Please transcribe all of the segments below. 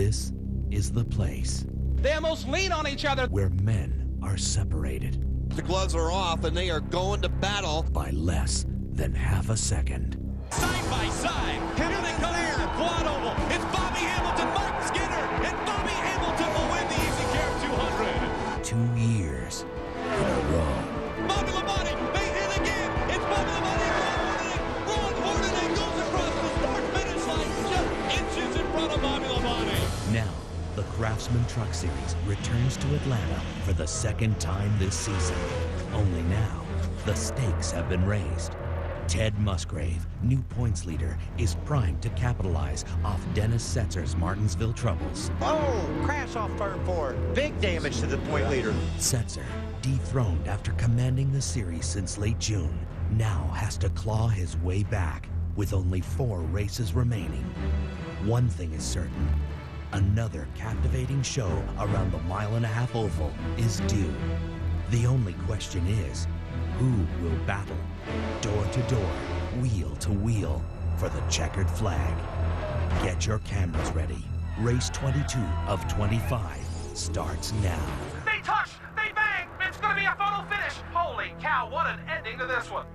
This is the place They almost lean on each other. where men are separated The gloves are off, and they are going to battle. by less than half a second. Side by side. Here they come to the quad oval. It's Bobby Hamilton, Mike Skinner, and Bobby Hamilton will win the EasyCare 200. 2 years in a row. Bobby Labonte, they hit again. It's Bobby Labonte. Ron Hornaday goes across the start-finish line just inches in front of Bobby Labonte. Now, the Craftsman Truck Series returns to Atlanta for the second time this season. Only now, the stakes have been raised. Ted Musgrave, new points leader, is primed to capitalize off Dennis Setzer's Martinsville troubles. Oh, crash off turn 4. Big damage to the point leader. Setzer, dethroned after commanding the series since late June, now has to claw his way back with only 4 races remaining. One thing is certain. Another captivating show around the mile-and-a-half oval is due. The only question is, who will battle, door to door, wheel to wheel, for the checkered flag? Get your cameras ready. Race 22 of 25 starts now. They touch. They bang. It's going to be a photo finish. Holy cow, what an ending to this one.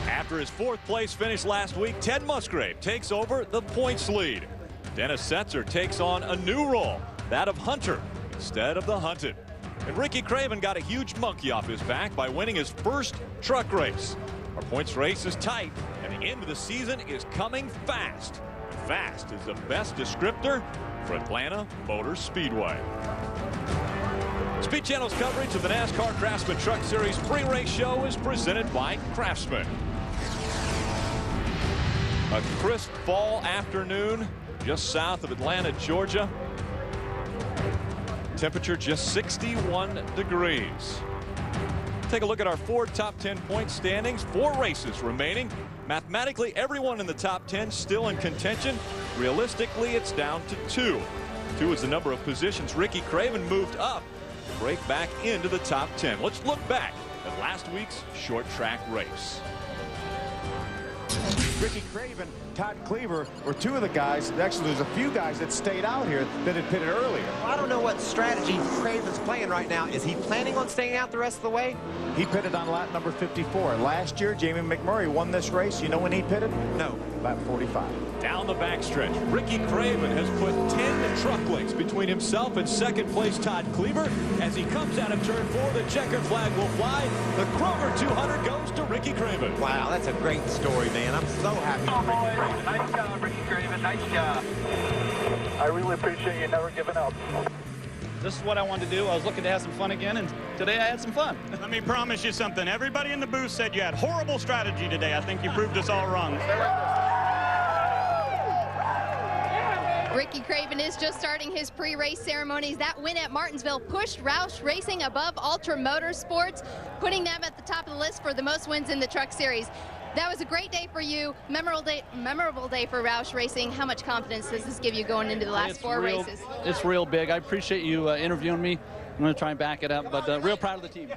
After his 4th place finish last week, Ted Musgrave takes over the points lead. Dennis Setzer takes on a new role, that of hunter instead of the hunted. And Ricky Craven got a huge monkey off his back by winning his first truck race. Our points race is tight, and the end of the season is coming fast. Fast is the best descriptor for Atlanta Motor Speedway. Speed Channel's coverage of the NASCAR Craftsman Truck Series pre-race show is presented by Craftsman. A crisp fall afternoon just south of Atlanta, Georgia. Temperature just 61 degrees. Take a look at our 4 top 10 point standings. 4 races remaining. Mathematically, everyone in the top 10 still in contention. Realistically, it's down to 2. 2 is the number of positions Ricky Craven moved up to break back into the top 10. Let's look back at last week's short track race. Ricky Craven, Todd Cleaver were 2 of the guys. Actually, there's a few guys that stayed out here that had pitted earlier. I don't know what strategy Craven's playing right now. Is he planning on staying out the rest of the way? He pitted on lap number 54. Last year, Jamie McMurray won this race. You know when he pitted? No. Lap 45. Down the backstretch, Ricky Craven has put 10 truck lengths between himself and second place Todd Cleaver. As he comes out of turn 4, the checkered flag will fly. The Kroger 200 goes to Ricky Craven. Wow, that's a great story, man. I'm so happy for Ricky Craven. Nice job, Ricky Craven. Nice job. I really appreciate you never giving up. This is what I wanted to do. I was looking to have some fun again, and today I had some fun. Let me promise you something. Everybody in the booth said you had horrible strategy today. I think you proved us all wrong. Ricky Craven is just starting his pre-race ceremonies. That win at Martinsville pushed Roush Racing above Ultra Motorsports, putting them at the top of the list for the most wins in the Truck Series. That was a great day for you, memorable day for Roush Racing. How much confidence does this give you going into the last 4 races? It's real big. I appreciate you interviewing me. I'm going to try and back it up, but real proud of the team.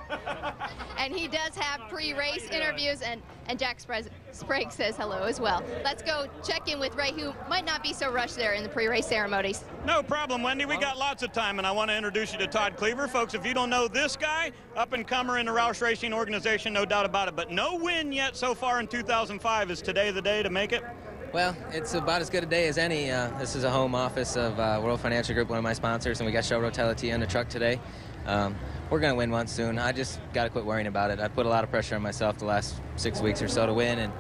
And he does have pre-race interviews, and Jack Sprague says hello as well. Let's go check in with Ray, who might not be so rushed there in the pre-race ceremonies. No problem, Wendy. We got lots of time, and I want to introduce you to Todd Cleaver. Folks, if you don't know this guy, up-and-comer in the Roush Racing organization, no doubt about it. But no win yet so far in 2005. Is today the day to make it? Well, it's about as good a day as any. This is a home office of World Financial Group, one of my sponsors, and we got Show Rotelli on the truck today. We're going to win one soon. I just got to quit worrying about it. I put a lot of pressure on myself the last 6 weeks or so to win, and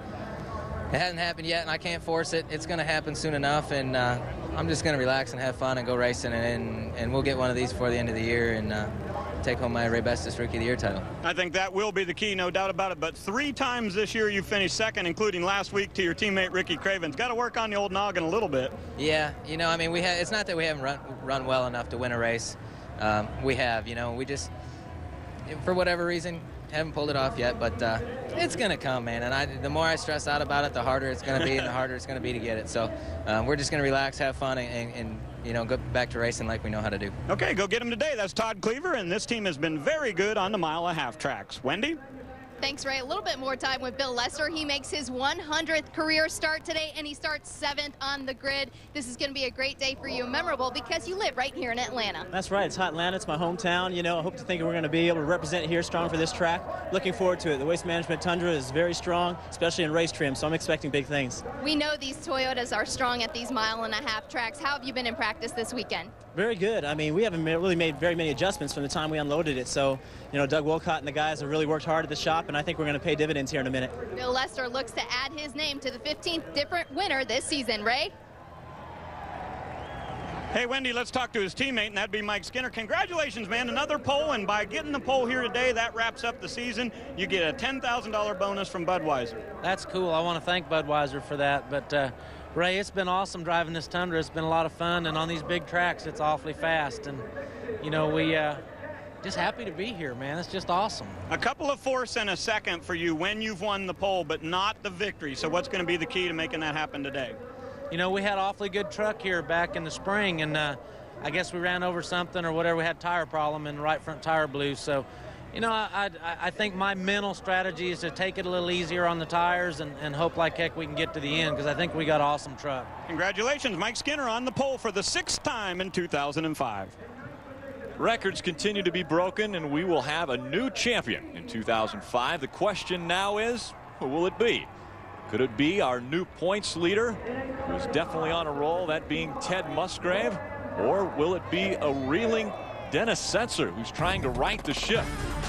it hasn't happened yet, and I can't force it. It's going to happen soon enough, and I'm just going to relax and have fun and go racing, and we'll get one of these before the end of the year and take home my Ray Bestis Rookie of the Year title. I think that will be the key, no doubt about it. But 3 times this year you finished second, including last week to your teammate Ricky Craven's. Got to work on the old noggin a little bit. Yeah, you know, I mean, it's not that we haven't run well enough to win a race. We have, you know, we just, for whatever reason, Haven't pulled it off yet, but it's going to come, man. And the more I stress out about it, the harder it's going to be and the harder it's going to be to get it. So we're just going to relax, have fun, and you know, go back to racing like we know how to do. Okay, go get him today. That's Todd Cleaver, and this team has been very good on the mile-and-a-half tracks. Wendy? Thanks, Ray. A little bit more time with Bill Lester. He makes his 100th career start today, and he starts 7th on the grid. This is going to be a great day for you, memorable, because you live right here in Atlanta. That's right. It's hot Atlanta. It's my hometown. You know, I hope to think we're going to be able to represent here strong for this track. Looking forward to it. The Waste Management Tundra is very strong, especially in race trim, so I'm expecting big things. We know these Toyotas are strong at these mile-and-a-half tracks. How have you been in practice this weekend? Very good. I mean, we haven't really made very many adjustments from the time we unloaded it. So, you know, Doug Wolcott and the guys have really worked hard at the shop, and I think we're going to pay dividends here in a minute. Bill Lester looks to add his name to the 15th different winner this season. Ray? Hey, Wendy, let's talk to his teammate, and that'd be Mike Skinner. Congratulations, man. Another pole, and by getting the pole here today, that wraps up the season. You get a $10,000 bonus from Budweiser. That's cool. I want to thank Budweiser for that. But, Ray, it's been awesome driving this Tundra. It's been a lot of fun, and on these big tracks, it's awfully fast. And, you know, we just happy to be here, man. It's just awesome. A couple of fourths and a second for you when you've won the pole, but not the victory. So what's going to be the key to making that happen today? You know, we had an awfully good truck here back in the spring, and I guess we ran over something or whatever. We had a tire problem and the right front tire blew. So, you know, I think my mental strategy is to take it a little easier on the tires and hope like heck we can get to the end, because I think we got an awesome truck. Congratulations, Mike Skinner on the pole for the 6th time in 2005. Records continue to be broken, and we will have a new champion in 2005. The question now is, who will it be? Could it be our new points leader, who's definitely on a roll, that being Ted Musgrave? Or will it be a reeling Dennis Setzer, who's trying to right the ship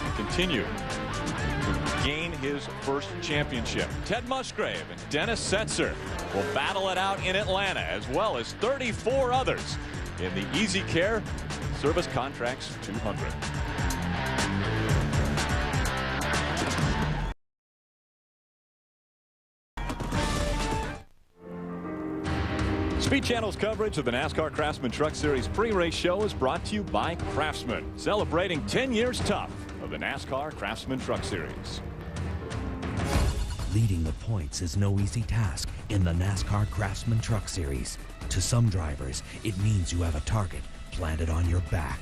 and continue to gain his first championship? Ted Musgrave and Dennis Setzer will battle it out in Atlanta, as well as 34 others in the EasyCare Service Contracts 200. Speed Channel's coverage of the NASCAR Craftsman Truck Series pre-race show is brought to you by Craftsman, celebrating 10 years tough of the NASCAR Craftsman Truck Series. Leading the points is no easy task in the NASCAR Craftsman Truck Series. To some drivers, it means you have a target planted on your back.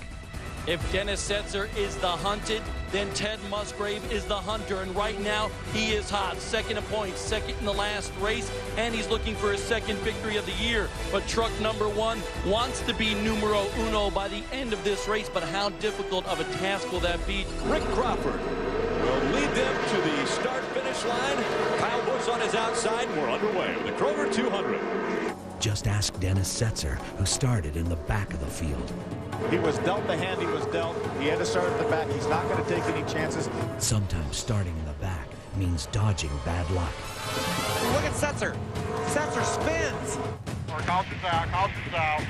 If Dennis Setzer is the hunted, then Ted Musgrave is the hunter, and right now he is hot. Second in points, second in the last race, and he's looking for his second victory of the year. But truck number 1 wants to be numero uno by the end of this race, but how difficult of a task will that be? Rick Crawford will lead them to the start-finish line. Kyle Busch on his outside, and we're underway with the Kroger 200. Just ask Dennis Setzer, who started in the back of the field. He was dealt the hand he was dealt. He had to start at the back. He's not going to take any chances. Sometimes starting in the back means dodging bad luck. Look at Setzer. Setzer spins. Out the back, out the south.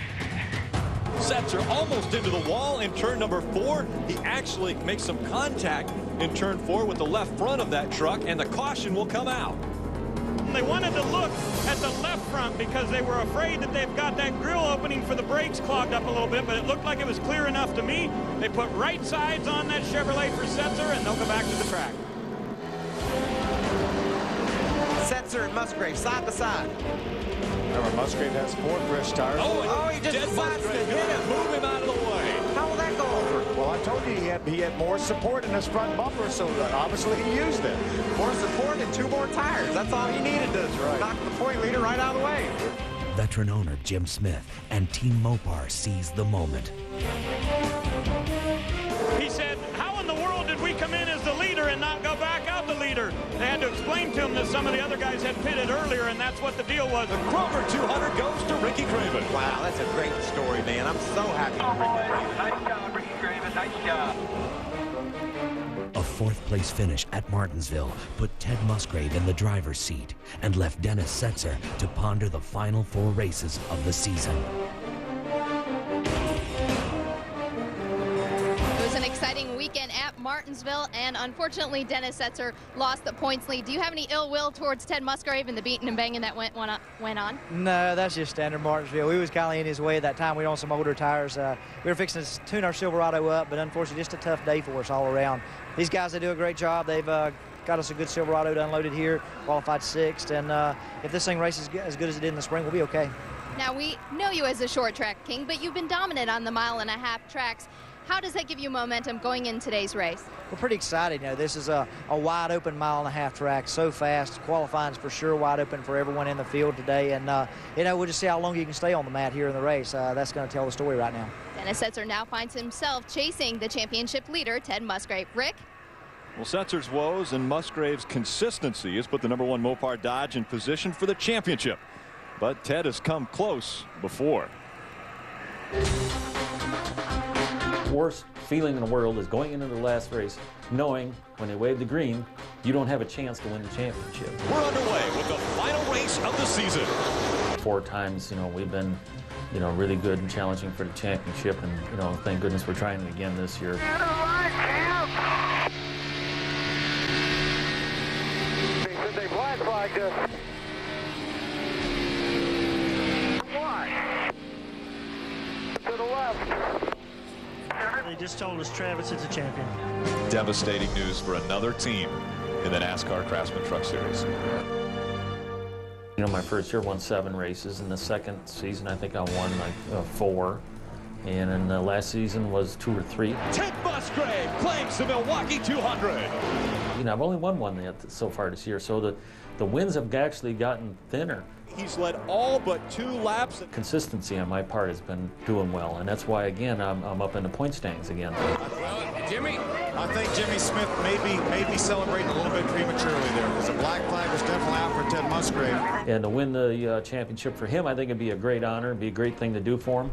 Setzer almost into the wall in turn number 4. He actually makes some contact in turn 4 with the left front of that truck, and the caution will come out. They wanted to look at the left front because they were afraid that they've got that grill opening for the brakes clogged up a little bit, but it looked like it was clear enough to me. They put right sides on that Chevrolet for Setzer, and they'll go back to the track. Setzer and Musgrave side by side. Remember, Musgrave has 4 fresh tires. Oh, he just decides to hit him. Move him out of the way. How will that go over? Well, I told you he had more support in his front bumper, so obviously he used it. More support and 2 more tires. That's all he needed to knock the point leader right out of the way. Veteran owner Jim Smith and Team Mopar seize the moment. He said, how in the world did we come in as the leader and not go back out the leader? They had to explain to him that some of the other guys had pitted earlier, and that's what the deal was. The Kroger 200 goes to Ricky Craven. Wow, that's a great story, man. I'm so happy for Ricky Craven. Nice job, Ricky Craven. Nice job. A 4th place finish at Martinsville put Ted Musgrave in the driver's seat and left Dennis Setzer to ponder the final 4 races of the season. It was an exciting weekend at Martinsville, and unfortunately Dennis Setzer lost the points lead. Do you have any ill will towards Ted Musgrave and the beating and banging that went on? No, that's just standard Martinsville. We was kind of in his way at that time. We were on some older tires. We were fixing to tune our Silverado up, but unfortunately just a tough day for us all around. These guys, they do a great job. They've got us a good Silverado to unloaded here, qualified 6th, and if this thing races as good as it did in the spring, we'll be okay. Now, we know you as a short track king, but you've been dominant on the 1.5 mile tracks. How does that give you momentum going in today's race? We're pretty excited. You know, this is a wide open 1.5 mile track, so fast. Qualifying's for sure wide open for everyone in the field today, and you know, we'll just see how long you can stay on the mat here in the race. That's going to tell the story right now. Dennis Setzer now finds himself chasing the championship leader, Ted Musgrave. Rick? Well, Setzer's woes and Musgrave's consistency has put the #1 Mopar Dodge in position for the championship. But Ted has come close before. Worst feeling in the world is going into the last race knowing when they wave the green you don't have a chance to win the championship. We're underway with the final race of the season. 4 times, you know, we've been, you know, really good and challenging for the championship, and, you know, thank goodness we're trying it again this year. They blind flagged us. Why? To the left. They just told us Travis is a champion. Devastating news for another team in the NASCAR Craftsman Truck Series. You know, my first year won 7 races. In the second season, I think I won like 4. And in the last season was 2 or 3. Ted Musgrave claims the Milwaukee 200. You know, I've only won 1 yet so far this year, so the wins have actually gotten thinner. He's led all but 2 laps. Consistency on my part has been doing well, and that's why, again, I'm up in the point standings again. Well, Jimmy, I think Jimmy Smith may be celebrating a little bit prematurely there, because the black flag was definitely out for Ted Musgrave. And to win the championship for him, I think it'd be a great honor, it'd be a great thing to do for him.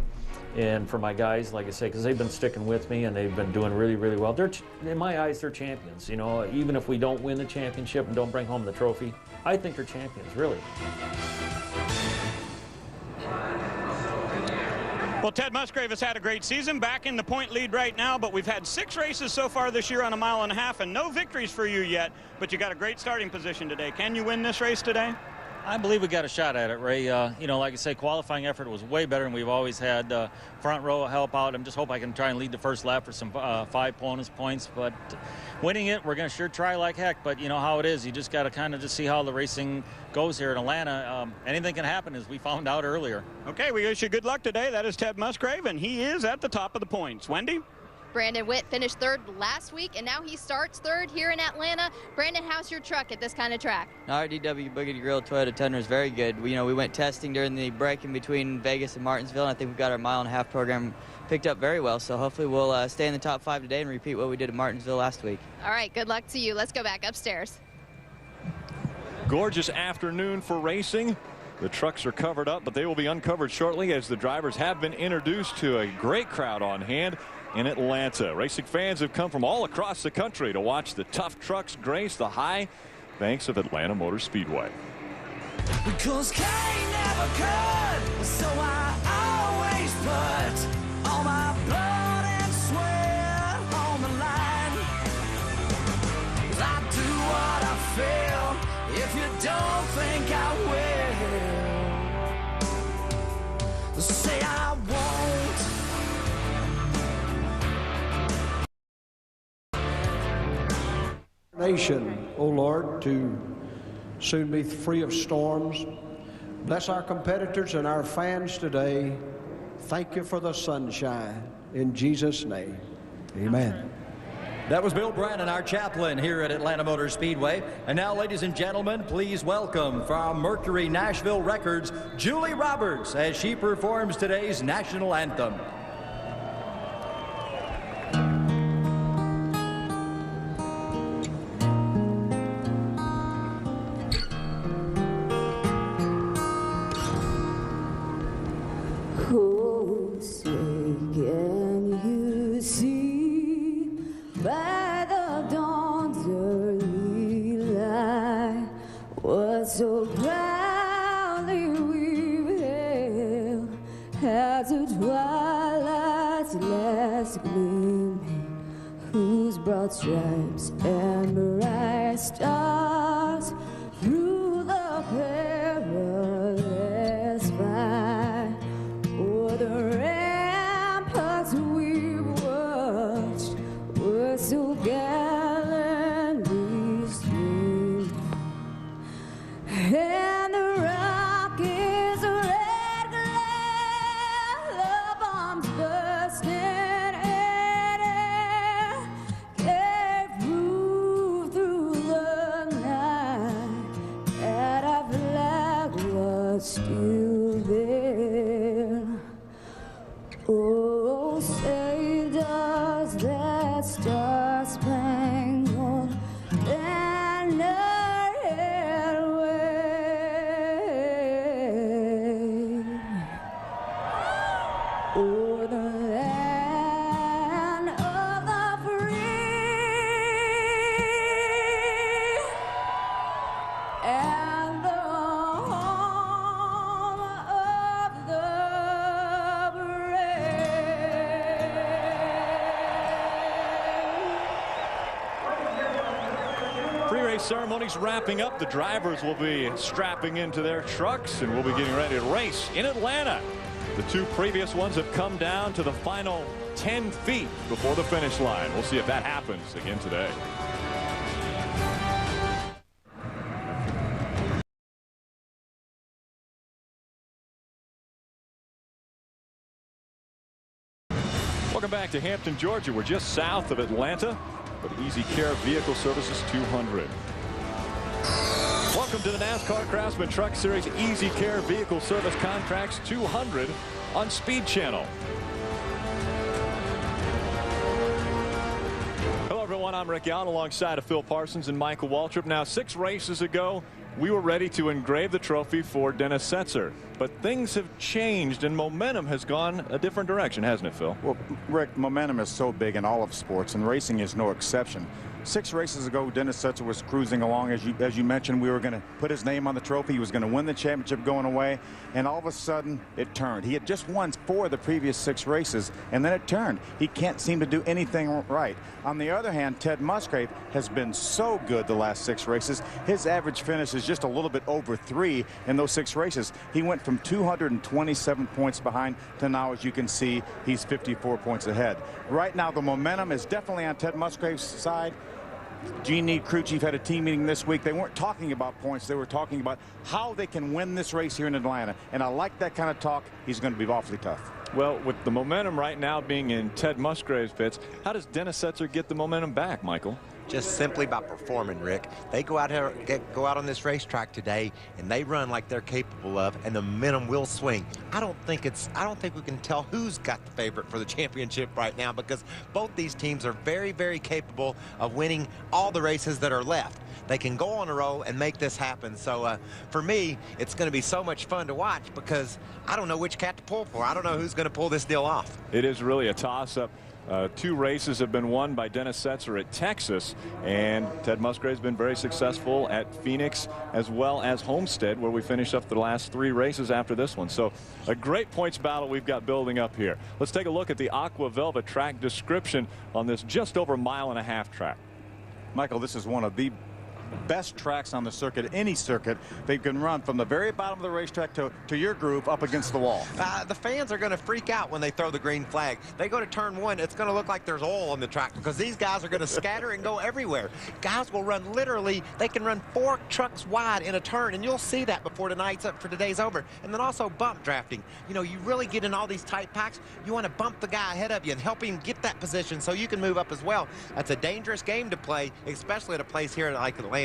And for my guys, like I say, because they've been sticking with me and they've been doing really, really well. In my eyes, they're champions. You know, even if we don't win the championship and don't bring home the trophy, I think they're champions, really. Well, Ted Musgrave has had a great season, back in the point lead right now, but we've had 6 races so far this year on a 1.5 miles, and no victories for you yet, but you got a great starting position today. Can you win this race today? I believe we got a shot at it, Ray. You know, like I say, qualifying effort was way better than we've always had. Front row help out. I just hope I can try and lead the first lap for some 5 bonus points. But winning it, we're going to sure try like heck. But you know how it is. You just got to kind of just see how the racing goes here in Atlanta. Anything can happen, as we found out earlier. Okay, we wish you good luck today. That is Ted Musgrave, and he is at the top of the points. Wendy? Brandon Witt finished 3rd last week, and now he starts 3rd here in Atlanta. Brandon, how's your truck at this kind of track? RDW Boogity Grill Toyota Tundra is very good. We went testing during the break in between Vegas and Martinsville, and I think we've got our 1.5 mile program picked up very well. So hopefully we'll stay in the top 5 today and repeat what we did at Martinsville last week. All right, good luck to you. Let's go back upstairs. Gorgeous afternoon for racing. The trucks are covered up, but they will be uncovered shortly as the drivers have been introduced to a great crowd on hand in Atlanta. Racing fans have come from all across the country to watch the tough trucks grace the high banks of Atlanta Motor Speedway. Because Kane never could, so I always put all my blood and sweat on the line. 'Cause I do what I feel, if you don't think I will, say I won't. Nation, O Lord, to soon be free of storms. Bless our competitors and our fans today. Thank you for the sunshine. In Jesus' name, amen. That was Bill Brannon, our chaplain here at Atlanta Motor Speedway. And now, ladies and gentlemen, please welcome from Mercury Nashville Records, Julie Roberts, as she performs today's national anthem. Oh, say, can you see by the dawn's early light what so proudly we hailed as the twilight's last gleaming, whose broad stripes and bright stars through the perilous fight. O'er the ramparts we watched were so gallantly streamed, and the rockets' red glare, the bombs bursting in air, gave proof through the night that our flag was still there. Oh, say does that star-spangled banner yet wave o'er the land of the free and the home of the Pre-race ceremonies wrapping up. The drivers will be strapping into their trucks, and we'll be getting ready to race in Atlanta. The two previous ones have come down to the final 10 feet before the finish line. We'll see if that happens again today. Welcome back to Hampton, Georgia. We're just south of Atlanta, but EasyCare Vehicle Services 200. Welcome to the NASCAR Craftsman Truck Series EasyCare Vehicle Service Contracts 200 on Speed Channel. Hello, everyone. I'm Rick Allen alongside of Phil Parsons and Michael Waltrip. Now, 6 races ago, we were ready to engrave the trophy for Dennis Setzer. But things have changed, and momentum has gone a different direction, hasn't it, Phil? Well, Rick, momentum is so big in all of sports, and racing is no exception. 6 races ago, Dennis Setzer was cruising along. As you mentioned, we were going to put his name on the trophy. He was going to win the championship going away, and all of a sudden, it turned. He had just won 4 of the previous 6 races, and then it turned. He can't seem to do anything right. On the other hand, Ted Musgrave has been so good the last 6 races. His average finish is just a little bit over 3 in those 6 races. He went from 227 points behind to now, as you can see, he's 54 points ahead. Right now, the momentum is definitely on Ted Musgrave's side. Gene crew chief had a team meeting this week. They weren't talking about points. They were talking about how they can win this race here in Atlanta. And I like that kind of talk. He's going to be awfully tough. Well, with the momentum right now being in Ted Musgrave's pits, how does Dennis Setzer get the momentum back, Michael? Just simply by performing, Rick. They go out here, go out on this racetrack today, and they run like they're capable of, and the momentum will swing. I don't think we can tell who's got the favorite for the championship right now, because both these teams are very, very capable of winning all the races that are left. They can go on a roll and make this happen. So for me, it's going to be so much fun to watch, because I don't know which cat to pull for. I don't know who's going to pull this deal off. It is really a toss-up. 2 races have been won by Dennis Setzer at Texas, and Ted Musgrave's been very successful at Phoenix as well as Homestead, where we finished up the last 3 races after this one. So a great points battle we've got building up here. Let's take a look at the Aqua Velva track description on this just over 1.5 mile track. Michael, this is one of the best tracks on the circuit, any circuit. They can run from the very bottom of the racetrack to your groove up against the wall. The fans are going to freak out when they throw the green flag. They go to turn 1, it's going to look like there's oil on the track, because these guys are going to scatter and go everywhere. Guys will run literally, they can run 4 trucks wide in a turn, and you'll see that before today's over. And then also bump drafting. You know, you really get in all these tight packs, you want to bump the guy ahead of you and help him get that position so you can move up as well. That's a dangerous game to play, especially at a place here like Atlanta.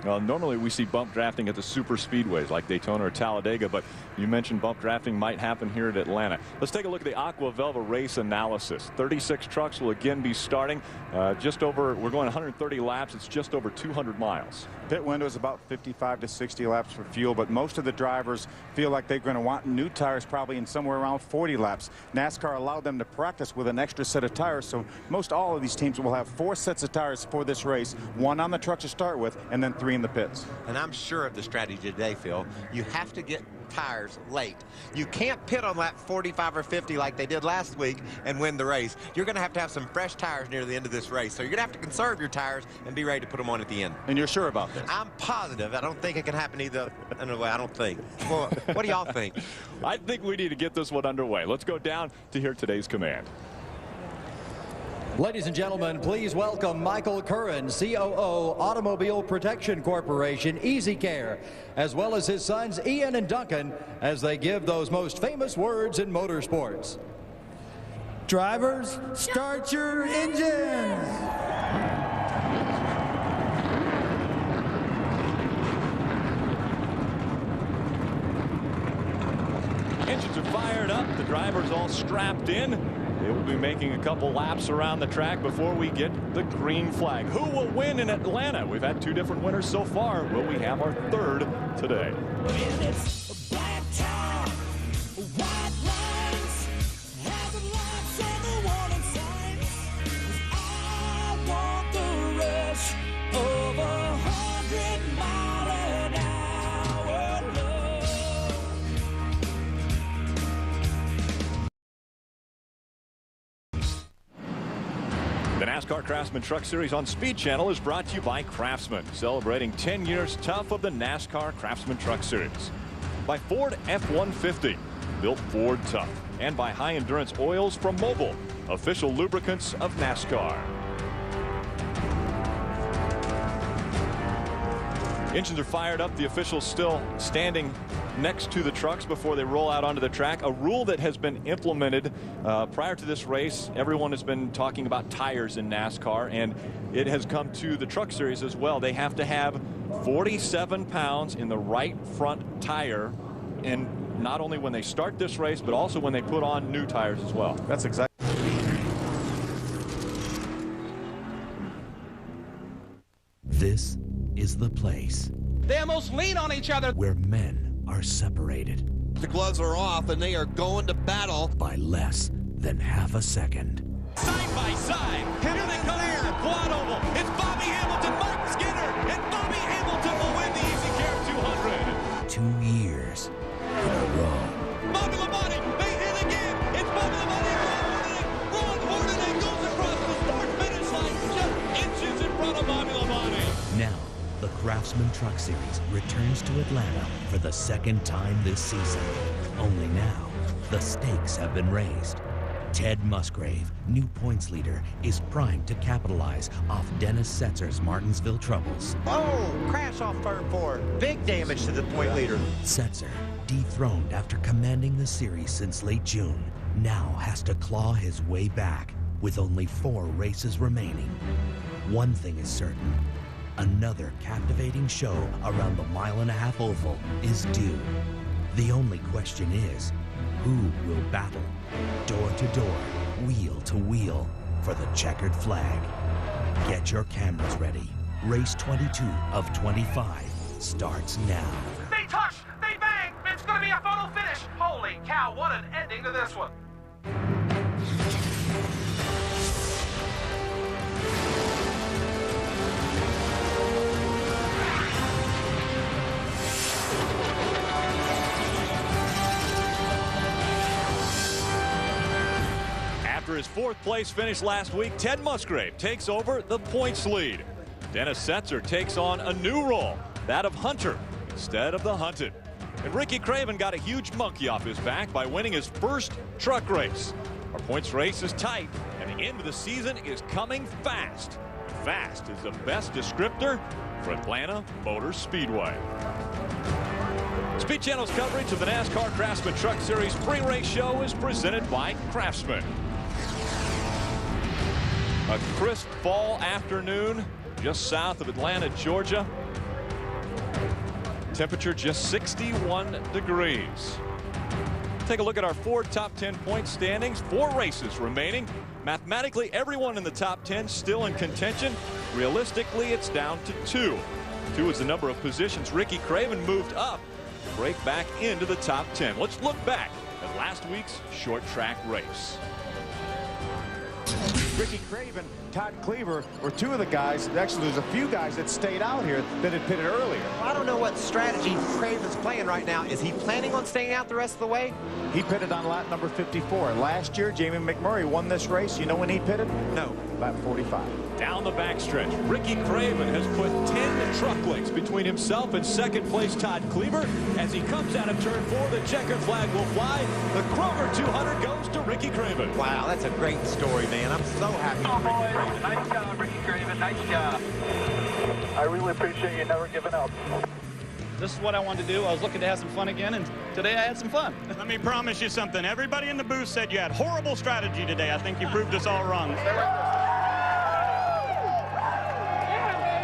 Well, normally we see bump drafting at the super speedways like Daytona or Talladega, but you mentioned bump drafting might happen here at Atlanta. Let's take a look at the Aqua Velva race analysis. 36 trucks will again be starting we're going 130 laps. It's just over 200 miles. Pit window is about 55 to 60 laps for fuel, but most of the drivers feel like they're going to want new tires probably in somewhere around 40 laps. NASCAR allowed them to practice with an extra set of tires, so most all of these teams will have 4 sets of tires for this race, 1 on the truck to start with, and then 3 in the pits. And I'm sure of the strategy today, Phil. You have to get tires late. You can't pit on lap 45 or 50 like they did last week and win the race. You're going to have some fresh tires near the end of this race. So you're going to have to conserve your tires and be ready to put them on at the end. And you're sure about this? I'm positive. I don't think it can happen either. Anyway, I don't think. Well, what do y'all think? I think we need to get this one underway. Let's go down to hear today's command. Ladies and gentlemen, please welcome Michael Curran, COO, Automobile Protection Corporation, EasyCare, as well as his sons Ian and Duncan, as they give those most famous words in motorsports. Drivers, start your engines! Engines are fired up. The drivers all strapped in. They will be making a couple laps around the track before we get the green flag. Who will win in Atlanta? We've had 2 different winners so far. Will we have our 3rd today? The NASCAR Craftsman Truck Series on Speed Channel is brought to you by Craftsman, celebrating 10 years tough of the NASCAR Craftsman Truck Series. By Ford F-150, built Ford tough. And by High Endurance Oils from Mobil, official lubricants of NASCAR. Engines are fired up. The officials still standing next to the trucks before they roll out onto the track. A rule that has been implemented prior to this race. Everyone has been talking about tires in NASCAR, and it has come to the truck series as well. They have to have 47 pounds in the right front tire, and not only when they start this race, but also when they put on new tires as well. That's exactly. This is the place They almost lean on each other. where men are separated. The gloves are off and they are going to battle by less than half a second. Side by side, here they come to the quad oval. It's Bobby Hamilton, Mike Skinner, and Bobby Hamilton will win the EasyCare 200. 2 years in a row. Bobby Labonte, they hit again. It's Bobby Labonte and Ron Hornaday goes across the start finish line just inches in front of Bobby Labonte. Now, the Craftsman Truck Series returns to Atlanta for the 2nd time this season. Only now, the stakes have been raised. Ted Musgrave, new points leader, is primed to capitalize off Dennis Setzer's Martinsville troubles. Oh, crash off turn 4. Big damage to the point leader. Setzer, dethroned after commanding the series since late June, now has to claw his way back with only 4 races remaining. One thing is certain. Another captivating show around the mile-and-a-half oval is due. The only question is, who will battle, door to door, wheel to wheel, for the checkered flag? Get your cameras ready. Race 22 of 25 starts now. They touch! They bang! It's gonna be a photo finish! Holy cow, what an ending to this one! After his 4th place finish last week, Ted Musgrave takes over the points lead. Dennis Setzer takes on a new role, that of hunter instead of the hunted. And Ricky Craven got a huge monkey off his back by winning his 1st truck race. Our points race is tight, and the end of the season is coming fast. Fast is the best descriptor for Atlanta Motor Speedway. Speed Channel's coverage of the NASCAR Craftsman Truck Series pre-race show is presented by Craftsman. A crisp fall afternoon just south of Atlanta, Georgia. Temperature just 61 degrees. Take a look at our 4 top 10 point standings. 4 races remaining. Mathematically, everyone in the top 10 still in contention. Realistically, it's down to 2. 2 is the number of positions Ricky Craven moved up to break back into the top 10. Let's look back at last week's short track race. Ricky Craven, Todd Cleaver were two of the guys. Actually, there's a few guys that stayed out here that had pitted earlier. I don't know what strategy Craven's playing right now. Is he planning on staying out the rest of the way? He pitted on lap number 54. Last year, Jamie McMurray won this race. You know when he pitted? No. Lap 45. Down the backstretch, Ricky Craven has put 10 truck lengths between himself and second place Todd Cleaver. As he comes out of turn 4, the checkered flag will fly. The Kroger 200 goes to Ricky Craven. Wow, that's a great story, man. I'm so happy for Ricky Craven. Nice job, Ricky Craven. Nice job. I really appreciate you never giving up. This is what I wanted to do. I was looking to have some fun again, and today I had some fun. Let me promise you something. Everybody in the booth said you had horrible strategy today. I think you proved us all wrong.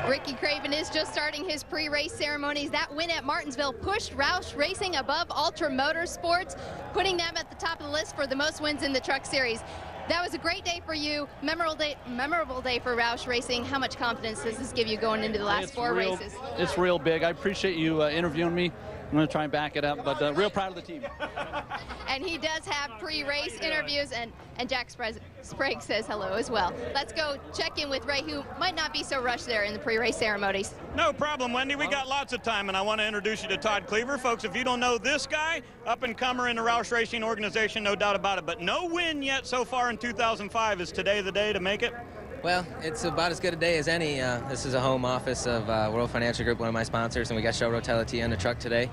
Ricky Craven is just starting his pre-race ceremonies. That win at Martinsville pushed Roush Racing above Ultra Motorsports, putting them at the top of the list for the most wins in the Truck Series. That was a great day for you, memorable day for Roush Racing. How much confidence does this give you going into the last four races? It's real big. I appreciate you interviewing me. I'm going to try and back it up, but real proud of the team. And he does have pre-race interviews, and Jack Sprague says hello as well. Let's go check in with Ray, who might not be so rushed there in the pre-race ceremonies. No problem, Wendy. We got lots of time, and I want to introduce you to Todd Cleaver. Folks, if you don't know this guy, up-and-comer in the Roush Racing organization, no doubt about it. But no win yet so far in 2005. Is today the day to make it? Well, it's about as good a day as any. This is a home office of World Financial Group, one of my sponsors, and we got Show Rotelli in the truck today.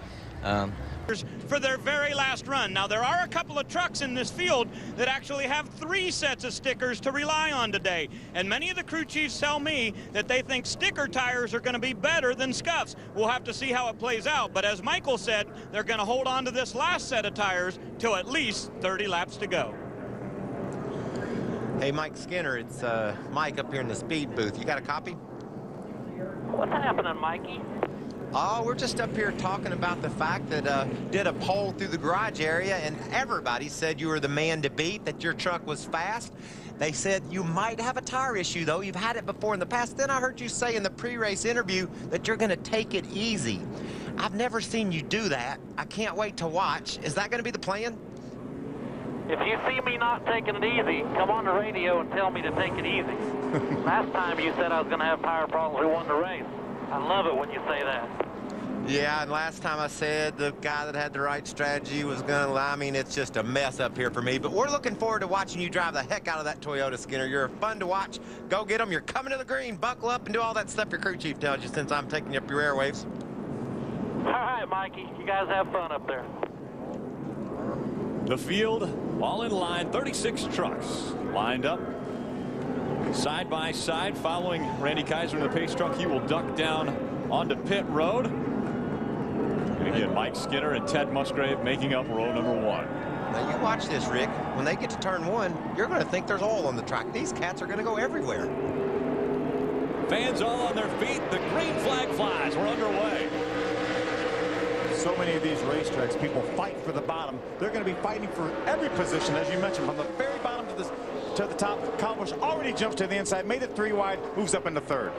For their very last run. Now, there are a couple of trucks in this field that actually have 3 sets of stickers to rely on today. And many of the crew chiefs tell me that they think sticker tires are going to be better than scuffs. We'll have to see how it plays out. But as Michael said, they're going to hold on to this last set of tires till at least 30 laps to go. Hey, Mike Skinner, it's Mike up here in the speed booth. You got a copy? What's happening, Mikey? Oh, we're just up here talking about the fact that did a poll through the garage area, and everybody said you were the man to beat, that your truck was fast. They said you might have a tire issue, though. You've had it before in the past. Then I heard you say in the pre-race interview that you're going to take it easy. I've never seen you do that. I can't wait to watch. Is that going to be the plan? If you see me not taking it easy, come on the radio and tell me to take it easy. Last time you said I was going to have tire problems, we won the race. I love it when you say that. Yeah, and last time I said the guy that had the right strategy was going to lie. I mean, it's just a mess up here for me. But we're looking forward to watching you drive the heck out of that Toyota, Skinner. You're fun to watch. Go get them. You're coming to the green. Buckle up and do all that stuff your crew chief tells you, since I'm taking up your airwaves. All right, Mikey. You guys have fun up there. The field all in line, 36 trucks lined up side by side. Following Randy Kaiser in the pace truck, he will duck down onto pit road. And again, Mike Skinner and Ted Musgrave making up row number 1. Now you watch this, Rick. When they get to turn 1, you're going to think there's oil on the track. These cats are going to go everywhere. Fans all on their feet. The green flag flies. We're underway. So many of these racetracks, people fight for the bottom. They're going to be fighting for every position, as you mentioned, from the very bottom to the top. Cowbush already jumps to the inside, made it 3 wide, moves up into 3rd.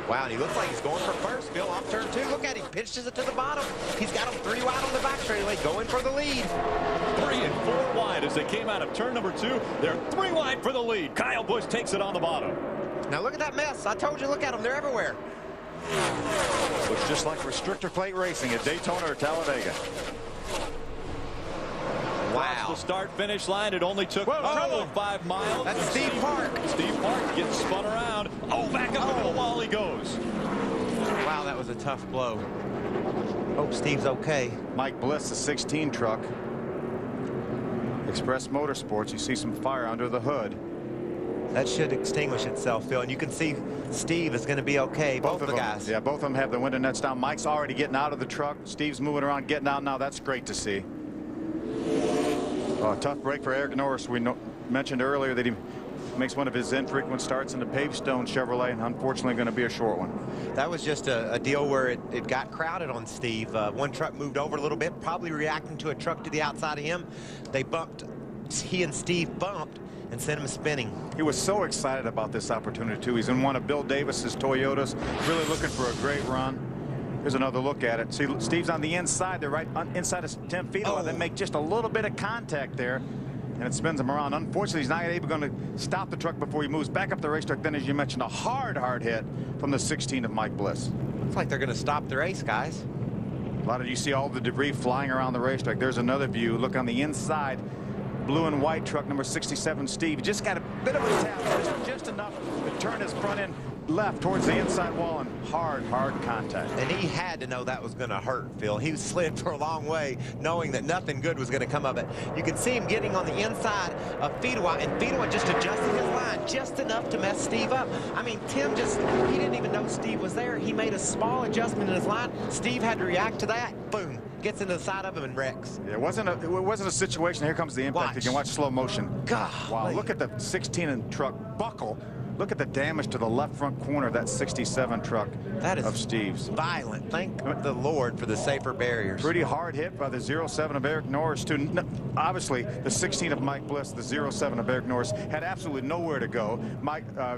Wow, and he looks like he's going for first. Bill off turn 2. Look at him, pitches it to the bottom. He's got him 3 wide on the back straightaway, going for the lead. 3 and 4 wide as they came out of turn number 2. They're 3 wide for the lead. Kyle Busch takes it on the bottom. Now look at that mess. I told you, look at them. They're everywhere. Looks just like restrictor plate racing at Daytona or Talladega. Wow. The start-finish line, it only took 5 miles. That's Steve Park. Steve Park gets spun around. Oh, back up into the wall he goes. Wow, that was a tough blow. Hope Steve's okay. Mike Bliss, the 16 truck. Express Motorsports, you see some fire under the hood. That should extinguish itself, Phil, and you can see Steve is going to be okay. Both of the guys. Yeah, both of them have the window nets down. Mike's already getting out of the truck. Steve's moving around, getting out now. That's great to see. Tough break for Eric Norris. We mentioned earlier that he makes one of his infrequent starts in the Pavestone Chevrolet, and unfortunately going to be a short one. That was just a deal where it got crowded on Steve. One truck moved over a little bit, probably reacting to a truck to the outside of him. They bumped. He and Steve bumped and sent him spinning. He was so excited about this opportunity, too. He's in one of Bill Davis's Toyotas, really looking for a great run. Here's another look at it. See, Steve's on the inside. They're right inside of 10 feet. They make just a little bit of contact there. and it spins him around. Unfortunately, he's not able to stop the truck before he moves back up the racetrack. Then, as you mentioned, a hard hit from the 16 of Mike Bliss. Looks like they're going to stop the race, guys. A lot of you see all the debris flying around the racetrack. There's another view. Look on the inside. Blue and white truck number 67, Steve. He just got a bit of a tap, just enough to turn his front end left towards the inside wall, and hard contact. And he had to know that was going to hurt, Phil. He slid for a long way, knowing that nothing good was going to come of it. You can see him getting on the inside of Fedewa, and Fedewa just adjusted his line just enough to mess Steve up. I mean, Tim he didn't even know Steve was there. He made a small adjustment in his line. Steve had to react to that. Boom. Gets into the side of him and wrecks. Yeah, it wasn't a situation. Here comes the impact. You can watch slow motion. God. Wow, look at the 16 and truck buckle. Look at the damage to the left front corner of that 67 truck of Steve's. Violent. Thank the Lord for the safer barriers. Pretty hard hit by the 07 of Eric Norris, too. Obviously, the 16 of Mike Bliss, the 07 of Eric Norris, had absolutely nowhere to go.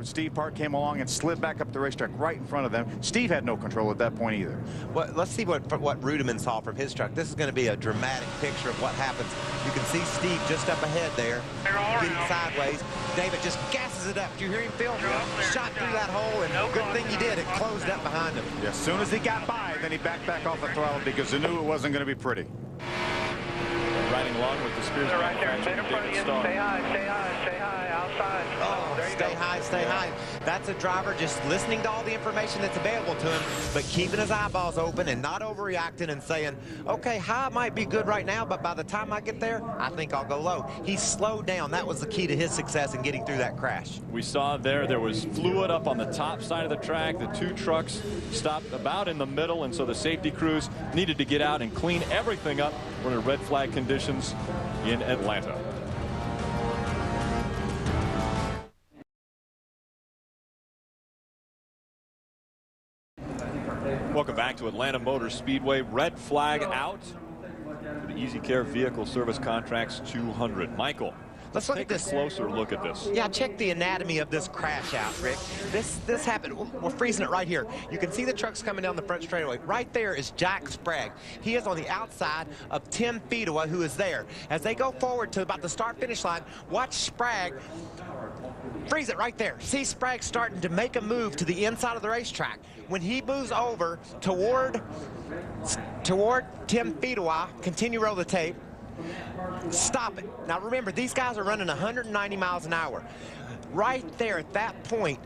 Steve Park came along and slid back up the racetrack right in front of them. Steve had no control at that point either. Well, let's see what Rudiman saw from his truck. This is going to be a dramatic picture of what happens. You can see Steve just up ahead there, getting sideways. David just gasses it up. Do you hear him, Phil? Shot through that hole, and good thing he did. It closed up behind him. Yeah, as soon as he got by, then he backed back off the throttle because he knew it wasn't going to be pretty. Riding along with the Spears manufacturer, David Starr. Stay high, outside. Oh, stay high. That's a driver just listening to all the information that's available to him, but keeping his eyeballs open and not overreacting and saying, okay, high might be good right now, but by the time I get there, I think I'll go low. He slowed down. That was the key to his success in getting through that crash. We saw there was fluid up on the top side of the track. The two trucks stopped about in the middle, and so the safety crews needed to get out and clean everything up. We're in red flag conditions in Atlanta. Welcome back to Atlanta Motor Speedway. Red flag out for the EasyCare Vehicle Service Contracts 200. Michael, let's look at this. Closer look at this. Yeah, check the anatomy of this crash out, Rick. This happened. We're freezing it right here. You can see the trucks coming down the front straightaway. Right there is Jack Sprague. He is on the outside of Tim Fedewa, who is there. As they go forward to about the start-finish line, watch Sprague. Freeze it right there. See Sprague starting to make a move to the inside of the racetrack. When he moves over toward Tim Fedewa, continue roll the tape. Stop it. Now remember, these guys are running 190 miles an hour. Right there at that point,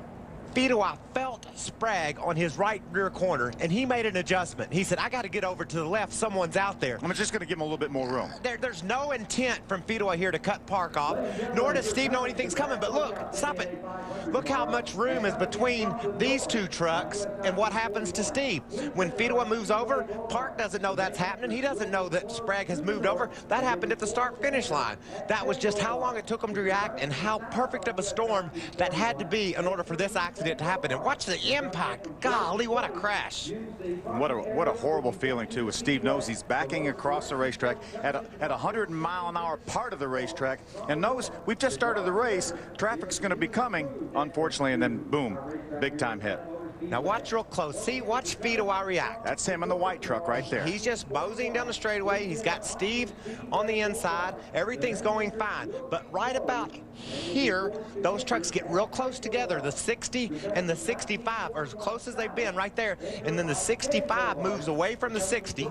Fedewa felt Sprague on his right rear corner, and he made an adjustment. He said, I got to get over to the left. Someone's out there. I'm just going to give him a little bit more room. There's no intent from Fedewa here to cut Park off, nor does Steve know anything's coming. But look, stop it. Look how much room is between these two trucks and what happens to Steve. When Fedewa moves over, Park doesn't know that's happening. He doesn't know that Sprague has moved over. That happened at the start-finish line. That was just how long it took him to react and how perfect of a storm that had to be in order for this accident to happen. And watch the impact. Golly, what a crash. What a horrible feeling, too, as Steve knows he's backing across the racetrack at a 100-mile-an-hour part of the racetrack and knows we've just started the race. Traffic's going to be coming, unfortunately, and then, boom, big-time hit. Now watch real close. See, watch Fedewa react. That's him in the white truck right there. He's just moseying down the straightaway. He's got Steve on the inside. Everything's going fine. But right about here, those trucks get real close together. The 60 and the 65 are as close as they've been right there. And then the 65 moves away from the 60.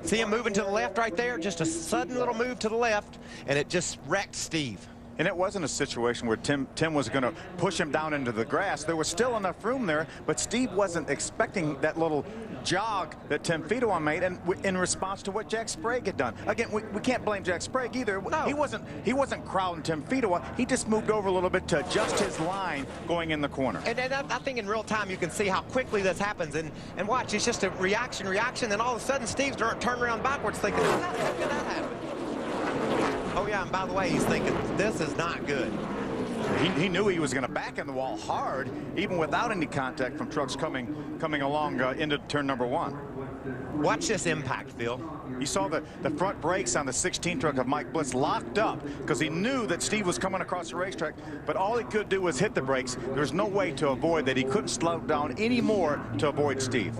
See him moving to the left right there? Just a sudden little move to the left, and it just wrecked Steve. And it wasn't a situation where Tim was going to push him down into the grass. There was still enough room there, but Steve wasn't expecting that little jog that Tim Fedewa made, and in response to what Jack Sprague had done. Again, we can't blame Jack Sprague either. No. He wasn't crowding Tim Fedewa. He just moved over a little bit to adjust his line going in the corner. And I think in real time you can see how quickly this happens. And watch, it's just a reaction, then all of a sudden Steve's turned around backwards thinking, how the heck did that happen? Oh, yeah, and by the way, he's thinking, this is not good. He knew he was going to back in the wall hard, even without any contact from trucks coming along into turn number 1. Watch this impact, Phil. He saw the front brakes on the 16 truck of Mike Bliss locked up because he knew that Steve was coming across the racetrack, but all he could do was hit the brakes. There's no way to avoid that. He couldn't slow down any more to avoid Steve.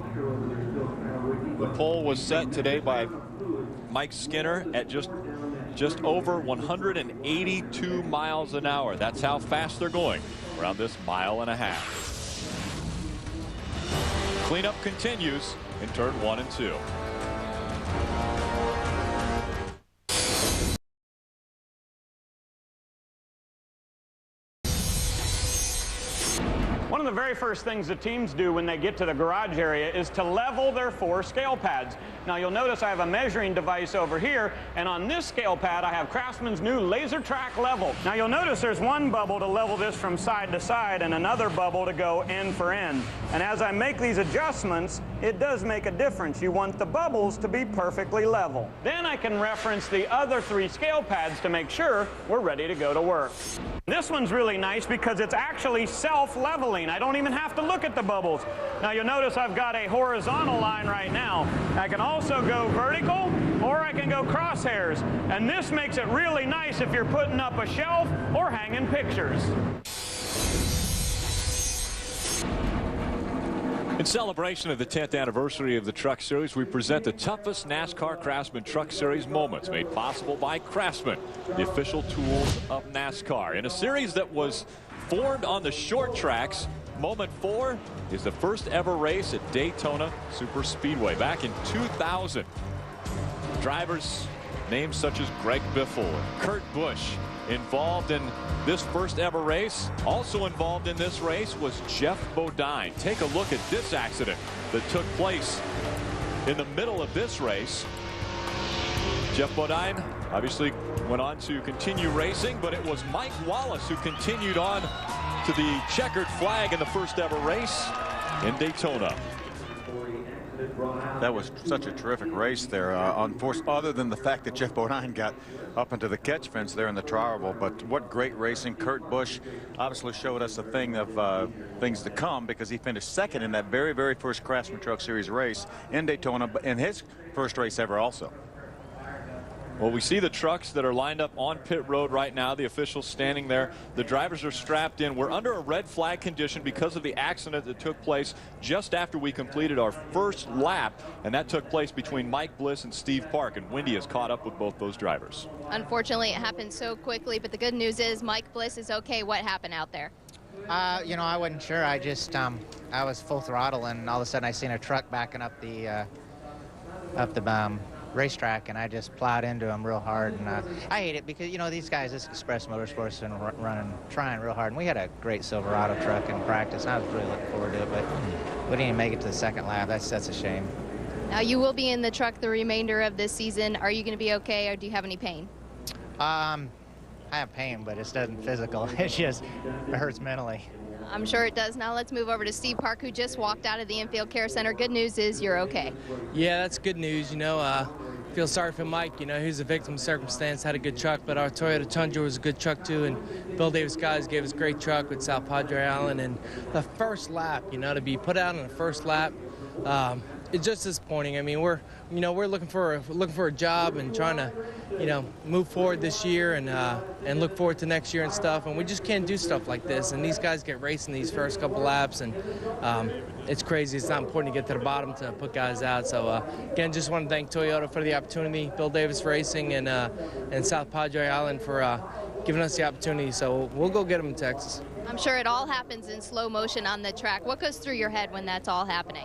The pole was set today by Mike Skinner at just just over 182 miles an hour. That's how fast they're going around this 1.5 miles. Cleanup continues in turn 1 and 2. One of the very first things the teams do when they get to the garage area is to level their 4 scale pads. Now you'll notice I have a measuring device over here, and on this scale pad I have Craftsman's new Laser Track Level. Now you'll notice there's one bubble to level this from side to side and another bubble to go end for end. And as I make these adjustments, it does make a difference. You want the bubbles to be perfectly level. Then I can reference the other 3 scale pads to make sure we're ready to go to work. This one's really nice because it's actually self-leveling. I don't even have to look at the bubbles. Now you'll notice I've got a horizontal line right now. I can also go vertical or I can go crosshairs. And this makes it really nice if you're putting up a shelf or hanging pictures. In celebration of the 10th anniversary of the Truck Series, we present the toughest NASCAR Craftsman Truck Series moments, made possible by Craftsman, the official tools of NASCAR. In a series that was formed on the short tracks, moment 4 is the first ever race at Daytona Superspeedway back in 2000. Drivers names such as Greg Biffle and Kurt Busch involved in this first ever race. Also involved in this race was Jeff Bodine. Take a look at this accident that took place in the middle of this race. Jeff Bodine obviously went on to continue racing, but it was Mike Wallace who continued on to the checkered flag in the first ever race in Daytona. That was such a terrific race there. Unfortunately, other than the fact that Jeff Bodine got up into the catch fence there in the trial, but what great racing. Kurt Busch obviously showed us a thing of things to come because he finished second in that very, very first Craftsman Truck Series race in Daytona, in his first race ever also. Well, we see the trucks that are lined up on pit road right now, the officials standing there. The drivers are strapped in. We're under a red flag condition because of the accident that took place just after we completed our first lap, and that took place between Mike Bliss and Steve Park, and Wendy has caught up with both those drivers. Unfortunately, it happened so quickly, but the good news is Mike Bliss is okay. What happened out there? You know, I wasn't sure. I just, I was full throttle, and all of a sudden I seen a truck backing up the racetrack, and I just plowed into him real hard. And I hate it because, you know, these guys, this Express Motorsports, been trying real hard. And we had a great Silverado truck in practice, and I was really looking forward to it, but we didn't even make it to the second lap. That's a shame. Now, you will be in the truck the remainder of this season. Are you going to be okay, or do you have any pain? I have pain, but it doesn't physical. It's just, it hurts mentally. I'm sure it does. Now let's move over to Steve Park, who just walked out of the Infield Care Center. Good news is you're okay. Yeah, that's good news. You know, feel sorry for Mike. You know, he was a victim of circumstance, had a good truck, but our Toyota Tundra was a good truck too, and Bill Davis guys gave us a great truck with South Padre Island. And the first lap, you know, to be put out on the first lap, it's just disappointing. I mean, we're looking for a job and trying to, you know, move forward this year and look forward to next year and stuff. And we just can't do stuff like this. And these guys get racing these first couple laps, and it's crazy. It's not important to get to the bottom to put guys out. So again, just want to thank Toyota for the opportunity, Bill Davis Racing, and South Padre Island for giving us the opportunity. So we'll go get them in Texas. I'm sure it all happens in slow motion on the track. What goes through your head when that's all happening?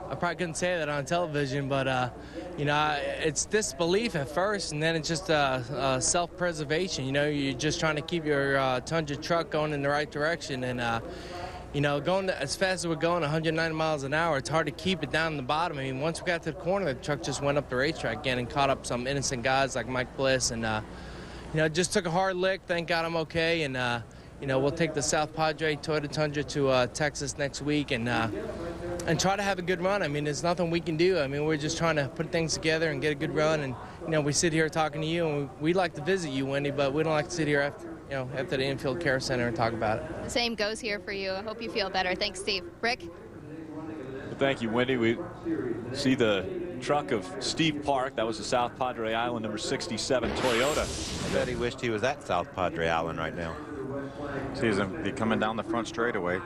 I probably couldn't say that on television, but you know, it's disbelief at first, and then it's just self-preservation. You know, you're just trying to keep your Tundra truck going in the right direction, and you know, going as fast as we're going, 190 miles an hour, it's hard to keep it down in the bottom. I mean, once we got to the corner, the truck just went up the racetrack again and caught up some innocent guys like Mike Bliss, and you know, just took a hard lick. Thank God I'm okay, and you know, we'll take the South Padre Toyota Tundra to Texas next week, and try to have a good run. I mean, there's nothing we can do. I mean, we're just trying to put things together and get a good run. And you know, we sit here talking to you, and we'd like to visit you, Wendy, but we don't like to sit here after the Infield Care Center and talk about it. The same goes here for you. I hope you feel better. Thanks, Steve. Rick? Well, thank you, Wendy. We see the truck of Steve Park. That was the South Padre Island number 67 Toyota. I bet he wished he was at South Padre Island right now. Sees him be coming down the front straightaway.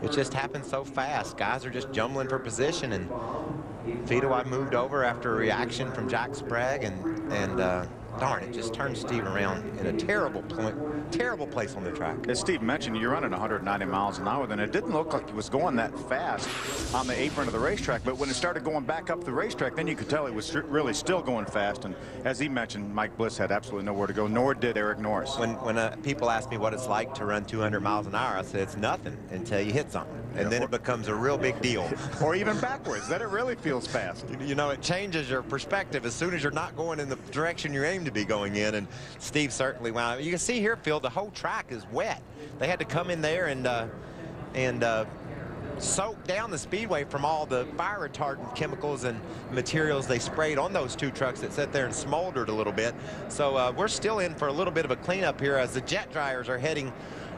It just happened so fast. Guys are just jumbling for position, and Fido I moved over after a reaction from Jack Sprague, and darn, it just turned Steve around in a terrible place on the track. As Steve mentioned, you're running 190 miles an hour, then it didn't look like he was going that fast on the apron of the racetrack, but when it started going back up the racetrack, then you could tell he was really still going fast. And as he mentioned, Mike Bliss had absolutely nowhere to go, nor did Eric Norris. When people ask me what it's like to run 200 miles an hour, I say it's nothing until you hit something, and then it becomes a real big deal. Or even backwards, then it really feels fast. You know, it changes your perspective as soon as you're not going in the direction you aim to be going in, and Steve certainly wound. You can see here, Phil, the whole track is wet. They had to come in there and soak down the speedway from all the fire retardant chemicals and materials they sprayed on those two trucks that sat there and smoldered a little bit. So we're still in for a little bit of a cleanup here as the jet dryers are heading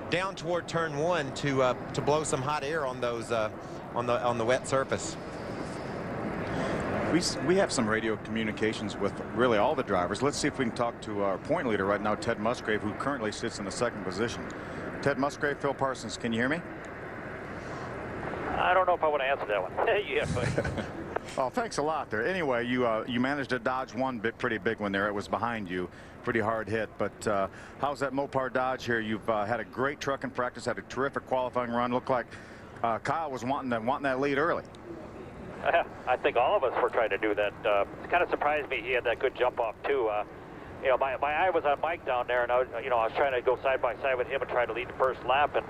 down toward turn 1 to blow some hot air on those on the wet surface. We have some radio communications with really all the drivers. Let's see if we can talk to our point leader right now, Ted Musgrave, who currently sits in the 2nd position. Ted Musgrave, Phil Parsons, can you hear me? I don't know if I want to answer that one. Yeah, but Oh, thanks a lot there. Anyway, you managed to dodge one pretty big one there. It was behind you. Pretty hard hit. But how's that Mopar Dodge here? You've had a great truck in practice, had a terrific qualifying run. Looked like Kyle was wanting that lead early. I think all of us were trying to do that. It kind of surprised me he had that good jump off too. You know, my eye was on Mike down there, and I was trying to go side by side with him and try to lead the first lap. And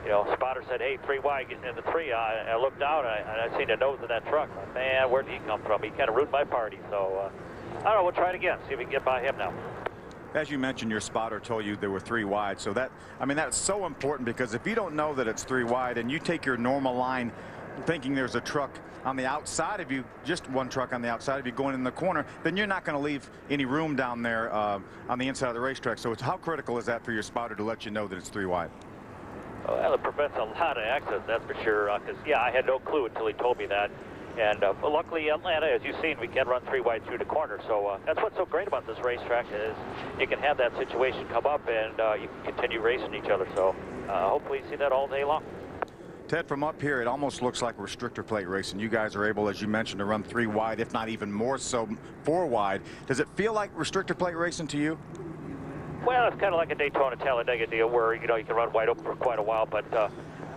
you know, spotter said, "Hey, 3 wide, getting into 3." I looked out and I seen the nose of that truck. Man, where did he come from? He kind of ruined my party. So I don't know. We'll try it again. See if we can get by him now. As you mentioned, your spotter told you there were 3 wide. So that, I mean, that's so important, because if you don't know that it's 3 wide and you take your normal line thinking there's a truck on the outside of you, just one truck on the outside of you going in the corner, then you're not going to leave any room down there on the inside of the racetrack. So how critical is that for your spotter to let you know that it's 3 wide? Well, it prevents a lot of accidents, that's for sure. Because yeah, I had no clue until he told me that. And luckily, Atlanta, as you've seen, we can run 3 wide through the corner. So that's what's so great about this racetrack, is you can have that situation come up and you can continue racing each other. So hopefully you see that all day long. Ted, from up here, it almost looks like restrictor plate racing. You guys are able, as you mentioned, to run 3 wide, if not even more so 4 wide. Does it feel like restrictor plate racing to you? Well, it's kind of like a Daytona Talladega deal where, you can run wide open for quite a while. But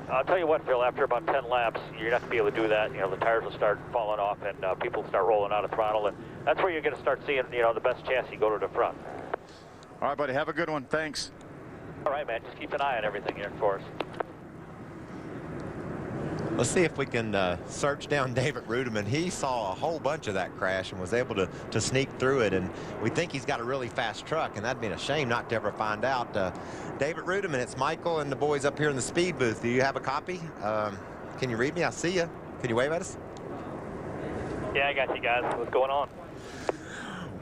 I'll tell you what, Phil, after about 10 laps, you're not going to be able to do that. The tires will start falling off and people start rolling out of throttle. And that's where you're going to start seeing, the best chassis go to the front. All right, buddy. Have a good one. Thanks. All right, man. Just keep an eye on everything here for us. Let's see if we can search down David Rudiman. He saw a whole bunch of that crash and was able to sneak through it. And we think he's got a really fast truck, and that'd be a shame not to ever find out. David Rudiman, it's Michael and the boys up here in the speed booth. Do you have a copy? Can you read me? I see you. Can you wave at us? Yeah, I got you guys. What's going on?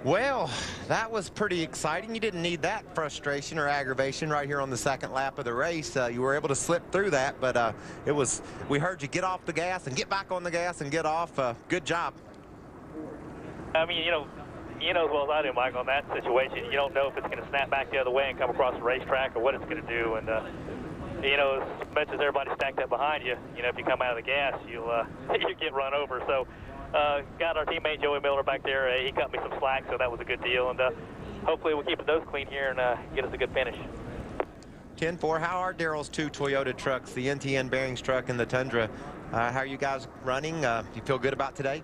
Well, that was pretty exciting. You didn't need that frustration or aggravation right here on the 2nd lap of the race. You were able to slip through that, but we heard you get off the gas and get back on the gas and get off. Good job. I mean, you know as well as I do, Mike, on that situation, you don't know if it's going to snap back the other way and come across the racetrack or what it's going to do. And, as much as everybody's stacked up behind you, if you come out of the gas, you get run over. So, got our teammate Joey Miller back there. He cut me some slack, so that was a good deal. And hopefully we'll keep those clean here and get us a good finish. 10-4, how are Darrell's 2 Toyota trucks, the NTN Bearings truck and the Tundra? How are you guys running? Do you feel good about today?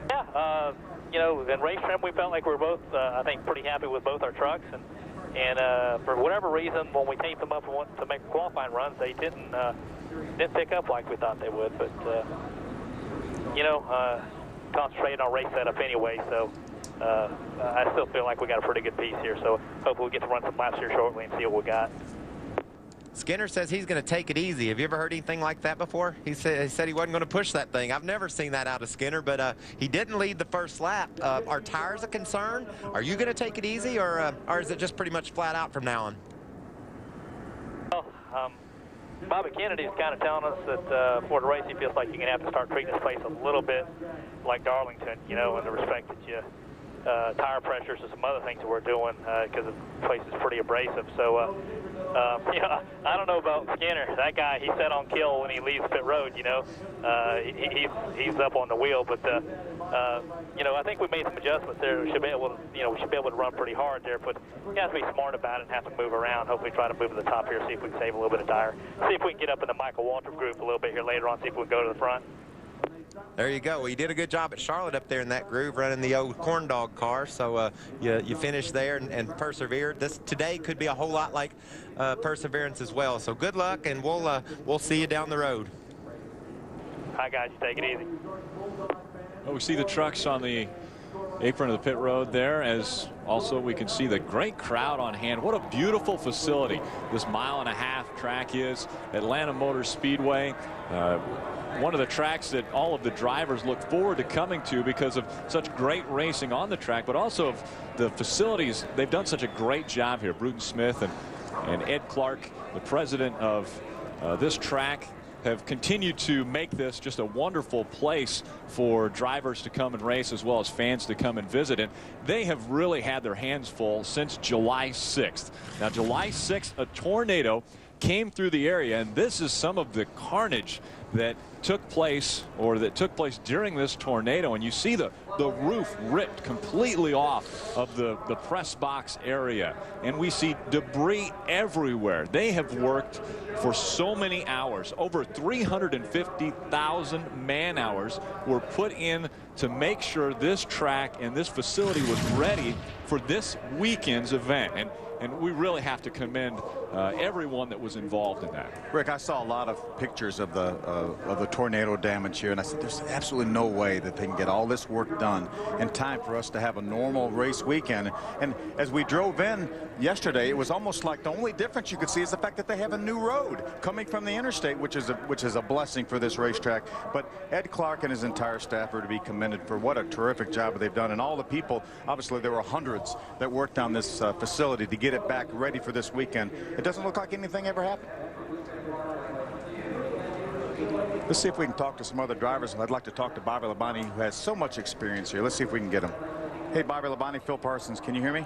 Yeah, in race trim, we felt like we were both, I think, pretty happy with both our trucks. And for whatever reason, when we taped them up and went to make qualifying runs, they didn't pick up like we thought they would. But concentrating on race setup anyway, so I still feel like we got a pretty good piece here. So hopefully we'll get to run some laps here shortly and see what we got. Skinner says he's going to take it easy. Have you ever heard anything like that before? He said he wasn't going to push that thing. I've never seen that out of Skinner, but he didn't lead the first lap. Are tires a concern? Are you going to take it easy, or is it just pretty much flat out from now on? Well, Bobby Kennedy's kind of telling us that for the race, he feels like you're going to have to start treating this place a little bit like Darlington, in the respect that you tire pressures and some other things that we're doing because the place is pretty abrasive. So, I don't know about Skinner. That guy, he's set on kill when he leaves pit road, he's up on the wheel. But you know, I think we made some adjustments there. We should be able to, you know, we should be able to run pretty hard there, but you have to be smart about it and have to move around. Hopefully try to move to the top here, see if we can save a little bit of tire. See if we can get up in the Michael Waltrip group a little bit here later on, see if we can go to the front. There you go. Well, you did a good job at Charlotte up there in that groove, running the old corn dog car. So you finished there and persevered. Today could be a whole lot like perseverance as well. So good luck, and we'll see you down the road. Hi guys, you take it easy. Well, we see the trucks on the apron of the pit road there, as also we can see the great crowd on hand. What a beautiful facility this 1.5-mile track is. Atlanta Motor Speedway. One of the tracks that all of the drivers look forward to coming to because of such great racing on the track, but also of the facilities. They've done such a great job here. Bruton Smith and Ed Clark, the president of this track, have continued to make this just a wonderful place for drivers to come and race, as well as fans to come and visit. And they have really had their hands full since July 6th. Now, July 6th, a tornado came through the area, and this is some of the carnage that took place during this tornado. And you see the roof ripped completely off of the press box area, and we see debris everywhere. They have worked for so many hours. Over 350,000 man hours were put in to make sure this track and this facility was ready for this weekend's event. And we really have to commend everyone that was involved in that. Rick, I saw a lot of pictures of the tornado damage here, and I said there's absolutely no way that they can get all this work done in time for us to have a normal race weekend. And as we drove in yesterday, it was almost like the only difference you could see is the fact that they have a new road coming from the interstate, which is a blessing for this racetrack. But Ed Clark and his entire staff are to be commended for what a terrific job they've done, and all the people. Obviously, there were hundreds that worked on this facility to get it back ready for this weekend. It doesn't look like anything ever happened. Let's see if we can talk to some other drivers. I'd like to talk to Bobby Labonte, who has so much experience here. Let's see if we can get him. Hey, Bobby Labonte, Phil Parsons, can you hear me?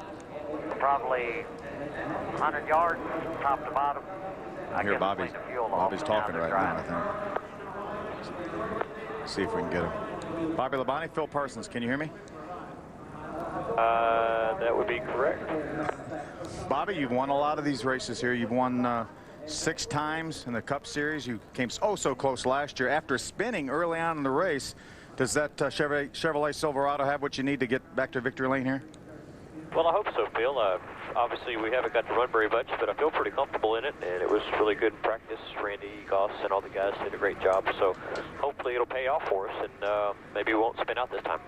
Probably 100 yards, top to bottom. I hear Bobby's talking right now, I think. Let's see if we can get him. Bobby Labonte, Phil Parsons, can you hear me? That would be correct. Bobby, you've won a lot of these races here. You've won 6 times in the Cup Series. You came so close last year. After spinning early on in the race, does that Chevrolet Silverado have what you need to get back to victory lane here? Well, I hope so, Phil. Obviously, we haven't got to run very much, but I feel pretty comfortable in it, and it was really good practice. Randy, Goss, and all the guys did a great job, so hopefully it'll pay off for us, and maybe we won't spin out this time.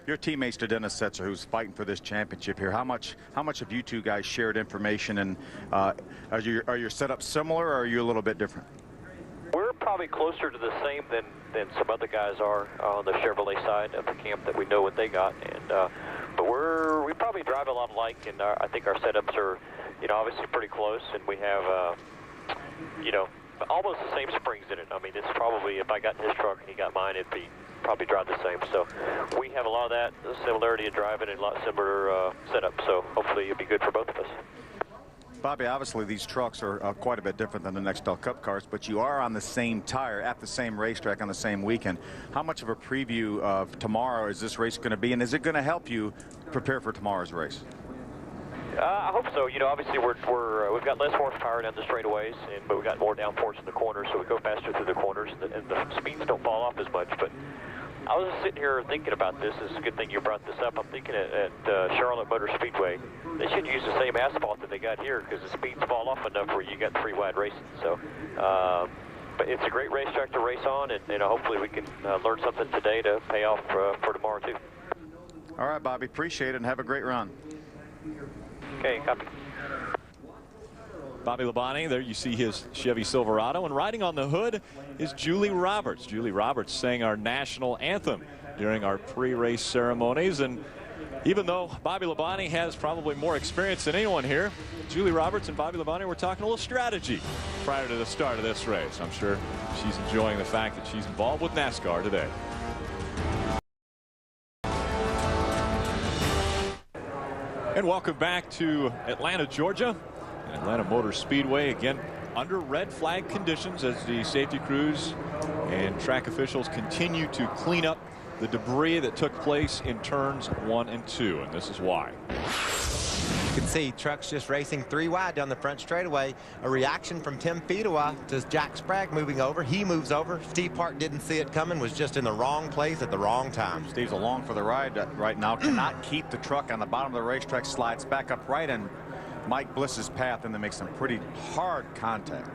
Your teammates to Dennis Setzer, who's fighting for this championship here, how much have you two guys shared information, and are your setups similar, or are you a little bit different? We're probably closer to the same than some other guys are on the Chevrolet side of the camp, that we know what they got, and but we probably drive a lot alike, and I think our setups are, obviously pretty close, and we have almost the same springs in it. I mean, it's probably, if I got his truck and he got mine, it'd be probably drive the same. So we have a lot of that similarity in driving and a lot similar setup. So hopefully it'll be good for both of us. Bobby, obviously these trucks are quite a bit different than the Nextel Cup cars, but you are on the same tire at the same racetrack on the same weekend. How much of a preview of tomorrow is this race going to be, and is it going to help you prepare for tomorrow's race? I hope so. Obviously we've got less horsepower down the straightaways, but we've got more downforce in the corners, so we go faster through the corners, and the speeds don't fall off as much. But I was just sitting here thinking about this. It's a good thing you brought this up. I'm thinking at Charlotte Motor Speedway, they should use the same asphalt that they got here, because the speeds fall off enough where you got 3 wide racing. So, but it's a great racetrack to race on, and hopefully we can learn something today to pay off for tomorrow too. All right, Bobby, appreciate it, and have a great run. Okay, copy. Bobby Labonte, there you see his Chevy Silverado, and riding on the hood is Julie Roberts. Julie Roberts sang our national anthem during our pre-race ceremonies, and even though Bobby Labonte has probably more experience than anyone here, Julie Roberts and Bobby Labonte were talking a little strategy prior to the start of this race. I'm sure she's enjoying the fact that she's involved with NASCAR today. And welcome back to Atlanta, Georgia. Atlanta Motor Speedway, again, under red flag conditions as the safety crews and track officials continue to clean up the debris that took place in turns 1 and 2, and this is why. You can see trucks just racing 3 wide down the front straightaway. A reaction from Tim Fedewa to Jack Sprague moving over. He moves over. Steve Park didn't see it coming, was just in the wrong place at the wrong time. Steve's along for the ride right now. Cannot keep the truck on the bottom of the racetrack. Slides back up right in Mike Bliss's path and then makes some pretty hard contact.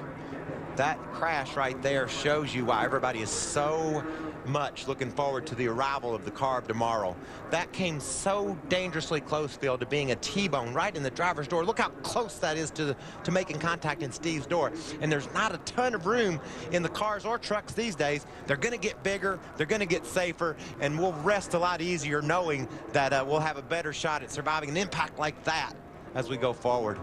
That crash right there shows you why everybody is so much looking forward to the arrival of the carb tomorrow. That came so dangerously close, Phil, to being a T-bone right in the driver's door. Look how close that is to making contact in Steve's door. And there's not a ton of room in the cars or trucks these days. They're going to get bigger, they're going to get safer, and we'll rest a lot easier knowing that we'll have a better shot at surviving an impact like that as we go forward.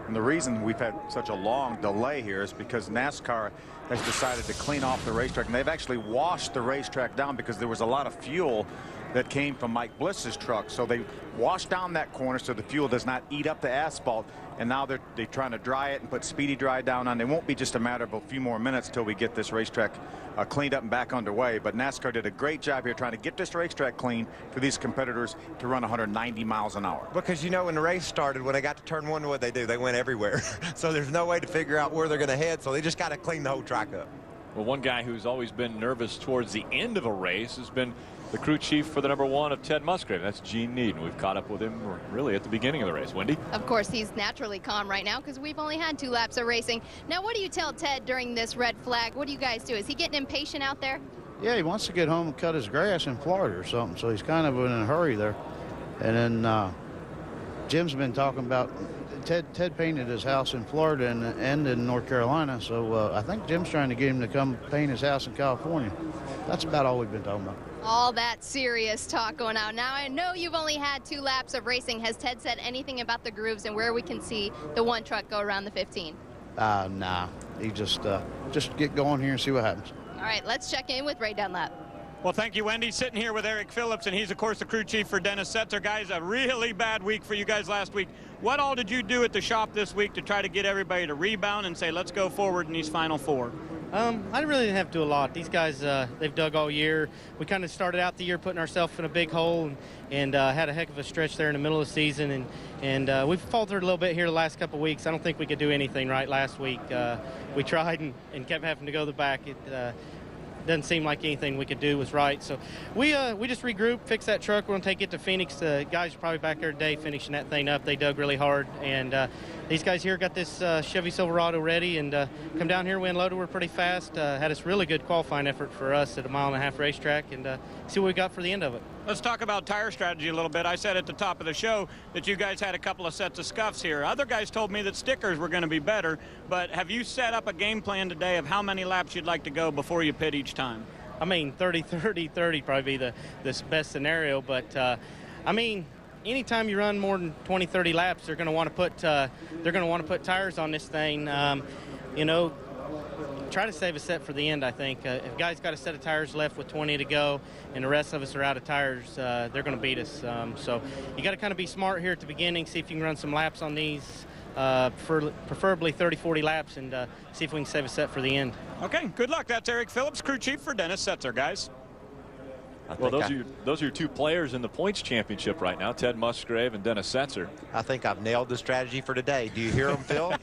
And the reason we've had such a long delay here is because NASCAR has decided to clean off the racetrack, and they've actually washed the racetrack down because there was a lot of fuel that came from Mike Bliss's truck. So they washed down that corner so the fuel does not eat up the asphalt, and now they're trying to dry it and put Speedy Dry down on. It won't be just a matter of a few more minutes till we get this racetrack cleaned up and back underway. But NASCAR did a great job here trying to get this racetrack clean for these competitors to run 190 miles an hour. Because, you know, when the race started, when they got to turn 1, what they do? They went everywhere. So there's no way to figure out where they're going to head. So they just got to clean the whole track up. Well, one guy who's always been nervous towards the end of a race has been the crew chief for the #1 of Ted Musgrave. That's Gene Needon. We've caught up with him really at the beginning of the race. Wendy? Of course, he's naturally calm right now because we've only had 2 laps of racing. Now, what do you tell Ted during this red flag? What do you guys do? Is he getting impatient out there? Yeah, he wants to get home and cut his grass in Florida or something, so he's kind of in a hurry there. And then Jim's been talking about Ted painted his house in Florida and in North Carolina, so I think Jim's trying to get him to come paint his house in California. That's about all we've been talking about. All that serious talk going on. Now, I know you've only had 2 laps of racing. Has Ted said anything about the grooves and where we can see the one truck go around the 15? Nah. He just get going here and see what happens. All right, let's check in with Ray Dunlap. Well, thank you, Wendy. Sitting here with Eric Phillips, and he's, of course, the crew chief for Dennis Setzer. Guys, a really bad week for you guys last week. What all did you do at the shop this week to try to get everybody to rebound and say, let's go forward in these final 4? I really didn't have to do a lot. These guys, they've dug all year. We kind of started out the year putting ourselves in a big hole and had a heck of a stretch there in the middle of the season. And we've faltered a little bit here the last couple of weeks. I don't think we could do anything right last week. We tried and kept having to go to the back. It doesn't seem like anything we could do was right. So we just regrouped, fixed that truck. We're going to take it to Phoenix. The guys are probably back there today finishing that thing up. They dug really hard. And these guys here got this Chevy Silverado ready and come down here, win loaded. We're pretty fast. Had a really good qualifying effort for us at a 1.5 mile racetrack, and see what we got for the end of it. Let's talk about tire strategy a little bit. I said at the top of the show that you guys had a couple of sets of scuffs here. Other guys told me that stickers were going to be better, but have you set up a game plan today of how many laps you'd like to go before you pit each time? I mean, 30 probably be the best scenario, but I mean, anytime you run more than 20-30 laps, they're going to want to put tires on this thing. You know, try to save a set for the end, I think. If guys got a set of tires left with 20 to go and the rest of us are out of tires, they're going to beat us. So you got to kind of be smart here at the beginning, see if you can run some laps on these, preferably 30-40 laps, and see if we can save a set for the end. Okay, good luck. That's Eric Phillips, crew chief for Dennis Setzer, guys. Well, those are your 2 players in the points championship right now, Ted Musgrave and Dennis Setzer. I think I've nailed the strategy for today. Do you hear them, Phil?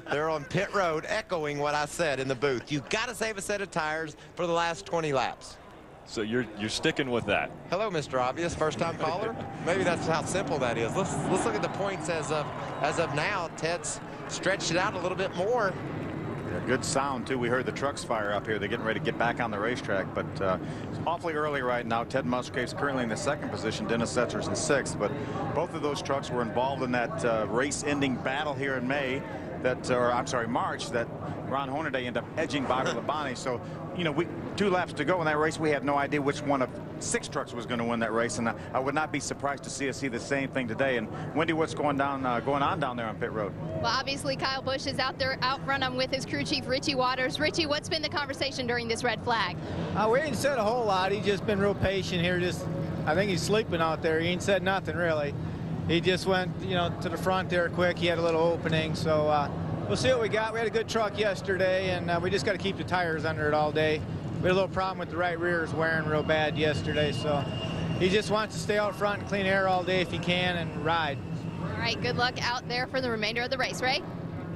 They're on pit road echoing what I said in the booth. You've got to save a set of tires for the last 20 laps. So you're sticking with that. Hello, Mr. Obvious, first-time caller. Maybe that's how simple that is. Let's look at the points as of now. Ted's stretched it out a little bit more. Yeah, good sound, too. We heard the trucks fire up here. They're getting ready to get back on the racetrack, but it's awfully early right now. Ted Musgrave's currently in the 2nd position. Dennis Setzer's in 6th, but both of those trucks were involved in that race-ending battle here in March, that Ron Hornaday ended up edging Bobby Labonte. So, you know, 2 laps to go in that race. We had no idea which one of 6 trucks was going to win that race, and I would not be surprised to see us see the same thing today. And Wendy, what's going on down there on pit road? Well, obviously Kyle Busch is out there out front. I'm with his crew chief Richie Waters. Richie, what's been the conversation during this red flag? We ain't said a whole lot. He's just been real patient here. I think he's sleeping out there. He ain't said nothing really. He just went, you know, to the front there quick. He had a little opening, so we'll see what we got. We had a good truck yesterday, and we just got to keep the tires under it all day. we had a little problem with the right rears wearing real bad yesterday, so he just wants to stay out front and clean air all day if he can and ride. All right, good luck out there for the remainder of the race, Ray.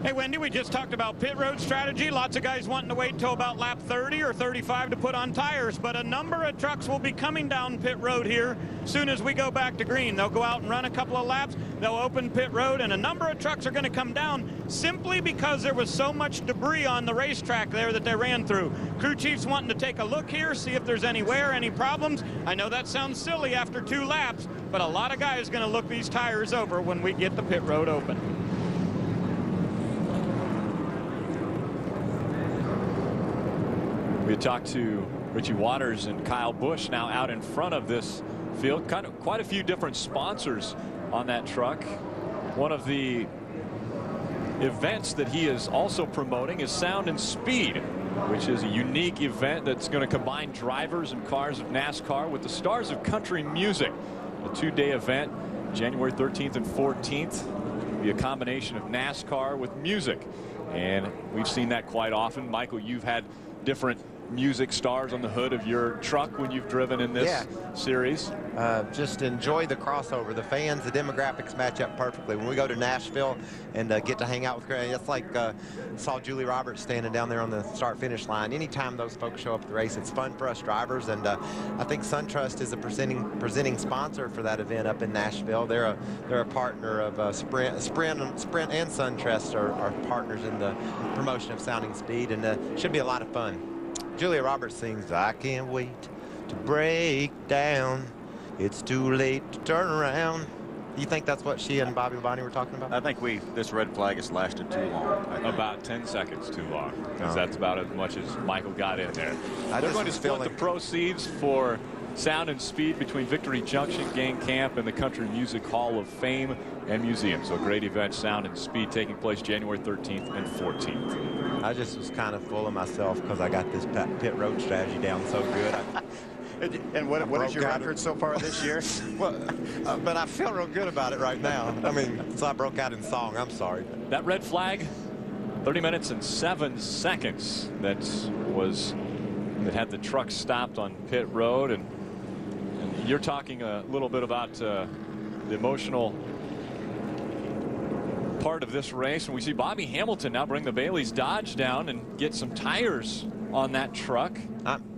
Hey, Wendy, we just talked about pit road strategy. Lots of guys wanting to wait until about lap 30 or 35 to put on tires, but a number of trucks will be coming down pit road here soon as we go back to green. They'll go out and run a couple of laps. They'll open pit road, and a number of trucks are going to come down simply because there was so much debris on the racetrack there that they ran through. Crew chief's wanting to take a look here, see if there's any wear, any problems. I know that sounds silly after 2 laps, but a lot of guys are going to look these tires over when we get the pit road open. We talked to Richie Waters and Kyle Busch now out in front of this field. Quite a few different sponsors on that truck. One of the events that he is also promoting is Sound and Speed, which is a unique event that's going to combine drivers and cars of NASCAR with the stars of country music. A 2-day event, January 13th and 14th. It'll be a combination of NASCAR with music, and we've seen that quite often. Michael, you've had different music stars on the hood of your truck when you've driven in this series. Just enjoy the crossover. The fans, the demographics match up perfectly. When we go to Nashville and get to hang out with Gray, it's like saw Julie Roberts standing down there on the start-finish line. Anytime those folks show up at the race, it's fun for us drivers, and I think SunTrust is a presenting sponsor for that event up in Nashville. They're a partner of Sprint and SunTrust are partners in the promotion of Sound and Speed, and should be a lot of fun. Julia Roberts sings, "I can't wait to break down. It's too late to turn around." You think that's what she and Bobby Labonte were talking about? I think this red flag has lasted too long. About 10 seconds too long, because that's about as much as Michael got in there. They're going to split the proceeds for Sound and Speed between Victory Junction, Gang Camp, and the Country Music Hall of Fame and Museum. So a great event, Sound and Speed, taking place January 13th and 14th. I just was kind of full of myself because I got this pit road strategy down so good. And what is your record so far this year? Well, but I feel real good about it right now. I mean, so I broke out in song. I'm sorry. That red flag, 30 minutes and 7 seconds. That had the truck stopped on pit road, and you're talking a little bit about the emotional part of this race, and we see Bobby Hamilton now bring the Bailey's Dodge down and get some tires on that truck.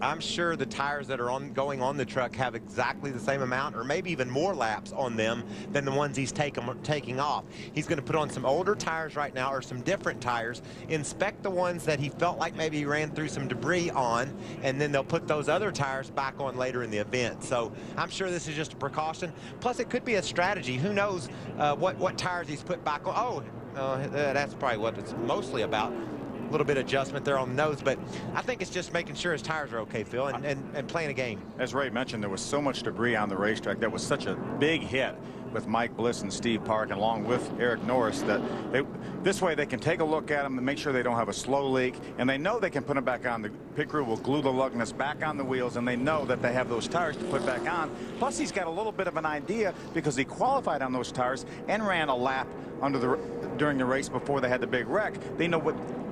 I'm sure the tires that are going on the truck have exactly the same amount or maybe even more laps on them than the ones he's taking off. He's going to put on some older tires right now, or some different tires, inspect the ones that he felt like maybe he ran through some debris on, and then they'll put those other tires back on later in the event. So I'm sure this is just a precaution. Plus, it could be a strategy. Who knows what tires he's put back on. That's probably what it's mostly about. A little bit of adjustment there on the nose, but I think it's just making sure his tires are okay, Phil, and playing a game. As Ray mentioned, there was so much debris on the racetrack. That was such a big hit with Mike Bliss and Steve Park, and along with Eric Norris, that this way they can take a look at them and make sure they don't have a slow leak, and they know they can put them back on. The pit crew will glue the lug nuts back on the wheels, and they know that they have those tires to put back on. Plus, he's got a little bit of an idea because he qualified on those tires and ran a lap during the race before they had the big wreck.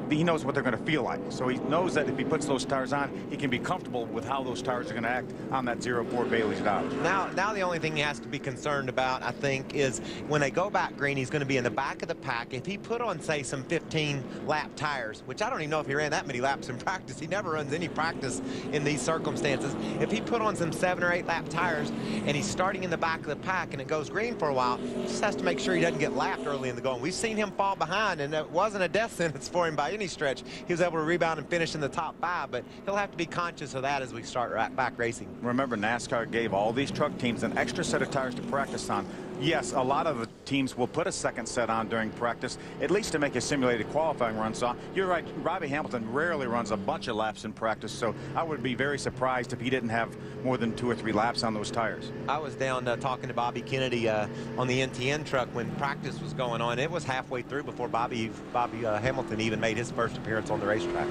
He knows what they're going to feel like. So he knows that if he puts those tires on, he can be comfortable with how those tires are going to act on that 04 Bailey's Dodge. Now the only thing he has to be concerned about, I think, is when they go back green, he's going to be in the back of the pack. If he put on, say, some 15-lap tires, which I don't even know if he ran that many laps in practice. He never runs any practice in these circumstances. If he put on some 7 or 8-lap tires and he's starting in the back of the pack and it goes green for a while, he just has to make sure he doesn't get lapped early in the going. We've seen him fall behind, and it wasn't a death sentence for him by any stretch. He was able to rebound and finish in the top 5, but he'll have to be conscious of that as we start back racing. Remember, NASCAR gave all these truck teams an extra set of tires to practice on. Yes, a lot of the teams will put a second set on during practice, at least to make a simulated qualifying run. So you're right, Bobby Hamilton rarely runs a bunch of laps in practice, so I would be very surprised if he didn't have more than 2 or 3 laps on those tires. I was down talking to Bobby Kennedy on the NTN truck when practice was going on. It was halfway through before Bobby Hamilton even made his first appearance on the racetrack.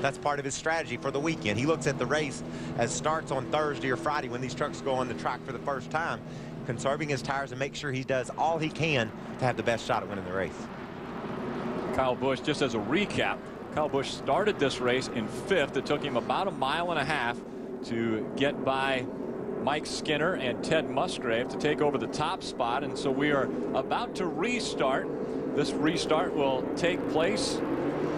That's part of his strategy for the weekend. He looks at the race as starts on Thursday or Friday when these trucks go on the track for the first time, conserving his tires and make sure he does all he can to have the best shot at winning the race. Kyle Busch, just as a recap, Kyle Busch started this race in 5th. It took him about a mile and a half to get by Mike Skinner and Ted Musgrave to take over the top spot, and so we are about to restart. This restart will take place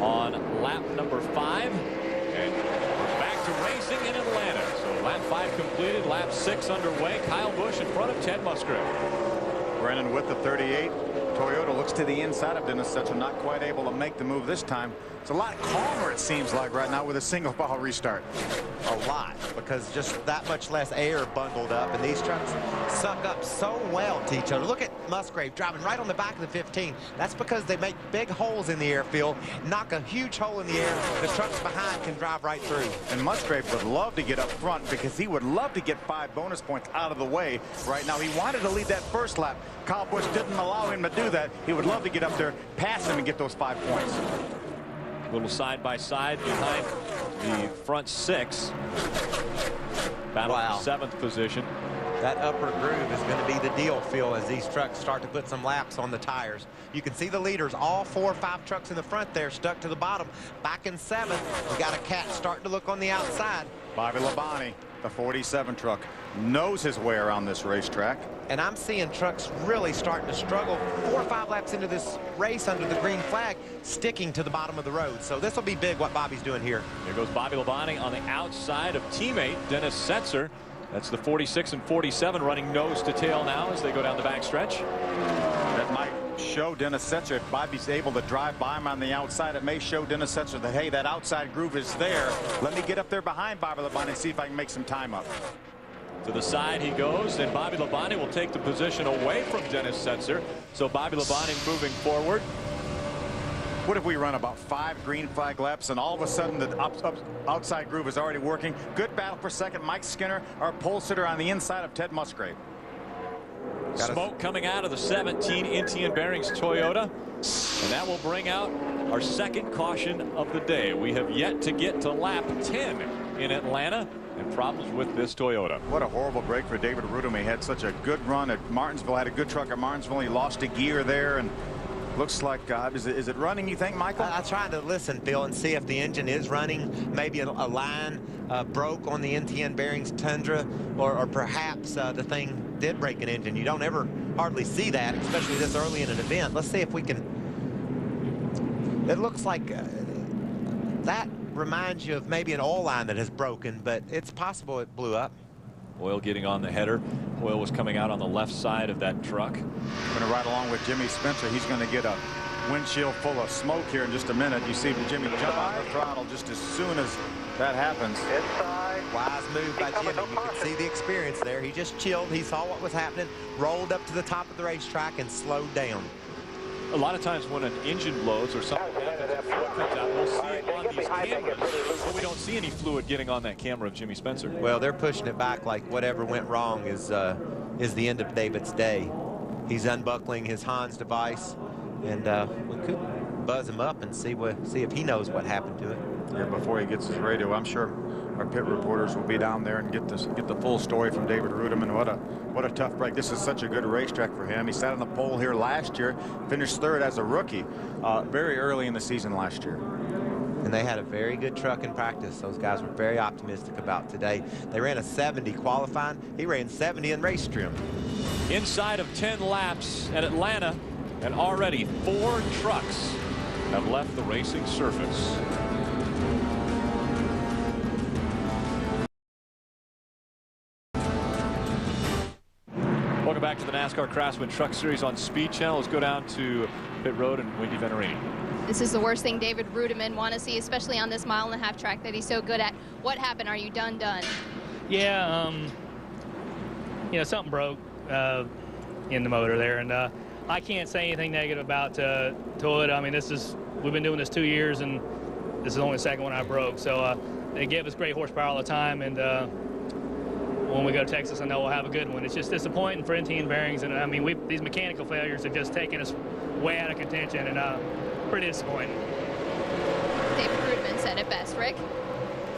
on lap number 5, and we're back to racing in Atlanta. So lap 5 completed, lap 6 underway. Kyle Busch in front of Ted Musgrave. Brennan with the 38. Toyota looks to the inside of Dennis Setzer, not quite able to make the move this time. It's a lot calmer, it seems like, right now with a single file restart. A lot, because just that much less air bundled up, and these trucks suck up so well to each other. Look at Musgrave driving right on the back of the 15. That's because they make big holes in the airfield, knock a huge hole in the air. The trucks behind can drive right through. And Musgrave would love to get up front because he would love to get 5 bonus points out of the way right now. He wanted to lead that first lap. Kyle Busch didn't allow him to do that. He would love to get up there, pass him, and get those 5 points. Little side by side behind the front 6. Battle for 7th position. That upper groove is going to be the deal, Phil, as these trucks start to put some laps on the tires. You can see the leaders, all 4 or 5 trucks in the front there, stuck to the bottom. Back in 7th, we got a cat starting to look on the outside. Bobby Labonte, the 47 truck, knows his way around this racetrack. And I'm seeing trucks really starting to struggle 4 or 5 laps into this race under the green flag, sticking to the bottom of the road. So this will be big what Bobby's doing here. Here goes Bobby Labonte on the outside of teammate Dennis Setzer. That's the 46 and 47 running nose to tail now as they go down the backstretch. That might show Dennis Setzer, if Bobby's able to drive by him on the outside, it may show Dennis Setzer that, hey, that outside groove is there. Let me get up there behind Bobby Labonte and see if I can make some time up. To the side he goes, and Bobby Labonte will take the position away from Dennis Setzer. So Bobby Labonte moving forward. What if we run about 5 green flag laps and all of a sudden the outside groove is already working? Good battle for second. Mike Skinner, our pole sitter on the inside of Ted Musgrave. Smoke coming out of the 17 Intian Bearings Toyota, and that will bring out our second caution of the day. We have yet to get to lap 10 in Atlanta, and problems with this Toyota. What a horrible break for David Rudum. He had such a good run at Martinsville, had a good truck at Martinsville. He lost a gear there, and looks like, is it running, you think, Michael? I'm trying to listen, Phil, and see if the engine is running. Maybe a line broke on the NTN Bearings Tundra, or perhaps the thing did break an engine. You don't ever hardly see that, especially this early in an event. Let's see if we can. It looks like that reminds you of maybe an oil line that has broken, but it's possible it blew up. Oil getting on the header. Oil was coming out on the left side of that truck. Going to ride along with Jimmy Spencer. He's going to get a windshield full of smoke here in just a minute. You see Jimmy jump on the throttle just as soon as that happens. Wise move by Jimmy. You can see the experience there. He just chilled. He saw what was happening, rolled up to the top of the racetrack, and slowed down. A lot of times when an engine blows or something happens, comes out, we'll see it on these cameras, but we don't see any fluid getting on that camera of Jimmy Spencer. Well, they're pushing it back like whatever went wrong is the end of David's day. He's unbuckling his Hans device, and we could buzz him up and see if he knows what happened to it. Yeah, before he gets his radio, I'm sure our pit reporters will be down there and get the full story from David Rudum. And what a tough break. This is such a good racetrack for him. He sat on the pole here last year, finished 3rd as a rookie very early in the season last year. And they had a very good truck in practice. Those guys were very optimistic about today. They ran a 70 qualifying. He ran 70 in race trim. Inside of 10 laps at Atlanta, and already 4 trucks have left the racing surface. Welcome back to the NASCAR Craftsman Truck Series on Speed Channel. Let's go down to pit road and Wendy Venerini. This is the worst thing David Rudiman want to see, especially on this 1.5 mile track that he's so good at. What happened? Are you done? Yeah, you know, something broke in the motor there, and I can't say anything negative about Toyota. I mean, we've been doing this 2 years, and this is only the second one I broke. So they give us great horsepower all the time, and when we go to Texas, I know we'll have a good one. It's just disappointing for NTN Bearings, and I mean, these mechanical failures have just taken us way out of contention, and pretty disappointing. David Rudman said it best. Rick?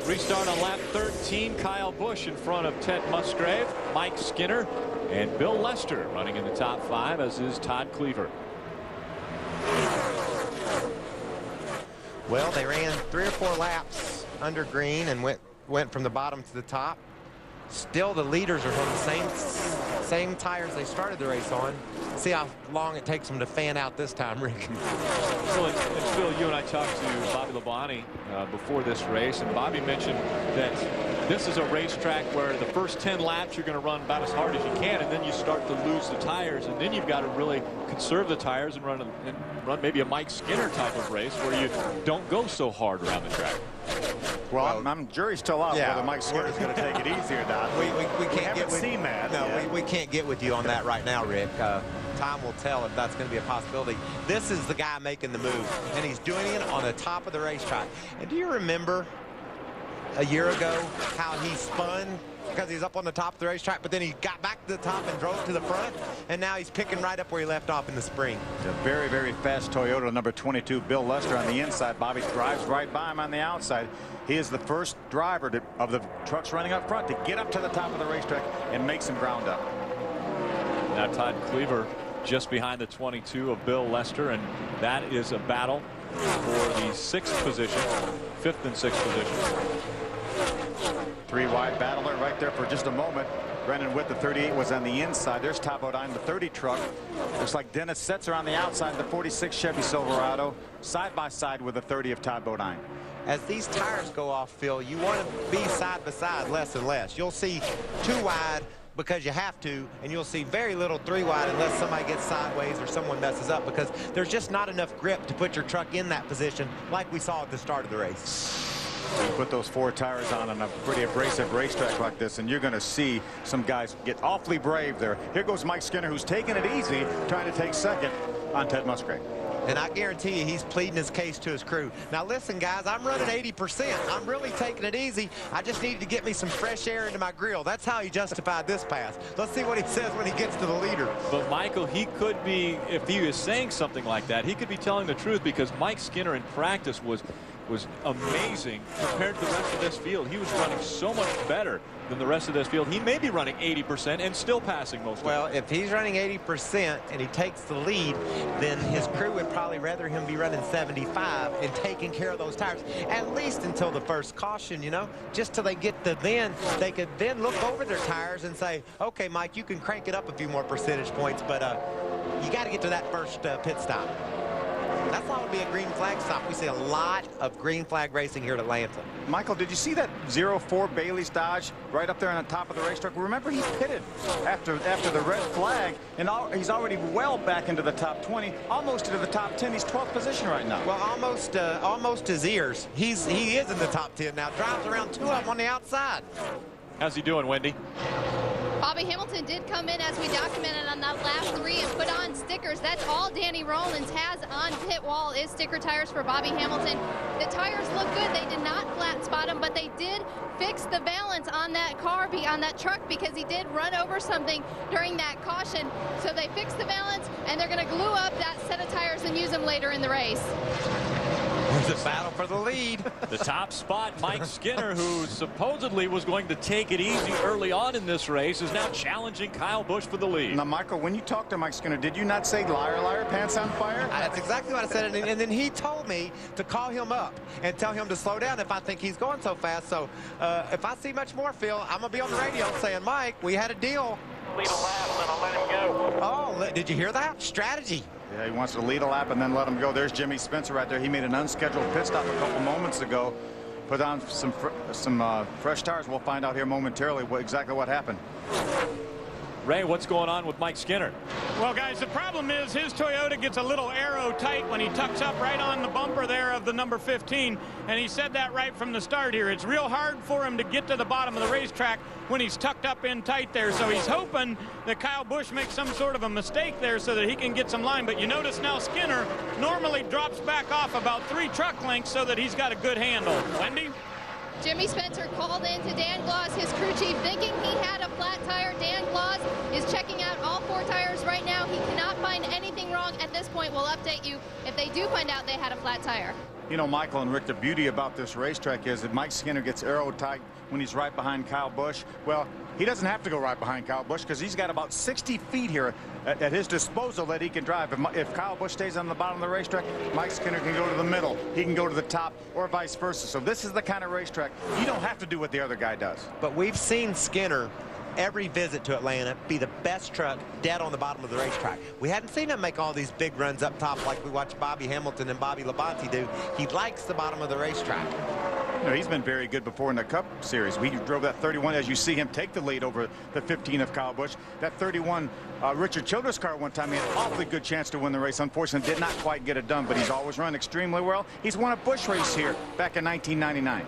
Restart on lap 13. Kyle Busch in front of Ted Musgrave, Mike Skinner, and Bill Lester running in the top 5, as is Todd Cleaver. Well, they ran 3 or 4 laps under green and went from the bottom to the top. Still, the leaders are on the same tires they started the race on. See how long it takes them to fan out this time, Rick. So, and Phil, you and I talked to Bobby Labonte before this race, and Bobby mentioned that this is a racetrack where the first 10 laps you're going to run about as hard as you can, and then you start to lose the tires, and then you've got to really conserve the tires and run maybe a Mike Skinner type of race where you don't go so hard around the track. Well, jury's still out whether Mike Skinner is going to take it easy or not. We can't seen that. No, we can't get with you on that right now, Rick. Time will tell if that's going to be a possibility. This is the guy making the move, and he's doing it on the top of the racetrack. And do you remember a year ago how he spun because he's up on the top of the racetrack, but then he got back to the top and drove to the front, and now he's picking right up where he left off in the spring. It's a very, very fast Toyota, number 22, Bill Lester on the inside. Bobby drives right by him on the outside. He is the first driver of the trucks running up front to get up to the top of the racetrack and make some ground up. Now Todd Cleaver just behind the 22 of Bill Lester, and that is a battle for the 6th position, 5th and 6th position. 3 wide battler right there for just a moment. Brendan Witt, the 38, was on the inside. There's Todd Bodine, the 30 truck. Looks like Dennis Setzer on the outside, the 46 Chevy Silverado, side by side with the 30 of Todd Bodine. As these tires go off, Phil, you want to be side by side less and less. You'll see 2 wide because you have to, and you'll see very little 3 wide unless somebody gets sideways or someone messes up, because there's just not enough grip to put your truck in that position like we saw at the start of the race. You put those 4 tires on a pretty abrasive racetrack like this, and you're going to see some guys get awfully brave there. Here goes Mike Skinner, who's taking it easy, trying to take second on Ted Musgrave. And I guarantee you he's pleading his case to his crew. Now listen, guys, I'm running 80%. I'm really taking it easy. I just needed to get me some fresh air into my grill. That's how he justified this pass. Let's see what he says when he gets to the leader. But Michael, he could be, if he is saying something like that, he could be telling the truth, because Mike Skinner in practice was amazing compared to the rest of this field. He was running so much better than the rest of this field. He may be running 80% and still passing most of them. Well, if he's running 80% and he takes the lead, then his crew would probably rather him be running 75 and taking care of those tires, at least until the first caution, you know, just till they get to then. They could then look over their tires and say, okay, Mike, you can crank it up a few more percentage points, but you got to get to that first pit stop. That's why it would be a green flag stop. We see a lot of green flag racing here at Atlanta. Michael, did you see that 04 Bailey's Dodge right up there on the top of the racetrack? Remember, he pitted after the red flag, and he's already well back into the top 20, almost into the top 10. He's 12th position right now. Well, almost his ears. He is in the top 10 now. Drives around 2 of them on the outside. How's he doing, Wendy? Bobby Hamilton did come in, as we documented on that last 3, and put on stickers. That's all Danny Rollins has on pit wall is sticker tires for Bobby Hamilton. The tires look good. They did not flat spot him, but they did fix the balance on that car, on that truck, because he did run over something during that caution. So they fixed the balance, and they're going to glue up that set of tires and use them later in the race. There's a battle for the lead. The top spot, Mike Skinner, who supposedly was going to take it easy early on in this race, is now challenging Kyle Busch for the lead. Now, Michael, when you talked to Mike Skinner, did you not say liar, liar, pants on fire? That's exactly what I said. And then he told me to call him up and tell him to slow down if I think he's going so fast. So if I see much more, Phil, I'm going to be on the radio saying, Mike, we had a deal. Lead a lap, and then I'll let him go. Oh, did you hear that? Strategy. Yeah, he wants to lead a lap and then let him go. There's Jimmy Spencer right there. He made an unscheduled pit stop a couple moments ago. Put on some fresh tires. We'll find out here momentarily exactly what happened. Ray, what's going on with Mike Skinner? Well, guys, the problem is his Toyota gets a little aero tight when he tucks up right on the bumper there of the number 15, and he said that right from the start here. It's real hard for him to get to the bottom of the racetrack when he's tucked up in tight there, so he's hoping that Kyle Busch makes some sort of a mistake there so that he can get some line. But you notice now Skinner normally drops back off about 3 truck lengths so that he's got a good handle. Wendy? Jimmy Spencer called in to Dan Gloss, his crew chief, thinking he had a flat tire. Dan Gloss is checking out all 4 tires right now. He cannot find anything wrong at this point. We'll update you if they do find out they had a flat tire. You know, Michael and Rick, the beauty about this racetrack is that Mike Skinner gets aero tight when he's right behind Kyle Busch. Well, he doesn't have to go right behind Kyle Busch because he's got about 60 feet here at his disposal that he can drive. If Kyle Busch stays on the bottom of the racetrack, Mike Skinner can go to the middle. He can go to the top or vice versa. So this is the kind of racetrack you don't have to do what the other guy does. But we've seen Skinner every visit to Atlanta be the best truck dead on the bottom of the racetrack. We hadn't seen him make all these big runs up top like we watched Bobby Hamilton and Bobby Labonte do. He likes the bottom of the racetrack. You know, he's been very good before in the Cup Series. We drove that 31 as you see him take the lead over the 15 of Kyle Busch. That 31 Richard Childress car one time, he had an awfully good chance to win the race. Unfortunately, did not quite get it done, but he's always run extremely well. He's won a Busch race here back in 1999.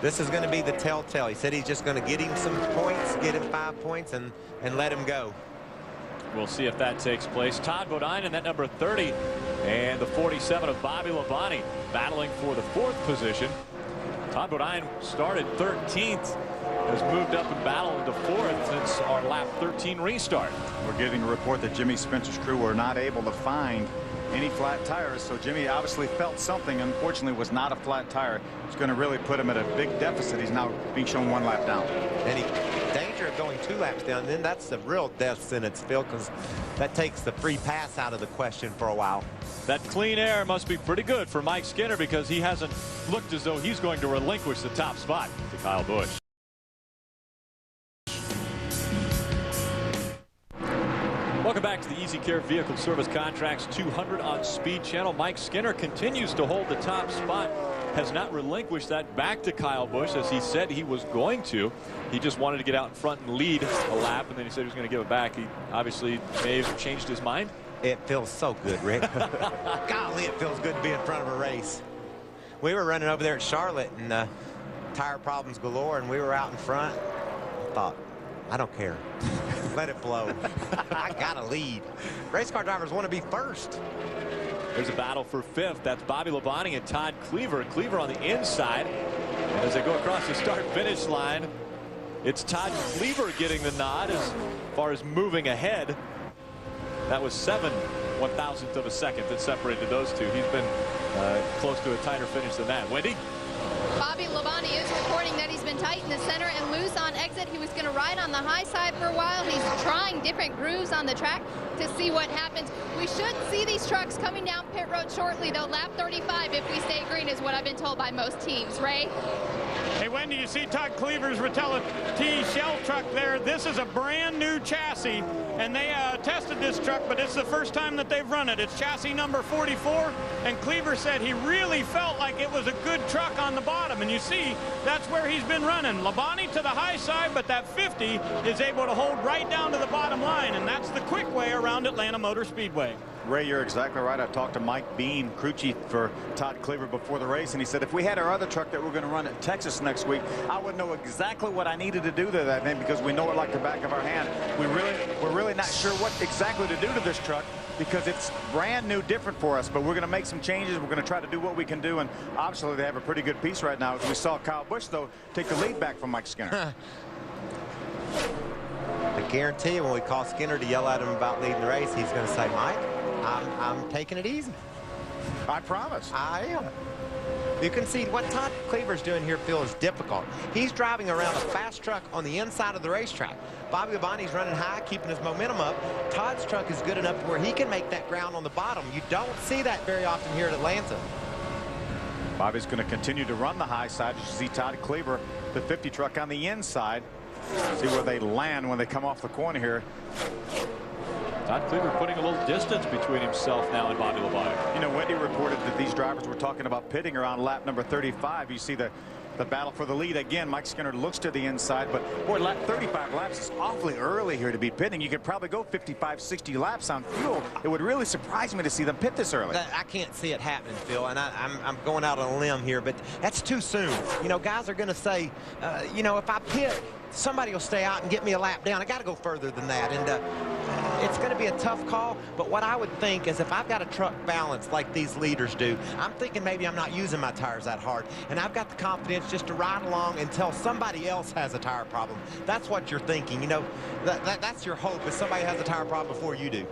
This is going to be the telltale. He said he's just going to get him some points, get him 5 points, and let him go. We'll see if that takes place. Todd Bodine in that number 30 and the 47 of Bobby Labonte battling for the 4th position. Todd Bodine started 13th, has moved up and battled into 4th since our lap 13 restart. We're getting a report that Jimmy Spencer's crew were not able to find any flat tires, so Jimmy obviously felt something. Unfortunately, was not a flat tire. It's going to really put him at a big deficit. He's now being shown 1 lap down. And he danger of going 2 laps down. Then that's the real death sentence, Phil, because that takes the free pass out of the question for a while. That clean air must be pretty good for Mike Skinner because he hasn't looked as though he's going to relinquish the top spot to Kyle Busch. Welcome back to the EasyCare Vehicle Service Contracts 200 on Speed Channel. Mike Skinner continues to hold the top spot, has not relinquished that back to Kyle Busch as he said he was going to. He just wanted to get out in front and lead a lap, and then he said he was going to give it back. He obviously may have changed his mind. It feels so good, Rick. Golly, it feels good to be in front of a race. We were running over there at Charlotte, and tire problems galore, and we were out in front. I thought, I don't care. Let it blow. I got to lead. Race car drivers want to be first. There's a battle for 5th. That's Bobby Labonte and Todd Cleaver. Cleaver on the inside. And as they go across the start-finish line, it's Todd Cleaver getting the nod as far as moving ahead. That was 7/1000th of a second that separated those two. He's been close to a tighter finish than that. Wendy? Bobby Labonte is reporting that he's been tight in the center and loose on exit. He was going to ride on the high side for a while. He's trying different grooves on the track to see what happens. We should see these trucks coming down pit road shortly, though. Lap 35, if we stay green, is what I've been told by most teams. Ray? Hey, Wendy, you see Todd Cleaver's Rotella T shell truck there. This is a brand new chassis, and they tested this truck, but it's the first time that they've run it. It's chassis number 44, and Cleaver said he really felt like it was a good truck on the bottom, and you see that's where he's been running. Labonte to the high side, but that 50 is able to hold right down to the bottom line, and that's the quick way around Atlanta Motor Speedway. Ray, you're exactly right. I talked to Mike Bean, crew chief for Todd Cleaver, before the race, and he said if we had our other truck that we're going to run at Texas next week, I would know exactly what I needed to do to that thing because we know it like the back of our hand. We're really not sure what exactly to do to this truck because it's brand new, different for us, but we're going to make some changes. We're going to try to do what we can do, and obviously they have a pretty good piece right now. We saw Kyle Busch, though, take the lead back from Mike Skinner. I guarantee you when we call Skinner to yell at him about leading the race, he's going to say, Mike, I'm taking it easy. I promise. I am. You can see what Todd Cleaver's doing here, Phil, is difficult. He's driving around a fast truck on the inside of the racetrack. Bobby Labonte's running high, keeping his momentum up. Todd's truck is good enough to where he can make that ground on the bottom. You don't see that very often here at Atlanta. Bobby's going to continue to run the high side. You see Todd Cleaver, the 50 truck on the inside. See where they land when they come off the corner here. Todd Cleaver putting a little distance between himself now and Bobby Labonte. You know, Wendy reported that these drivers were talking about pitting around lap number 35. You see the battle for the lead again. Mike Skinner looks to the inside, but boy, lap 35 laps is awfully early here to be pitting. You could probably go 55, 60 laps on fuel. It would really surprise me to see them pit this early. I can't see it happening, Phil, and I'm going out on a limb here, but that's too soon. You know, guys are going to say, you know, if I pit, somebody will stay out and get me a lap down. I got to go further than that, and it's going to be a tough call, but what I would think is if I've got a truck balance like these leaders do, I'm thinking maybe I'm not using my tires that hard, and I've got the confidence just to ride along until somebody else has a tire problem. That's what you're thinking. You know, that's your hope, is somebody has a tire problem before you do.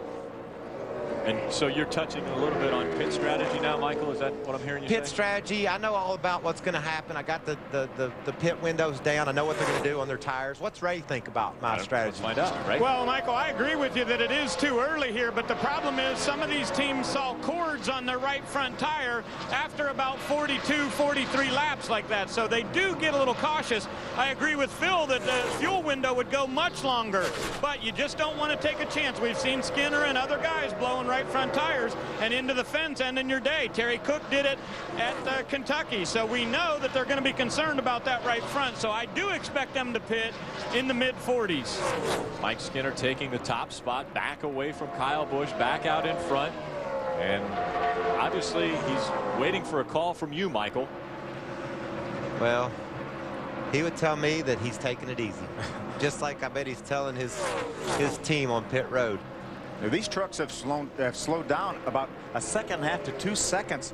And so you're touching a little bit on pit strategy now, Michael? Is that what I'm hearing you say? Pit strategy. I know all about what's going to happen. I got the pit windows down. I know what they're going to do on their tires. What's Ray think about my strategy? Let's find out, Ray. Well, Michael, I agree with you that it is too early here, but the problem is some of these teams saw cords on their right front tire after about 42, 43 laps like that. So they do get a little cautious. I agree with Phil that the fuel window would go much longer, but you just don't want to take a chance. We've seen Skinner and other guys blowing right front tires and into the fence ending your day. Terry Cook did it at Kentucky, so we know that they're going to be concerned about that right front. So I do expect them to pit in the mid-40s. Mike Skinner taking the top spot, back away from Kyle Busch, back out in front. And obviously he's waiting for a call from you, Michael. Well, he would tell me that he's taking it easy. Just like I bet he's telling his team on pit road. Now, these trucks have slowed down about a second and a half to 2 seconds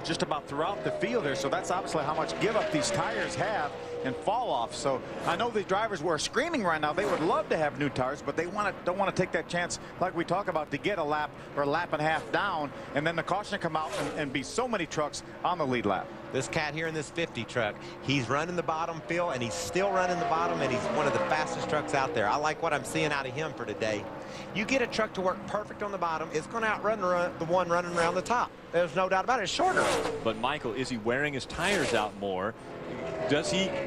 just about throughout the field here. So that's obviously how much give up these tires have and fall off. So I know the drivers were screaming right now. They would love to have new tires, but they don't want to take that chance like we talk about to get a lap or a lap and a half down and then the caution come out and be so many trucks on the lead lap. This cat here in this 50 truck, he's running the bottom, Phil, and he's still running the bottom, and he's one of the fastest trucks out there. I like what I'm seeing out of him for today. You get a truck to work perfect on the bottom, it's going to outrun the one running around the top. There's no doubt about it. It's shorter. But Michael, is he wearing his tires out more?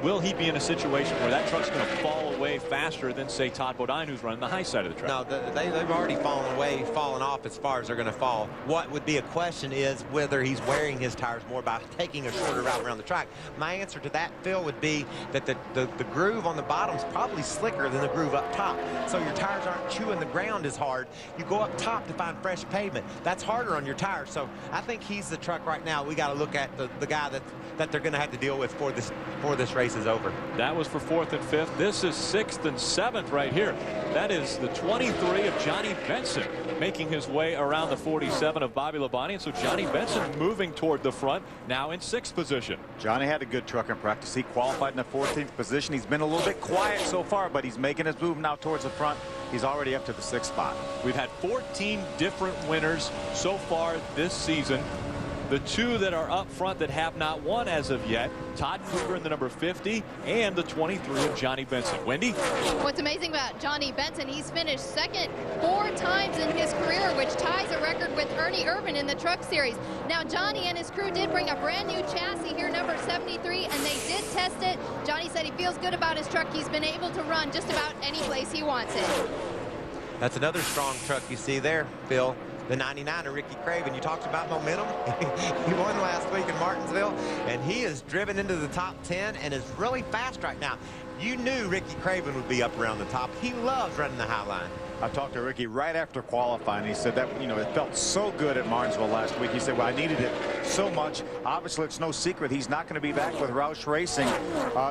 Will he be in a situation where that truck's going to fall away faster than, say, Todd Bodine, who's running the high side of the truck? No, they've already fallen off as far as they're going to fall. What would be a question is whether he's wearing his tires more by taking a shorter route around the track. My answer to that, Phil, would be that the groove on the bottom is probably slicker than the groove up top. So your tires aren't chewing the ground as hard. You go up top to find fresh pavement. That's harder on your tires. So I think he's the truck right now. We got to look at the guy that they're going to have to deal with before this race is over. That was for 4th and 5th. This is 6th and 7th right here. That is the 23 of Johnny Benson making his way around the 47 of Bobby Labonte. And so Johnny Benson moving toward the front, now in 6th position. Johnny had a good truck in practice. He qualified in the 14th position. He's been a little bit quiet so far, but he's making his move now towards the front. He's already up to the 6th spot. We've had 14 different winners so far this season. The two that are up front that have not won as of yet, Todd Kluber in the number 50 and the 23 of Johnny Benson. Wendy? What's amazing about Johnny Benson, he's finished second 4 times in his career, which ties a record with Ernie Irvan in the Truck Series. Now, Johnny and his crew did bring a brand new chassis here, number 73, and they did test it. Johnny said he feels good about his truck. He's been able to run just about any place he wants it. That's another strong truck you see there, Phil. The 99 of Ricky Craven. You talked about momentum. He won last week in Martinsville, and he is driven into the top 10 and is really fast right now. You knew Ricky Craven would be up around the top. He loves running the high line. I talked to Ricky right after qualifying. He said that, it felt so good at Martinsville last week. He said, well, I needed it so much. Obviously, it's no secret he's not going to be back with Roush Racing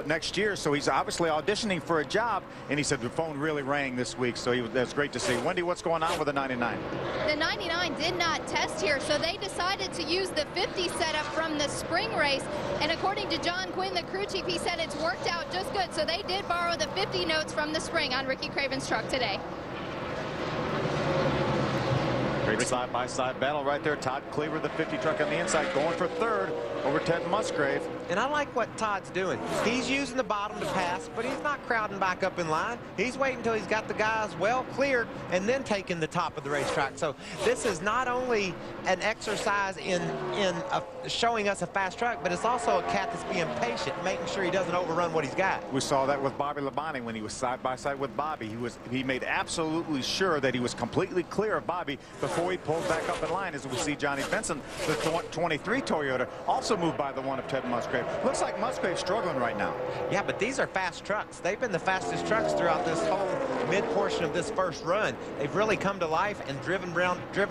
next year. So he's obviously auditioning for a job. And he said the phone really rang this week. So that's great to see. Wendy, what's going on with the 99? The 99 did not test here, so they decided to use the 50 setup from the spring race. And according to John Quinn, the crew chief, he said it's worked out just good. So they did borrow the 50 notes from the spring on Ricky Craven's truck today. Great side-by-side battle right there. Todd Cleaver, the 50 truck on the inside, going for 3rd over Ted Musgrave. And I like what Todd's doing. He's using the bottom to pass, but he's not crowding back up in line. He's waiting until he's got the guys well cleared and then taking the top of the racetrack. So this is not only an exercise in showing us a fast truck, but it's also a cat that's being patient, making sure he doesn't overrun what he's got. We saw that with Bobby Labonte when he was side-by-side with Bobby. He made absolutely sure that he was completely clear of Bobby before he pulled back up in line. As we see Johnny Benson, the 23 Toyota, also moved by the one of Ted Musgrave. Looks like Musgrave's struggling right now. Yeah, but these are fast trucks. They've been the fastest trucks throughout this whole mid portion of this first run. They've really come to life and driven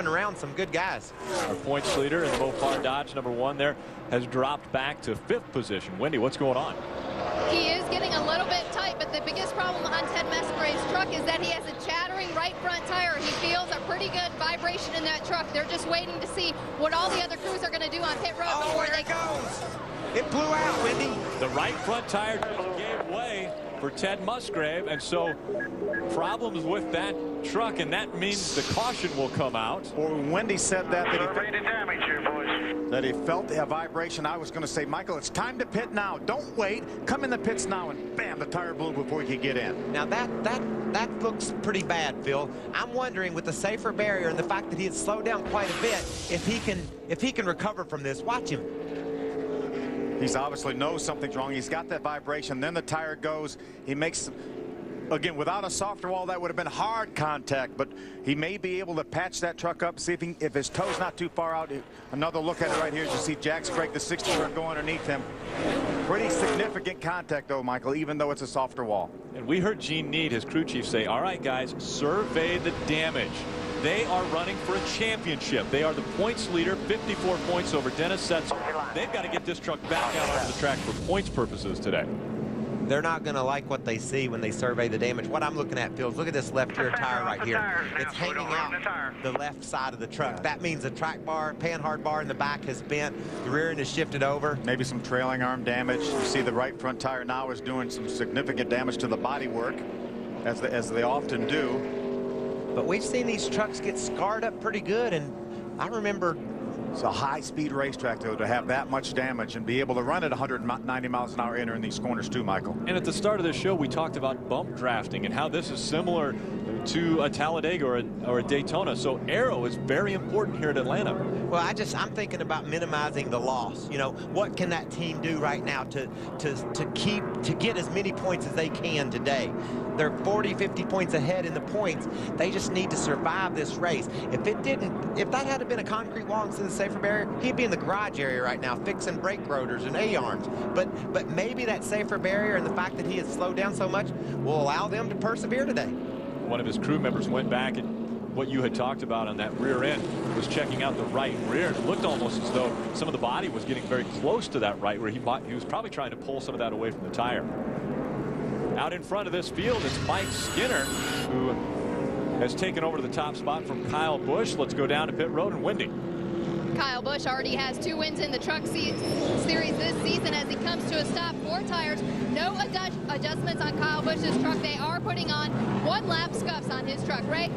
around some good guys. Our points leader in the Mopar Dodge number 1 there has dropped back to 5th position. Wendy, what's going on? He is getting a little bit tight, but the biggest problem on Ted Musgrave's truck is that he has a chattering right front tire. He feels a pretty good vibration in that truck. They're just waiting to see what all the other crews are going to do on pit road before they goes. It blew out, Wendy. The right front tire just gave way for Ted Musgrave, and so problems with that truck, and that means the caution will come out. Or when Wendy said that he felt a vibration, I was going to say, Michael, it's time to pit now. Don't wait. Come in the pits now, and bam, the tire blew before you could get in. Now that looks pretty bad, Phil. I'm wondering, with the safer barrier and the fact that he had slowed down quite a bit, if he can recover from this. Watch him. He's obviously knows something's wrong. He's got that vibration. Then the tire goes. He makes, again, without a softer wall, that would have been hard contact. But he may be able to patch that truck up, see if his toe's not too far out. Another look at it right here. As you see Jack Sprague, the 60 truck, go underneath him. Pretty significant contact, though, Michael, even though it's a softer wall. And we heard Gene Need, his crew chief, say, all right, guys, survey the damage. They are running for a championship. They are the points leader, 54 points over Dennis Setzer. They've got to get this truck back out onto the track for points purposes today. They're not going to like what they see when they survey the damage. What I'm looking at, Phil, is look at this left rear tire right here. It's hanging out the left side of the truck. That means the track bar, panhard bar in the back has bent. The rear end is shifted over. Maybe some trailing arm damage. You see the right front tire now is doing some significant damage to the bodywork, as they often do. But we've seen these trucks get scarred up pretty good, and I remember. It's a high-speed racetrack, though, to have that much damage and be able to run at 190 miles an hour entering these corners, too, Michael. And at the start of the show, we talked about bump drafting and how this is similar to a Talladega or a Daytona. So aero is very important here at Atlanta. Well, I'm thinking about minimizing the loss. You know, what can that team do right now to get as many points as they can today? They're 40, 50 points ahead in the points. They just need to survive this race. If that had been a concrete wall instead of the safer barrier, he'd be in the garage area right now fixing brake rotors and A-arms. But maybe that safer barrier and the fact that he has slowed down so much will allow them to persevere today. One of his crew members went back and what you had talked about on that rear end was checking out the right rear. It looked almost as though some of the body was getting very close to that right rear. He was probably trying to pull some of that away from the tire. Out in front of this field is Mike Skinner, who has taken over the top spot from Kyle Busch. Let's go down to pit road and Wendy. Kyle Busch already has 2 wins in the Truck Series this season as he comes to a stop. 4 tires, no adjustments on Kyle Busch's truck. They are putting on 1 lap scuffs on his truck. Ray?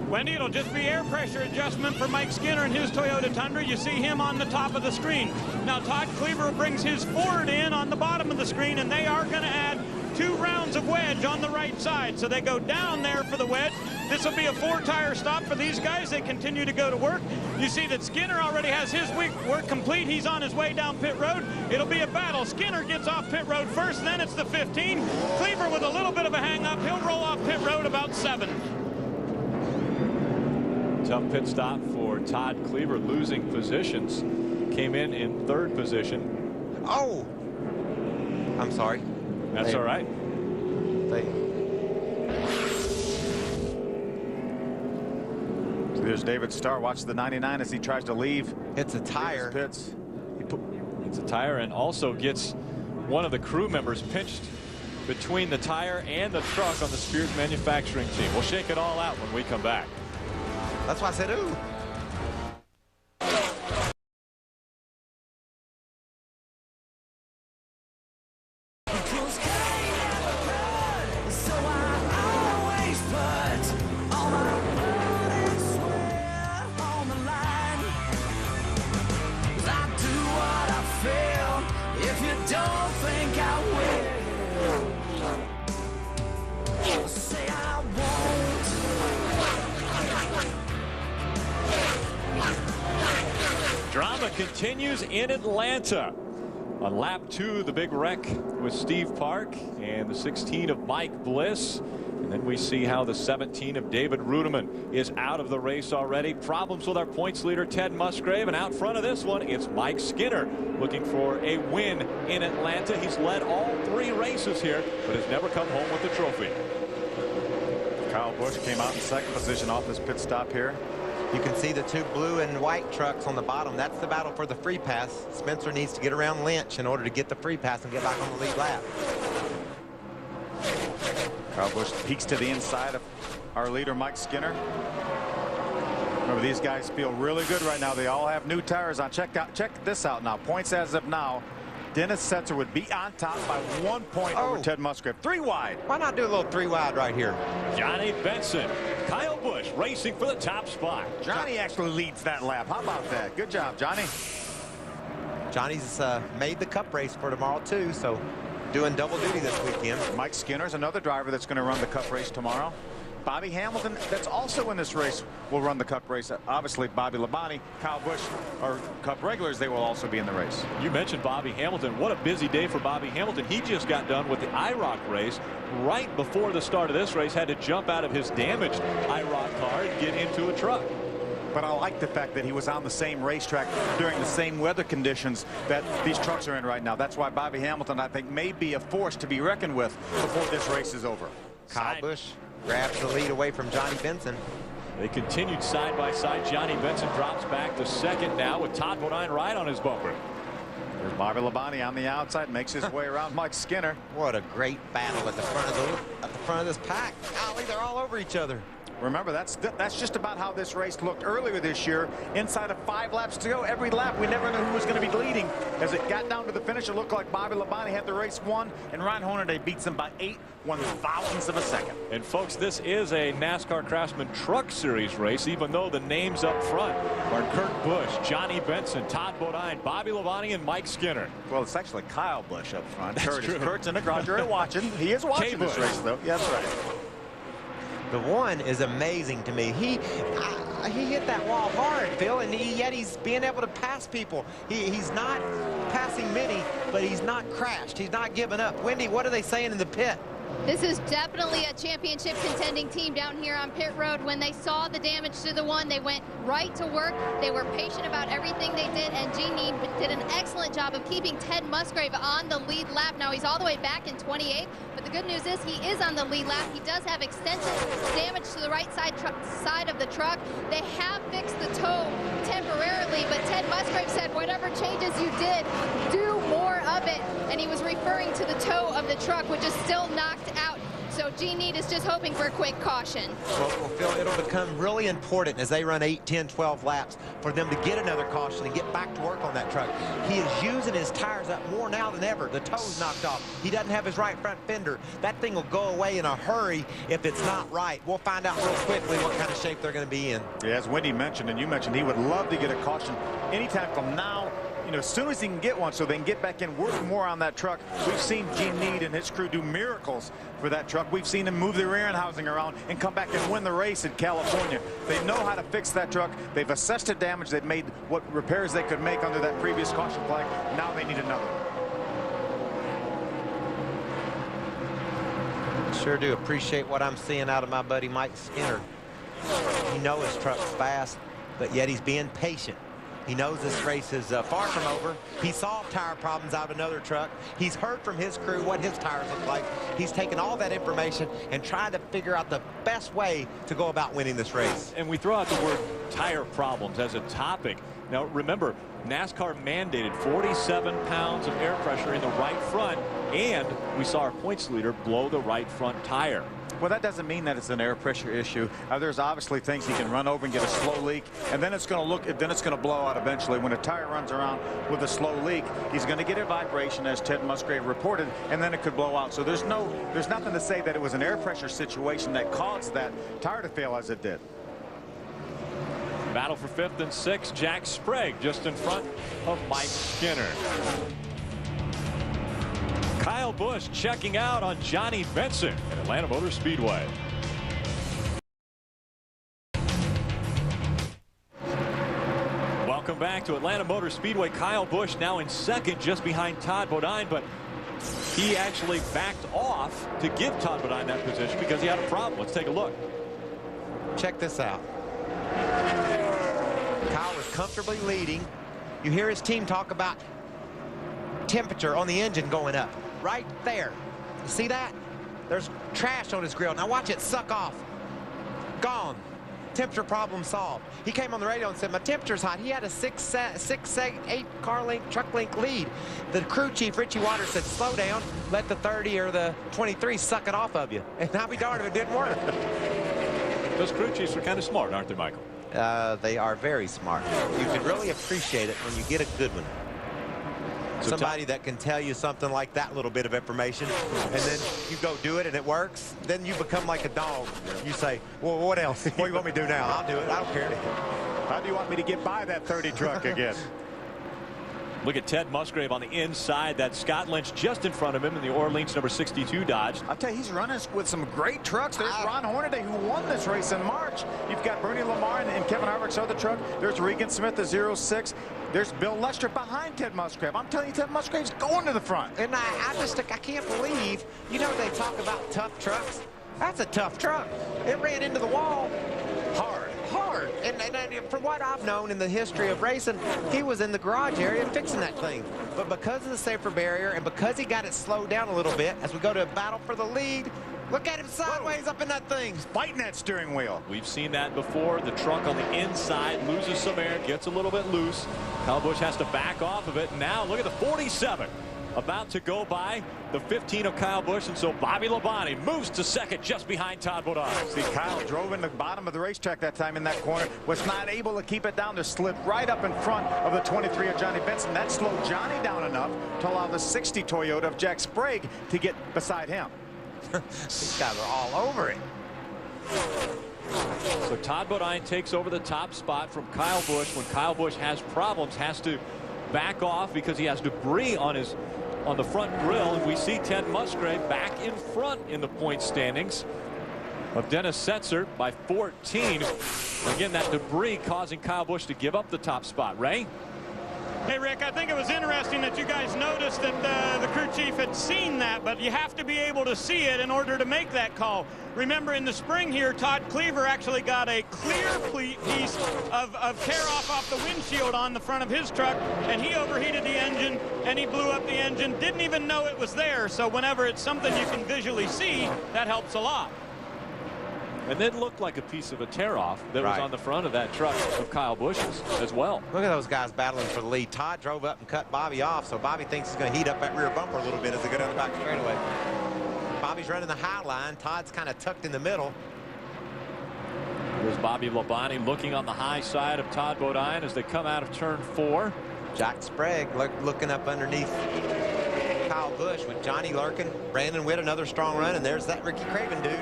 Wendy, it'll just be air pressure adjustment for Mike Skinner and his Toyota Tundra. You see him on the top of the screen. Now Todd Cleaver brings his Ford in on the bottom of the screen, and they are going to add 2 rounds of wedge on the right side. So they go down there for the wedge. This will be a 4-tire stop for these guys. They continue to go to work. You see that Skinner already has his work complete. He's on his way down pit road. It'll be a battle. Skinner gets off pit road first, then it's the 15. Cleaver with a little bit of a hang up. He'll roll off pit road about 7. Tough pit stop for Todd Cleaver, losing positions. Came in 3rd position. Oh, I'm sorry. That's all right. So there's David Starr. Watch the 99 as he tries to leave. It's a tire. Pits. It's a tire, and also gets one of the crew members pinched between the tire and the truck on the Spears manufacturing team. We'll shake it all out when we come back. That's why I said, ooh. Drama continues in Atlanta. On lap 2, the big wreck with Steve Park and the 16 of Mike Bliss. And then we see how the 17 of David Rudeman is out of the race already. Problems with our points leader, Ted Musgrave. And out front of this one, it's Mike Skinner looking for a win in Atlanta. He's led all 3 races here, but has never come home with the trophy. Kyle Busch came out in 2nd position off this pit stop here. You can see the 2 blue and white trucks on the bottom. That's the battle for the free pass. Spencer needs to get around Lynch in order to get the free pass and get back on the lead lap. Kyle Busch peeks to the inside of our leader, Mike Skinner. Remember, these guys feel really good right now. They all have new tires on. Check this out now. Points as of now. Dennis Setzer would be on top by 1 point over Ted Musgrave. 3 wide. Why not do a little 3 wide right here? Johnny Benson, Kyle Busch racing for the top spot. Johnny actually leads that lap. How about that? Good job, Johnny. Johnny's made the Cup race for tomorrow too, so doing double duty this weekend. Mike Skinner's another driver that's going to run the Cup race tomorrow. Bobby Hamilton, that's also in this race, will run the Cup race. Obviously, Bobby Labonte, Kyle Busch are Cup regulars. They will also be in the race. You mentioned Bobby Hamilton. What a busy day for Bobby Hamilton. He just got done with the IROC race. Right before the start of this race, had to jump out of his damaged IROC car and get into a truck. But I like the fact that he was on the same racetrack during the same weather conditions that these trucks are in right now. That's why Bobby Hamilton, I think, may be a force to be reckoned with before this race is over. Kyle Busch grabs the lead away from Johnny Benson. They continued side by side. Johnny Benson drops back to second now with Todd Bodine right on his bumper. There's Bobby Labonte on the outside, makes his way around Mike Skinner. What a great battle at the front of this pack. Golly, they're all over each other. Remember, that's just about how this race looked earlier this year. Inside of 5 laps to go, every lap, we never knew who was going to be leading. As it got down to the finish, it looked like Bobby Labonte had the race won, and Ryan Hornaday beats him by 0.08 of a second. And folks, this is a NASCAR Craftsman Truck Series race, even though the names up front are Kurt Busch, Johnny Benson, Todd Bodine, Bobby Labonte, and Mike Skinner. Well, it's actually Kyle Busch up front. That's true. Kurt's in the crowd. You're watching. He is watching this race, though. Yeah, that's right. The one is amazing to me. He hit that wall hard, Phil, and yet he's being able to pass people. He's not passing many, but he's not crashed. He's not giving up. Wendy, what are they saying in the pit? This is definitely a championship contending team down here on pit road. When they saw the damage to the one, they went right to work. They were patient about everything they did, and Gene Need did an excellent job of keeping Ted Musgrave on the lead lap. Now he's all the way back in 28th, but the good news is he is on the lead lap. He does have extensive damage to the right side of the truck. They have fixed the toe temporarily, but Ted Musgrave said whatever changes you did, do more of it. And he was referring to the toe of the truck, which is still knocked out. So Gene Need is just hoping for a quick caution. Well, Phil, it'll become really important as they run 8, 10, 12 laps for them to get another caution and get back to work on that truck. He is using his tires up more now than ever. The toe's knocked off. He doesn't have his right front fender. That thing will go away in a hurry if it's not right. We'll find out real quickly what kind of shape they're going to be in. Yeah, as Wendy mentioned, and you mentioned, he would love to get a caution anytime from now. You know, as soon as he can get one so they can get back in, work more on that truck. We've seen Gene Need and his crew do miracles for that truck. We've seen him move the rear end housing around and come back and win the race in California. They know how to fix that truck. They've assessed the damage. They've made what repairs they could make under that previous caution flag. Now they need another. Sure do appreciate what I'm seeing out of my buddy Mike Skinner. He knows his truck's fast, but yet he's being patient. He knows this race is far from over. He solved tire problems out of another truck. He's heard from his crew what his tires look like. He's taken all that information and trying to figure out the best way to go about winning this race. And we throw out the word tire problems as a topic. Now, remember, NASCAR mandated 47 pounds of air pressure in the right front, and we saw our points leader blow the right front tire. Well, that doesn't mean that it's an air pressure issue. There's obviously things he can run over and get a slow leak, and then it's going to blow out eventually. When a tire runs around with a slow leak, he's going to get a vibration, as Ted Musgrave reported, and then it could blow out. So there's nothing to say that it was an air pressure situation that caused that tire to fail as it did. Battle for 5th and 6th. Jack Sprague just in front of Mike Skinner. Kyle Busch checking out on Johnny Benson at Atlanta Motor Speedway. Welcome back to Atlanta Motor Speedway. Kyle Busch now in second, just behind Todd Bodine, but he actually backed off to give Todd Bodine that position because he had a problem. Let's take a look. Check this out. Kyle was comfortably leading. You hear his team talk about temperature on the engine going up. Right there. You see that? There's trash on his grill. Now watch it suck off. Gone. Temperature problem solved. He came on the radio and said, my temperature's hot. He had a 8 car length, truck length lead. The crew chief, Richie Waters, said, slow down. Let the 30 or the 23 suck it off of you. And I'll be darned if it didn't work. Those crew chiefs are kind of smart, aren't they, Michael? They are very smart. You can really appreciate it when you get a good one. Somebody that can tell you something like that little bit of information, and then you go do it and it works, then you become like a dog. You say, well, what else? What do you want me to do now? I'll do it. I don't care. How do you want me to get by that 30 truck again? Look at Ted Musgrave on the inside. That's Scott Lynch just in front of him in the Orleans number 62 Dodge. I'll tell you, he's running with some great trucks. There's Ron Hornaday, who won this race in March. You've got Bernie Lamar and Kevin Harvick's other truck. There's Regan Smith, the 06. There's Bill Lester behind Ted Musgrave. I'm telling you, Ted Musgrave's going to the front. And I can't believe, you know, they talk about tough trucks. That's a tough truck. It ran into the wall hard. And from what I've known in the history of racing, he was in the garage area fixing that thing. But because of the safer barrier and because he got it slowed down a little bit as we go to a battle for the lead, look at him sideways up in that thing. He's fighting that steering wheel. We've seen that before. The truck on the inside loses some air, gets a little bit loose. Kyle Busch has to back off of it. Now look at the 47. About to go by the 15 of Kyle Busch, and so Bobby Labonte moves to second just behind Todd Bodine. See, Kyle drove in the bottom of the racetrack that time in that corner, was not able to keep it down. They slid right up in front of the 23 of Johnny Benson. That slowed Johnny down enough to allow the 60 Toyota of Jack Sprague to get beside him. These guys are all over it. So Todd Bodine takes over the top spot from Kyle Busch. When Kyle Busch has problems, has to back off because he has debris on the front grille, and we see Ted Musgrave back in front in the point standings of Dennis Setzer by 14. Again, that debris causing Kyle Busch to give up the top spot. Ray? Hey, Rick, I think it was interesting that you guys noticed that the crew chief had seen that, but you have to be able to see it in order to make that call. Remember, in the spring here, Todd Cleaver actually got a clear piece of tear off the windshield on the front of his truck, and he overheated the engine, and he blew up the engine, didn't even know it was there. So whenever it's something you can visually see, that helps a lot. And it looked like a piece of a tear-off that was on the front of that truck of Kyle Busch's as well. Look at those guys battling for the lead. Todd drove up and cut Bobby off, so Bobby thinks he's going to heat up that rear bumper a little bit as they go down the back straightaway. Bobby's running the high line. Todd's kind of tucked in the middle. There's Bobby Labonte looking on the high side of Todd Bodine as they come out of turn 4. Jack Sprague looking up underneath Kyle Busch with Johnny lurking. Brandon Witt, another strong run, and there's that Ricky Craven dude.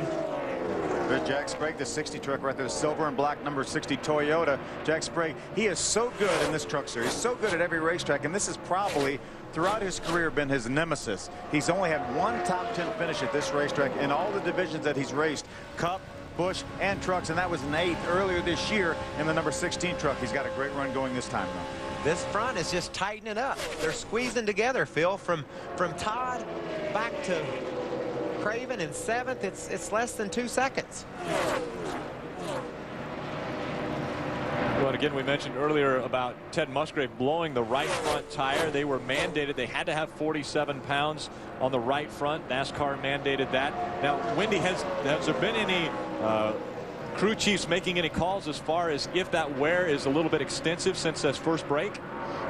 There's Jack Sprague, the 60 truck right there, the silver and black number 60 Toyota. Jack Sprague, he is so good in this truck series, so good at every racetrack, and this has probably throughout his career been his nemesis. He's only had one top 10 finish at this racetrack in all the divisions that he's raced, Cup, Busch, and trucks, and that was an 8th earlier this year in the number 16 truck. He's got a great run going this time, though. This front is just tightening up. They're squeezing together, Phil, from Todd back to Craven in 7th. It's less than 2 seconds. Well, again, we mentioned earlier about Ted Musgrave blowing the right front tire. They were mandated. They had to have 47 pounds on the right front. NASCAR mandated that. Now, Wendy, has there been any crew chiefs making any calls as far as if that wear is a little bit extensive since that first break?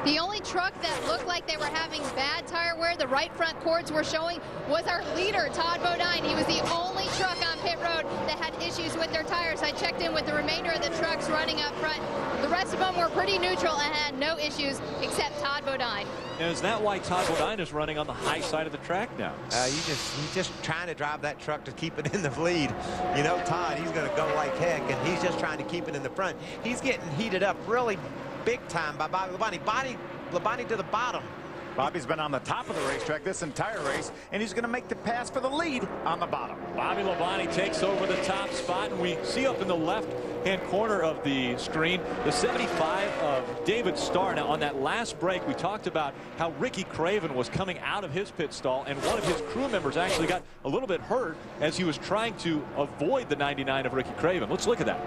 The only truck that looked like they were having bad tire wear, the right front cords were showing, was our leader, Todd Bodine. He was the only truck on pit road that had issues with their tires. I checked in with the remainder of the trucks running up front. The rest of them were pretty neutral and had no issues except Todd Bodine. Now, is that why Todd Bodine is running on the high side of the track now? He's just trying to drive that truck to keep it in the lead. You know, Todd, he's going to go like heck, and he's just trying to keep it in the front. He's getting heated up really big time by Bobby Labonte. Labonte to the bottom. Bobby's been on the top of the racetrack this entire race, and he's going to make the pass for the lead on the bottom. Bobby Labonte takes over the top spot, and we see up in the left-hand corner of the screen the 75 of David Starr. Now, on that last break, we talked about how Ricky Craven was coming out of his pit stall, and one of his crew members actually got a little bit hurt as he was trying to avoid the 99 of Ricky Craven. Let's look at that.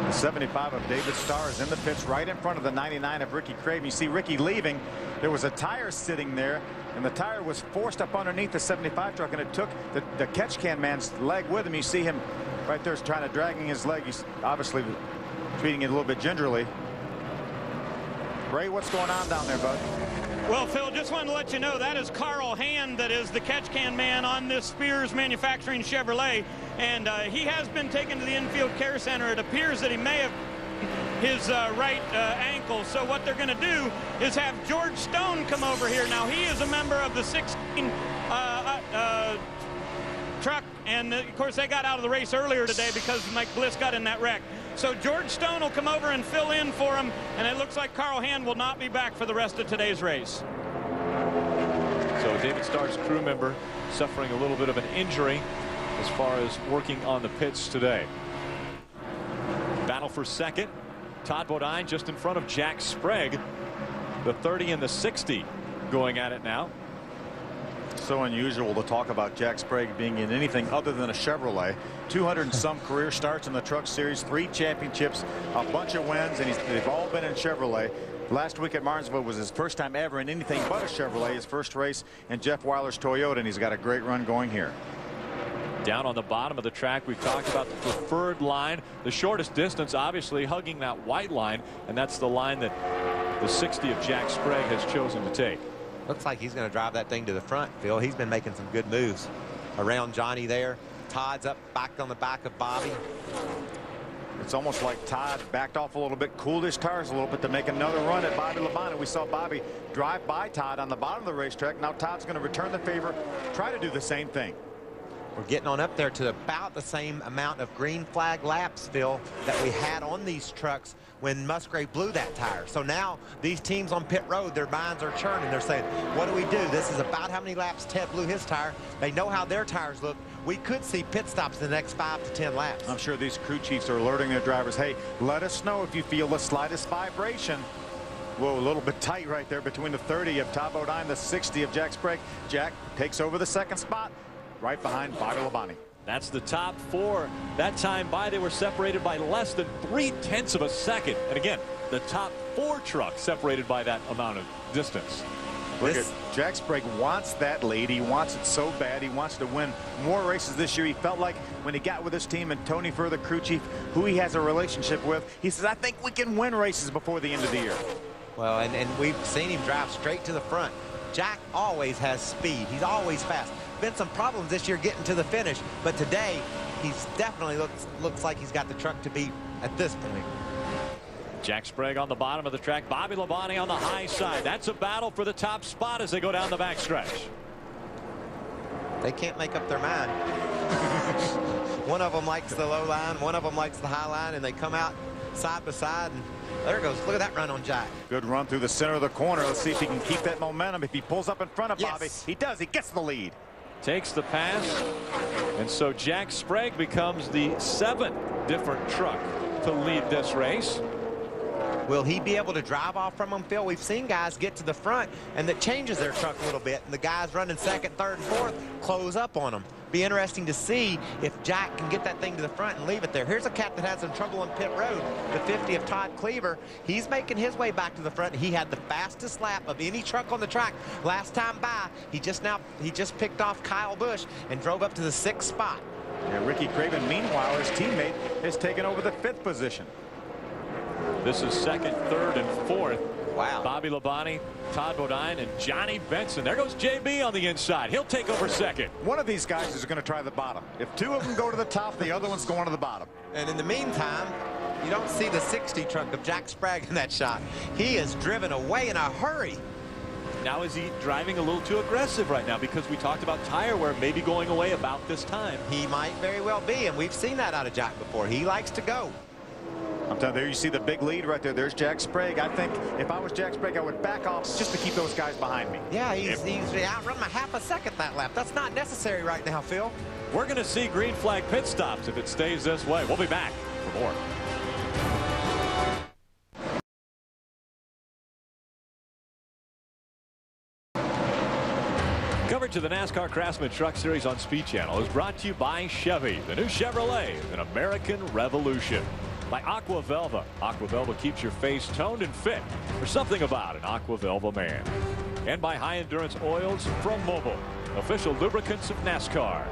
The 75 of David Starr is in the pits right in front of the 99 of Ricky Craven. You see Ricky leaving. There was a tire sitting there, and the tire was forced up underneath the 75 truck, and it took the catch can man's leg with him. You see him right there trying to dragging his leg. He's obviously treating it a little bit gingerly. Ray, what's going on down there, bud? Well, Phil, just wanted to let you know that is Carl Hand, that is the catch can man on this Spears Manufacturing Chevrolet, and he has been taken to the infield care center. It appears that he may have his right ankle. So what they're going to do is have George Stone come over here. Now, he is a member of the 16 truck, and of course they got out of the race earlier today because Mike Bliss got in that wreck. So George Stone will come over and fill in for him, and it looks like Carl Hand will not be back for the rest of today's race. So David Starr's crew member suffering a little bit of an injury as far as working on the pits today. Battle for second. Todd Bodine just in front of Jack Sprague. The 30 and the 60 going at it now. So unusual to talk about Jack Sprague being in anything other than a Chevrolet. 200 and some career starts in the Truck Series, 3 championships, a bunch of wins, and they've all been in Chevrolet. Last week at Martinsville was his first time ever in anything but a Chevrolet, his first race in Jeff Weiler's Toyota, and he's got a great run going here. Down on the bottom of the track, we've talked about the preferred line, the shortest distance, obviously hugging that white line, and that's the line that the 60 of Jack Sprague has chosen to take. Looks like he's going to drive that thing to the front, Phil. He's been making some good moves around Johnny there. Todd's up back on the back of Bobby. It's almost like Todd backed off a little bit, cooled his tires a little bit to make another run at Bobby Labonte. We saw Bobby drive by Todd on the bottom of the racetrack. Now Todd's going to return the favor, try to do the same thing. We're getting on up there to about the same amount of green flag laps, Phil, that we had on these trucks when Musgrave blew that tire. So now these teams on pit road, their minds are churning. They're saying, what do we do? This is about how many laps Ted blew his tire. They know how their tires look. We could see pit stops in the next 5 to 10 laps. I'm sure these crew chiefs are alerting their drivers, hey, let us know if you feel the slightest vibration. Whoa, a little bit tight right there between the 30 of Todd Bodine, the 60 of Jack Sprague. Jack takes over the second spot right behind Bobby Labonte. That's the top 4. That time by, they were separated by less than 0.3 of a second. And again, the top 4 trucks separated by that amount of distance. Look at Jack Sprague wants that lead. He wants it so bad. He wants to win more races this year. He felt like when he got with his team and Tony Furr, the crew chief, who he has a relationship with, he says, I think we can win races before the end of the year. Well, and we've seen him drive straight to the front. Jack always has speed. He's always fast. Been some problems this year getting to the finish, but today he's definitely looks like he's got the truck to beat at this point. Jack Sprague on the bottom of the track, Bobby Labonte on the high side. That's a battle for the top spot as they go down the backstretch. They can't make up their mind. One of them likes the low line, one of them likes the high line, and they come out side by side, and there it goes. Look at that run on Jack. Good run through the center of the corner. Let's see if he can keep that momentum. If he pulls up in front of Bobby, he does. He gets the lead. Takes the pass, and so Jack Sprague becomes the 7th different truck to lead this race. Will he be able to drive off from him, Phil? We've seen guys get to the front, and that changes their truck a little bit, and the guys running 2nd, 3rd, and 4th close up on them. Be interesting to see if Jack can get that thing to the front and leave it there. Here's a cat that had some trouble on pit road, the 50 of Todd Cleaver. He's making his way back to the front. He had the fastest lap of any truck on the track last time by. He just picked off Kyle Busch and drove up to the 6th spot. Yeah, Ricky Craven, meanwhile, his teammate has taken over the 5th position. This is 2nd, 3rd, and 4th. Wow. Bobby Labonte, Todd Bodine, and Johnny Benson. There goes JB on the inside. He'll take over 2nd. One of these guys is going to try the bottom. If 2 of them go to the top, the other one's going to the bottom. And in the meantime, you don't see the 60 truck of Jack Sprague in that shot. He is driven away in a hurry. Now is he driving a little too aggressive right now, because we talked about tire wear maybe going away about this time? He might very well be, and we've seen that out of Jack before. He likes to go. I'm telling you, there you see the big lead right there. There's Jack Sprague. I think if I was Jack Sprague, I would back off just to keep those guys behind me. Yeah, he's outrun him a half a second that lap. That's not necessary right now, Phil. We're going to see green flag pit stops if it stays this way. We'll be back for more. Coverage of the NASCAR Craftsman Truck Series on Speed Channel is brought to you by Chevy. The new Chevrolet is an American revolution. By Aqua Velva. Aqua Velva keeps your face toned and fit. There's something about an Aqua Velva man. And by High Endurance Oils from Mobil, official lubricants of NASCAR.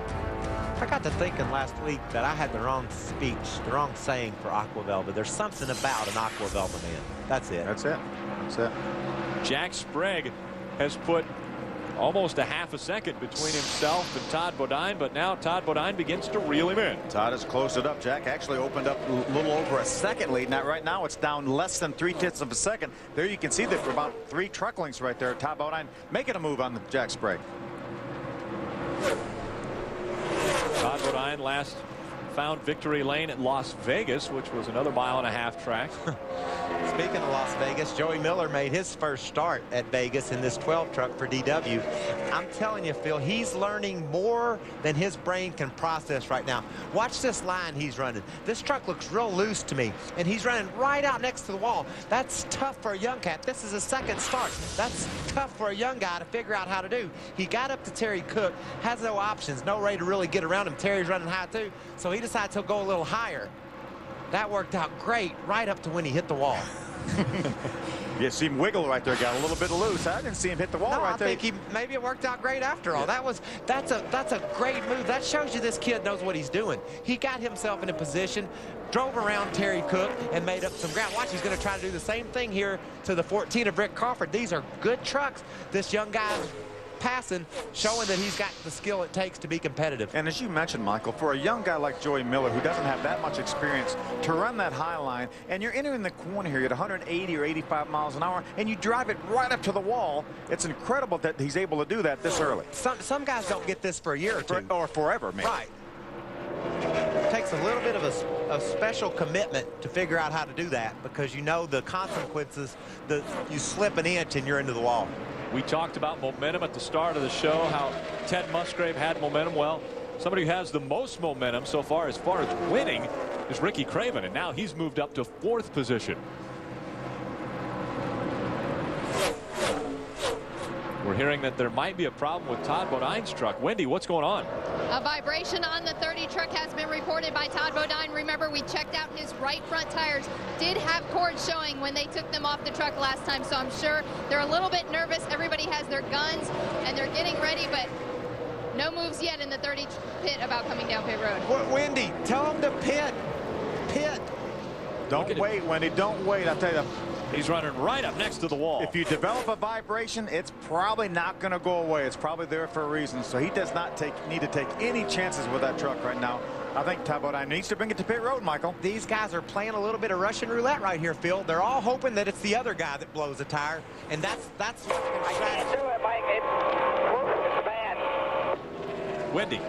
I got to thinking last week that I had the wrong speech, the wrong saying for Aqua Velva. There's something about an Aqua Velva man. That's it. That's it. That's it. Jack Sprague has put Almost a half a second between himself and Todd Bodine, but now Todd Bodine begins to reel him in. Todd has closed it up. Jack actually opened up a little over a second lead. Now right now it's down less than 3/10 of a second. There you can see that for about 3 truck lengths right there. Todd Bodine making a move on the Jack Sprague. Todd Bodine last found victory lane at Las Vegas, which was another 1.5 mile track. Speaking of Las Vegas, Joey Miller made his first start at Vegas in this 12 truck for DW. I'm telling you, Phil, he's learning more than his brain can process right now. Watch this line he's running. This truck looks real loose to me, and he's running right out next to the wall. That's tough for a young cat. This is his second start. That's tough for a young guy to figure out how to do. He got up to Terry Cook, has no options, no way to really get around him. Terry's running high too, so he decides he'll go a little higher. That worked out great right up to when he hit the wall. You see him wiggle right there, got a little bit loose. I didn't see him hit the wall right there. I think maybe it worked out great after all. That's a great move. That shows you this kid knows what he's doing. He got himself in a position, drove around Terry Cook, and made up some ground. Watch, he's going to try to do the same thing here to the 14 of Rick Crawford. These are good trucks. This young guy's passing, showing that he's got the skill it takes to be competitive. And as you mentioned, Michael, for a young guy like Joey Miller who doesn't have that much experience to run that high line, and you're entering the corner here at 180 or 85 miles an hour, and you drive it right up to the wall, it's incredible that he's able to do that this early. Some guys don't get this for a year or two. Or forever, maybe. Right. It takes a little bit of a special commitment to figure out how to do that, because you know the consequences. You slip an inch and you're into the wall. We talked about momentum at the start of the show, how Ted Musgrave had momentum. Well, somebody who has the most momentum so far as winning is Ricky Craven, and now he's moved up to 4th position. We're hearing that there might be a problem with Todd Bodine's truck. Wendy, what's going on? A vibration on the 30 truck has been reported by Todd Bodine. Remember, we checked out his right front tires. Did have cords showing when they took them off the truck last time, so I'm sure they're a little bit nervous. Everybody has their guns, and they're getting ready, but no moves yet in the 30 pit about coming down pit road. Wendy, tell them to pit. Pit. Don't wait, Wendy. Don't wait. I'll tell you. He's running right up next to the wall. If you develop a vibration, it's probably not going to go away. It's probably there for a reason. So he does not need to take any chances with that truck right now. I think Todd Bodine needs to bring it to pit road, Michael. These guys are playing a little bit of Russian roulette right here, Phil. They're all hoping that it's the other guy that blows a tire, and that's what's going to I can't do it, Mike. It's bad. Wendy.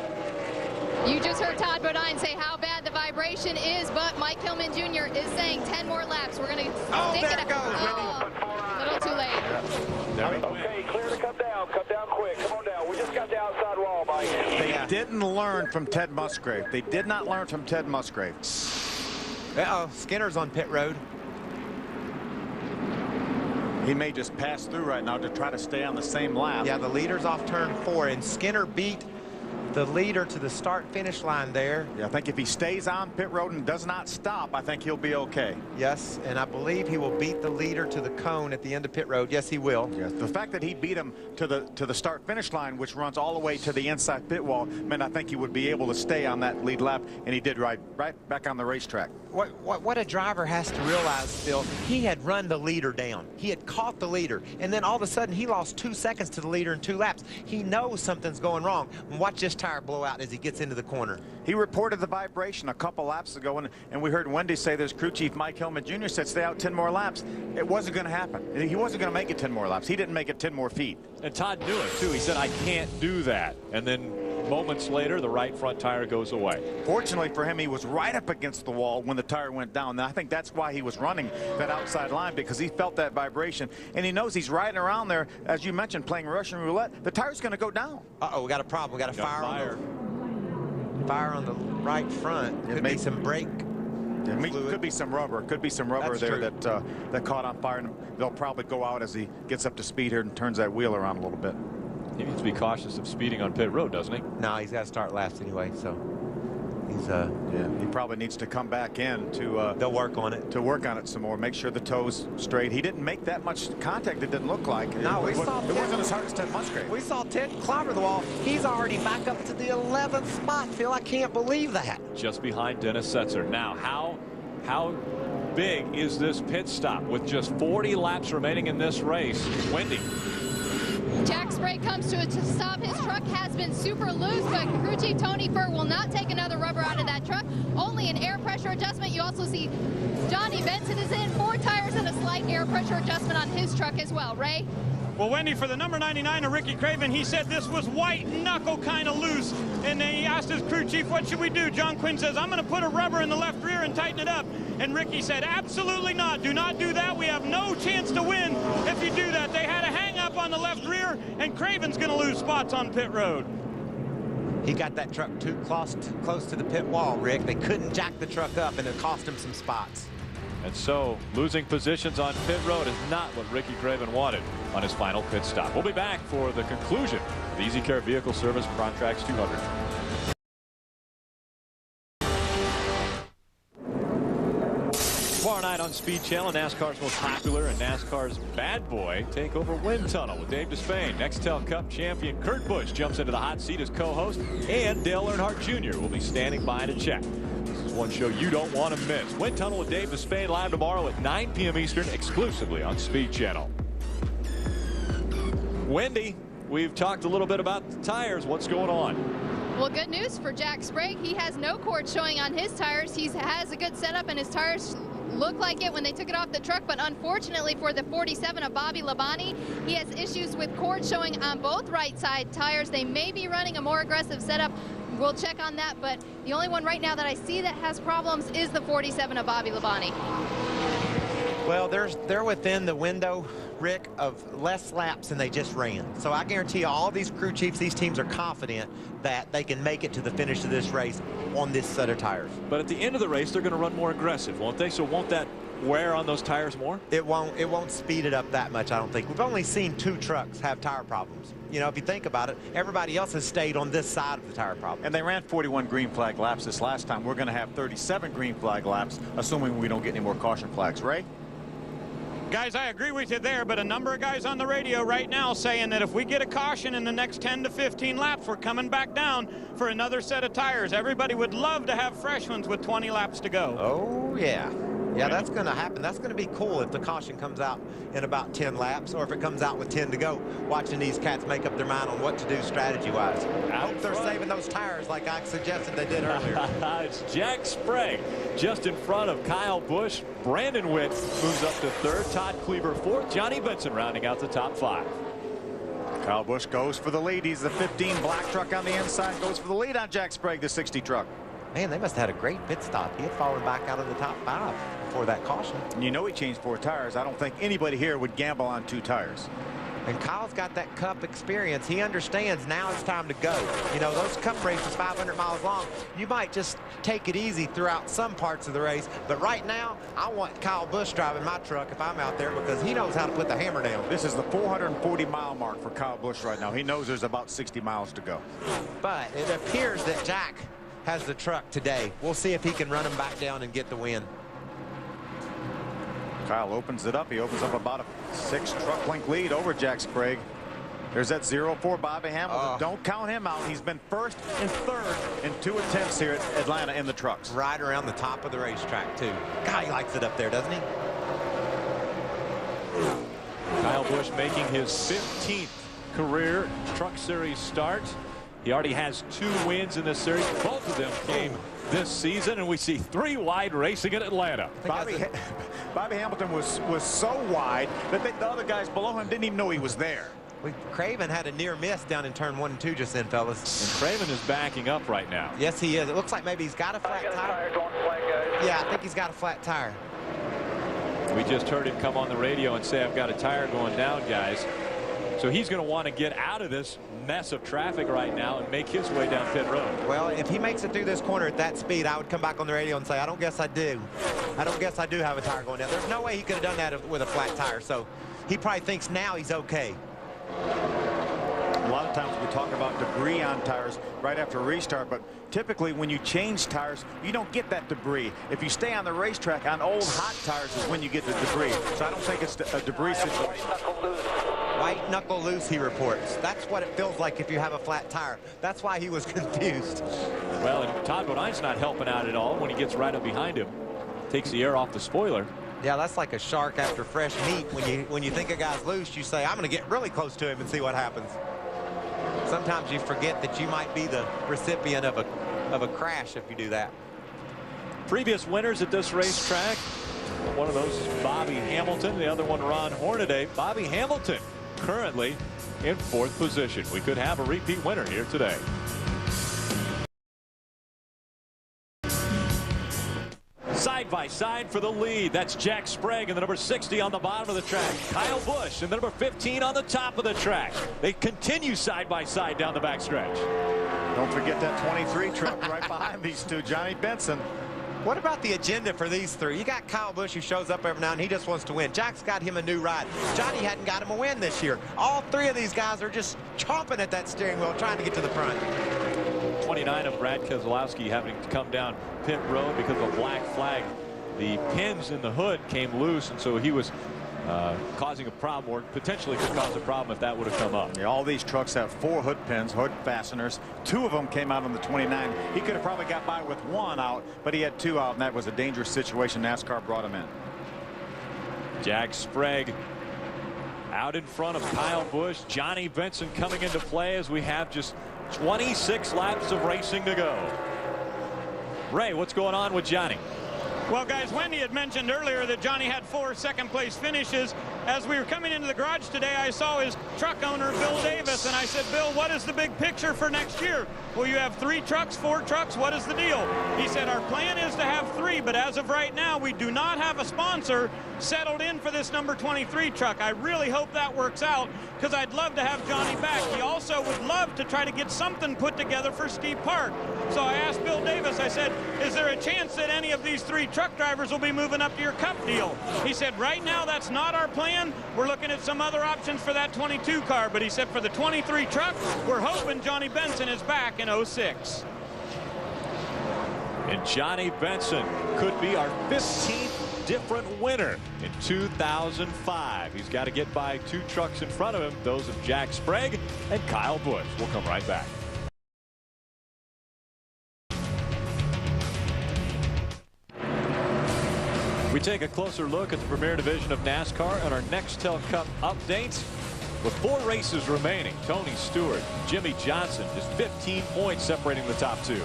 You just heard Todd Bodine say how bad the vibration is, but Mike Hillman Jr. is saying 10 more laps. We're going to stick it up. A little too late. Okay, clear to come down. Come down quick. Come on down. We just got the outside wall, Mike. They didn't learn from Ted Musgrave. They did not learn from Ted Musgrave. Uh-oh, Skinner's on pit road. He may just pass through right now to try to stay on the same lap. Yeah, the leader's off turn 4, and Skinner beat the leader to the start-finish line there. Yeah, I think if he stays on pit road and does not stop, I think he'll be okay. Yes, and I believe he will beat the leader to the cone at the end of pit road. Yes, he will. Yes, the fact that he beat him to the start-finish line, which runs all the way to the inside pit wall, meant I think he would be able to stay on that lead lap, and he did right back on the racetrack. What a driver has to realize, Phil, he had run the leader down. He had caught the leader, and then all of a sudden he lost 2 seconds to the leader in 2 laps. He knows something's going wrong. Watch this tire blow out as he gets into the corner. He reported the vibration a couple laps ago, and we heard Wendy say this. Crew chief Mike Hillman Jr. said stay out 10 more laps. It wasn't going to happen. He wasn't going to make it 10 more laps. He didn't make it 10 more feet. And Todd knew it too. He said, I can't do that. And then moments later, the right front tire goes away. Fortunately for him, he was right up against the wall when the tire went down. And I think that's why he was running that outside line, because he felt that vibration, and he knows he's riding around there, as you mentioned, playing Russian roulette. The tire's going to go down. Uh-oh, we got a problem. We got a fire on the right front. Could be some brake. Could be some rubber. Could be some rubber there that caught on fire, and they'll probably go out as he gets up to speed here and turns that wheel around a little bit. He needs to be cautious of speeding on pit road, doesn't he? No, he's got to start last anyway, so he's yeah, he probably needs to come back in to they'll work on it. To work on it some more, make sure the toe's straight. He didn't make that much contact, it didn't look like. No, it wasn't as hard as Ted Musgrave. We saw Ted clobber the wall. He's already back up to the 11th spot, Phil. I can't believe that. Just behind Dennis Setzer. Now, how big is this pit stop with just 40 laps remaining in this race? Wendy. Jack Sprague comes to stop. His truck has been super loose, but crew chief Tony Furr will not take another rubber out of that truck. Only an air pressure adjustment. You also see Johnny Benson is in 4 tires and a slight air pressure adjustment on his truck as well. Ray? Well, Wendy, for the number 99 of Ricky Craven, he said this was white knuckle kind of loose. And then he asked his crew chief, what should we do? John Quinn says, I'm going to put a rubber in the left rear and tighten it up. And Ricky said, absolutely not. Do not do that. We have no chance to win if you do that. They had a hang up on the left rear, and Craven's going to lose spots on pit road. He got that truck too close to the pit wall, Rick. They couldn't jack the truck up, and it cost him some spots. And so losing positions on pit road is not what Ricky Craven wanted on his final pit stop. We'll be back for the conclusion of the EasyCare Vehicle Service Contracts 200. Tomorrow night on Speed Channel, NASCAR's most popular and NASCAR's bad boy take over Wind Tunnel with Dave Despain. Nextel Cup champion Kurt Busch jumps into the hot seat as co-host, and Dale Earnhardt Jr. will be standing by to check. This is one show you don't want to miss. Wind Tunnel with Dave Despain live tomorrow at 9 p.m. Eastern, exclusively on Speed Channel. Wendy, we've talked a little bit about the tires. What's going on? Well, good news for Jack Sprague. He has no cord showing on his tires. He has a good setup, and his tires look like it when they took it off the truck, but unfortunately for the 47 of Bobby Labonte, he has issues with cord showing on both right side tires. They may be running a more aggressive setup. We'll check on that, but the only one right now that I see that has problems is the 47 of Bobby Labonte. Well, they're within the window, Rick, of less laps than they just ran. So I guarantee you, all these crew chiefs, these teams are confident that they can make it to the finish of this race on this set of tires. But at the end of the race, they're going to run more aggressive, won't they? So won't that wear on those tires more? It won't speed it up that much, I don't think. We've only seen 2 trucks have tire problems. You know, if you think about it, everybody else has stayed on this side of the tire problem. And they ran 41 green flag laps this last time. We're going to have 37 green flag laps, assuming we don't get any more caution flags. Ray? Guys, I agree with you there, but a number of guys on the radio right now saying that if we get a caution in the next 10 to 15 laps, we're coming back down for another set of tires. Everybody would love to have fresh ones with 20 laps to go. Oh, yeah. Yeah, that's going to happen. That's going to be cool if the caution comes out in about 10 laps, or if it comes out with 10 to go, watching these cats make up their mind on what to do strategy-wise. I hope they're saving those tires like I suggested they did earlier. It's Jack Sprague just in front of Kyle Busch. Brandon Witt moves up to 3rd. Todd Cleaver 4th. Johnny Benson rounding out the top 5. Kyle Busch goes for the lead. He's the 15 black truck on the inside. Goes for the lead on Jack Sprague, the 60 truck. Man, they must have had a great pit stop. He had fallen back out of the top 5 before that caution. You know he changed 4 tires. I don't think anybody here would gamble on 2 tires. And Kyle's got that Cup experience. He understands now it's time to go. You know, those Cup races 500 miles long, you might just take it easy throughout some parts of the race. But right now, I want Kyle Busch driving my truck if I'm out there, because he knows how to put the hammer down. This is the 440-mile mark for Kyle Busch right now. He knows there's about 60 miles to go. But it appears that Jack has the truck today. We'll see if he can run him back down and get the win. Kyle opens it up. He opens up about a 6 truck length lead over Jack Sprague. There's that 0-4 Bobby Hamilton. Don't count him out. He's been 1st and 3rd in 2 attempts here at Atlanta in the trucks. Right around the top of the racetrack, too. God, he likes it up there, doesn't he? Kyle Busch making his 15th career Truck Series start. He already has 2 wins in this series. Both of them came this season, and we see 3 wide racing in Atlanta. Bobby Hamilton was so wide that the other guys below him didn't even know he was there. Craven had a near miss down in turn 1 and 2 just then, fellas. And Craven is backing up right now. Yes, he is. It looks like maybe he's got a flat tire. Yeah, I think he's got a flat tire. We just heard him come on the radio and say, I've got a tire going down, guys. So he's going to want to get out of this mess of traffic right now and make his way down pit road. Well, if he makes it through this corner at that speed, I would come back on the radio and say, I don't guess I do. I don't guess I do have a tire going down. There's no way he could have done that with a flat tire. So he probably thinks now he's okay. A lot of times we talk about debris on tires right after a restart, but typically when you change tires, you don't get that debris. If you stay on the racetrack on old hot tires is when you get the debris. So I don't think it's a debris situation. White knuckle loose, he reports. That's what it feels like if you have a flat tire. That's why he was confused. Well, and Todd Bodine's not helping out at all when he gets right up behind him. Takes the air off the spoiler. Yeah, that's like a shark after fresh meat. When you think a guy's loose, you say, I'm going to get really close to him and see what happens. Sometimes you forget that you might be the recipient of a crash if you do that. Previous winners at this racetrack, one of those is Bobby Hamilton, the other one Ron Hornaday. Bobby Hamilton currently in 4th position. We could have a repeat winner here today. Side by side for the lead. That's Jack Sprague and the number 60 on the bottom of the track. Kyle Busch and the number 15 on the top of the track. They continue side by side down the backstretch. Don't forget that 23 truck right behind these two, Johnny Benson. What about the agenda for these three? You got Kyle Busch, who shows up every now and he just wants to win. Jack's got him a new ride. Johnny hadn't got him a win this year. All three of these guys are just chomping at that steering wheel trying to get to the front. 29 of Brad Keselowski having to come down pit road because of a black flag. The pins in the hood came loose, and so he was causing a problem, or potentially could cause a problem if that would have come up. Yeah, all these trucks have 4 hood pins, hood fasteners. 2 of them came out on the 29. He could have probably got by with 1 out, but he had 2 out, and that was a dangerous situation. NASCAR brought him in. Jack Sprague out in front of Kyle Busch. Johnny Benson coming into play as we have just 26 laps of racing to go. Ray, what's going on with Johnny? Well, guys, Wendy had mentioned earlier that Johnny had 4 second-place finishes. As we were coming into the garage today, I saw his truck owner, Bill Davis, and I said, Bill, what is the big picture for next year? Well, you have 3 trucks, 4 trucks. What is the deal? He said, our plan is to have 3, but as of right now, we do not have a sponsor settled in for this number 23 truck. I really hope that works out, because I'd love to have Johnny back. He also would love to try to get something put together for Steve Park. So I asked Bill Davis, I said, is there a chance that any of these 3 truck drivers will be moving up to your Cup deal? He said, right now, that's not our plan. We're looking at some other options for that 22 car. But he said, for the 23 truck, we're hoping Johnny Benson is back in 06. And Johnny Benson could be our 15th different winner in 2005. He's got to get by 2 trucks in front of him, those of Jack Sprague and Kyle Busch. We'll come right back. We take a closer look at the Premier Division of NASCAR on our Nextel Cup update. With 4 races remaining, Tony Stewart, Jimmy Johnson, just 15 points separating the top 2.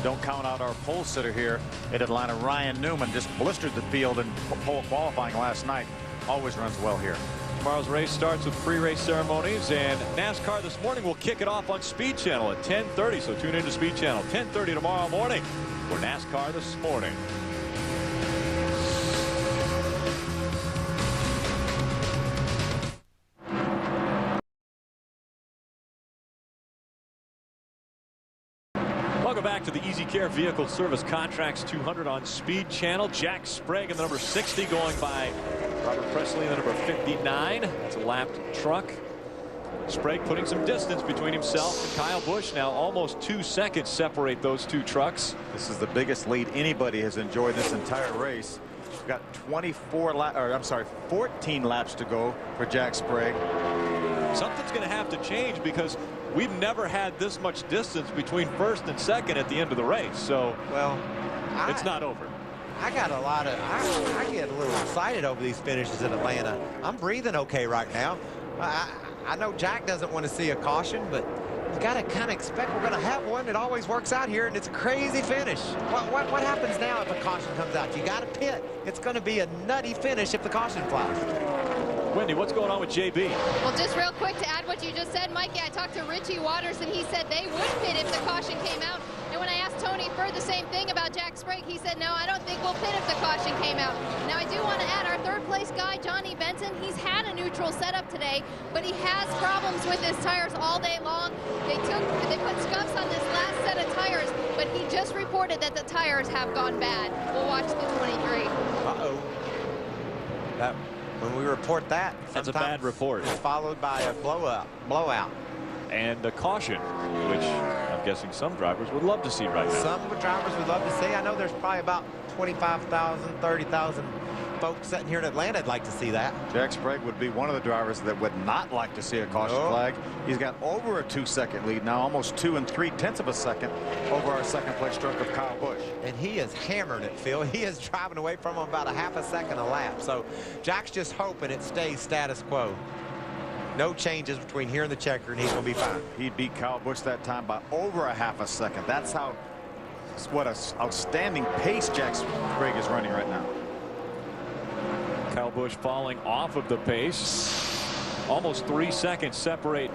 Don't count out our pole sitter here at Atlanta. Ryan Newman just blistered the field in pole qualifying last night. Always runs well here. Tomorrow's race starts with pre-race ceremonies, and NASCAR this morning will kick it off on Speed Channel at 10:30. So tune into Speed Channel 10:30 tomorrow morning for NASCAR this morning. Welcome back to the EasyCare Vehicle Service Contracts 200 on Speed Channel. Jack Sprague and the number 60 going by Robert Presley and the number 59. That's a lapped truck. Sprague putting some distance between himself and Kyle Busch. Now almost 2 seconds separate those 2 trucks. This is the biggest lead anybody has enjoyed this entire race. We've got 14 laps to go for Jack Sprague. Something's going to have to change, because we've never had this much distance between first and second at the end of the race. So, well, it's not over. I get a little excited over these finishes in Atlanta. I'm breathing okay right now. I know Jack doesn't want to see a caution, but you got to kind of expect we're going to have one. It always works out here, and it's a crazy finish. What happens now if a caution comes out? You got to pit. It's going to be a nutty finish if the caution flies. Wendy, what's going on with JB? Well, just real quick to add what you just said, Mikey, I talked to Richie Waters, and he said they would pit if the caution came out. And when I asked Tony for the same thing about Jack Sprague, he said, no, I don't think we'll pit if the caution came out. Now, I do want to add our 3rd place guy, Johnny Benson, he's had a neutral setup today, but he has problems with his tires all day long. They put scuffs on this last set of tires, but he just reported that the tires have gone bad. We'll watch the 23. Uh-oh. When we report that, that's a bad report. It's followed by a blowout. And a caution, which I'm guessing some drivers would love to see right now. Some drivers would love to see. I know there's probably about 25,000, 30,000 folks sitting here in Atlanta would like to see that. Jack Sprague would be one of the drivers that would not like to see a caution flag. He's got over a 2-second lead now, almost 2 3/10 of a second over our second place truck of Kyle Busch. And he is hammering it, Phil. He is driving away from him about a half a second a lap. So Jack's just hoping it stays status quo. No changes between here and the checker, and he's going to be fine. He beat Kyle Busch that time by over a half a second. That's how, what an outstanding pace Jack Sprague is running right now. Kyle Busch falling off of the pace. Almost 3 seconds separates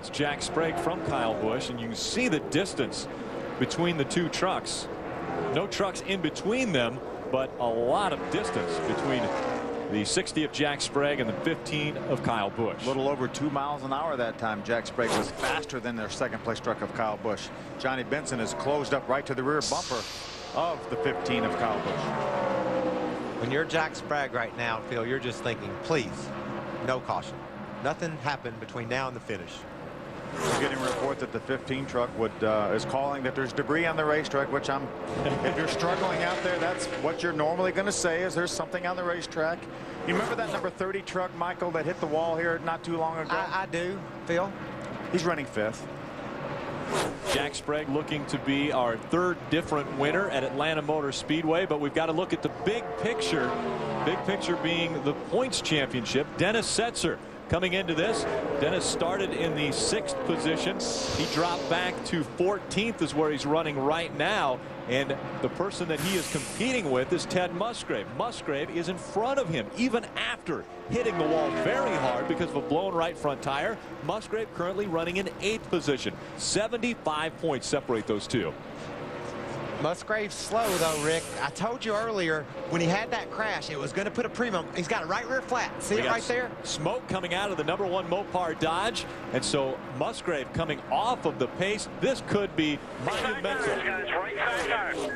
Jack Sprague from Kyle Busch, and you can see the distance between the two trucks. No trucks in between them, but a lot of distance between the 60 of Jack Sprague and the 15 of Kyle Busch. A little over 2 miles an hour that time. Jack Sprague was faster than their second place truck of Kyle Busch. Johnny Benson is closed up right to the rear bumper of the 15 of Kyle Busch. When you're Jack Sprague right now, Phil, you're just thinking, please, no caution. Nothing happened between now and the finish. We're getting a report that the 15 truck is calling that there's debris on the racetrack, which if you're struggling out there, that's what you're normally going to say is there's something on the racetrack. You remember that number 30 truck, Michael, that hit the wall here not too long ago? I do, Phil. He's running 5th. Jack Sprague looking to be our 3rd different winner at Atlanta Motor Speedway, but we've got to look at the big picture. Big picture being the points championship. Dennis Setzer coming into this. Dennis started in the 6th position. He dropped back to 14th is where he's running right now. And the person that he is competing with is Ted Musgrave. Musgrave is in front of him even after hitting the wall very hard because of a blown right front tire. Musgrave currently running in 8th position. 75 points separate those two. Musgrave's slow, though, Rick. I told you earlier, when he had that crash, it was going to put a premium. He's got a right rear flat. See it right there? Smoke coming out of the number 1 Mopar Dodge. And so Musgrave coming off of the pace. This could be monumental.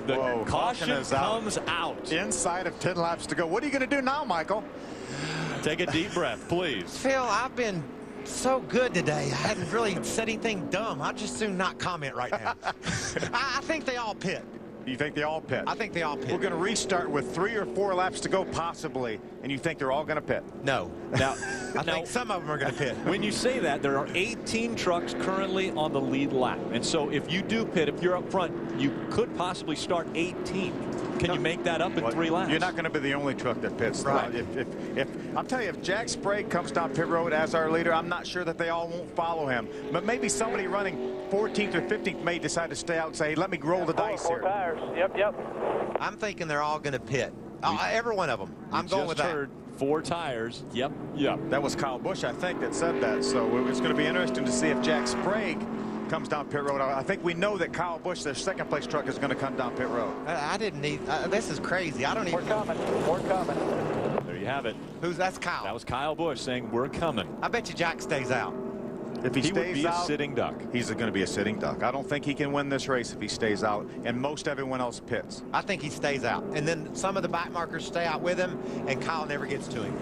The caution comes out. Inside of 10 laps to go. What are you going to do now, Michael? Take a deep breath, please. Phil, I've been so good today. I hadn't really said anything dumb. I'd just soon not comment right now. I think they all pit. You think they all pit? I think they all pit. We're going to restart with 3 or 4 laps to go, possibly, and you think they're all going to pit? No. Now, I think some of them are going to pit. When you say that, there are 18 trucks currently on the lead lap, and so if you do pit, if you're up front, you could possibly start 18th. Can you make that up in 3 laps? You're not going to be the only truck that pits. Right. If I'm telling you, if Jack Sprague comes down pit road as our leader, I'm not sure that they all won't follow him. But maybe somebody running 14th or 15th may decide to stay out and say, hey, let me roll the dice here. 4 tires. Yep. I'm thinking they're all going to pit. Every one of them. I'm going with that. Heard 4 tires. Yep. That was Kyle Busch, I think, that said that. So it's going to be interesting to see if Jack Sprague comes down pit road. I think we know that Kyle Busch, their second place truck, is going to come down pit road. I didn't need. This is crazy. I don't even. We're coming. There you have it. That's Kyle? That was Kyle Busch saying we're coming. I bet you Jack stays out. If he stays would be out, a sitting duck. He's going to be a sitting duck. I don't think he can win this race if he stays out, and most everyone else pits. I think he stays out, and then some of the back markers stay out with him, and Kyle never gets to him.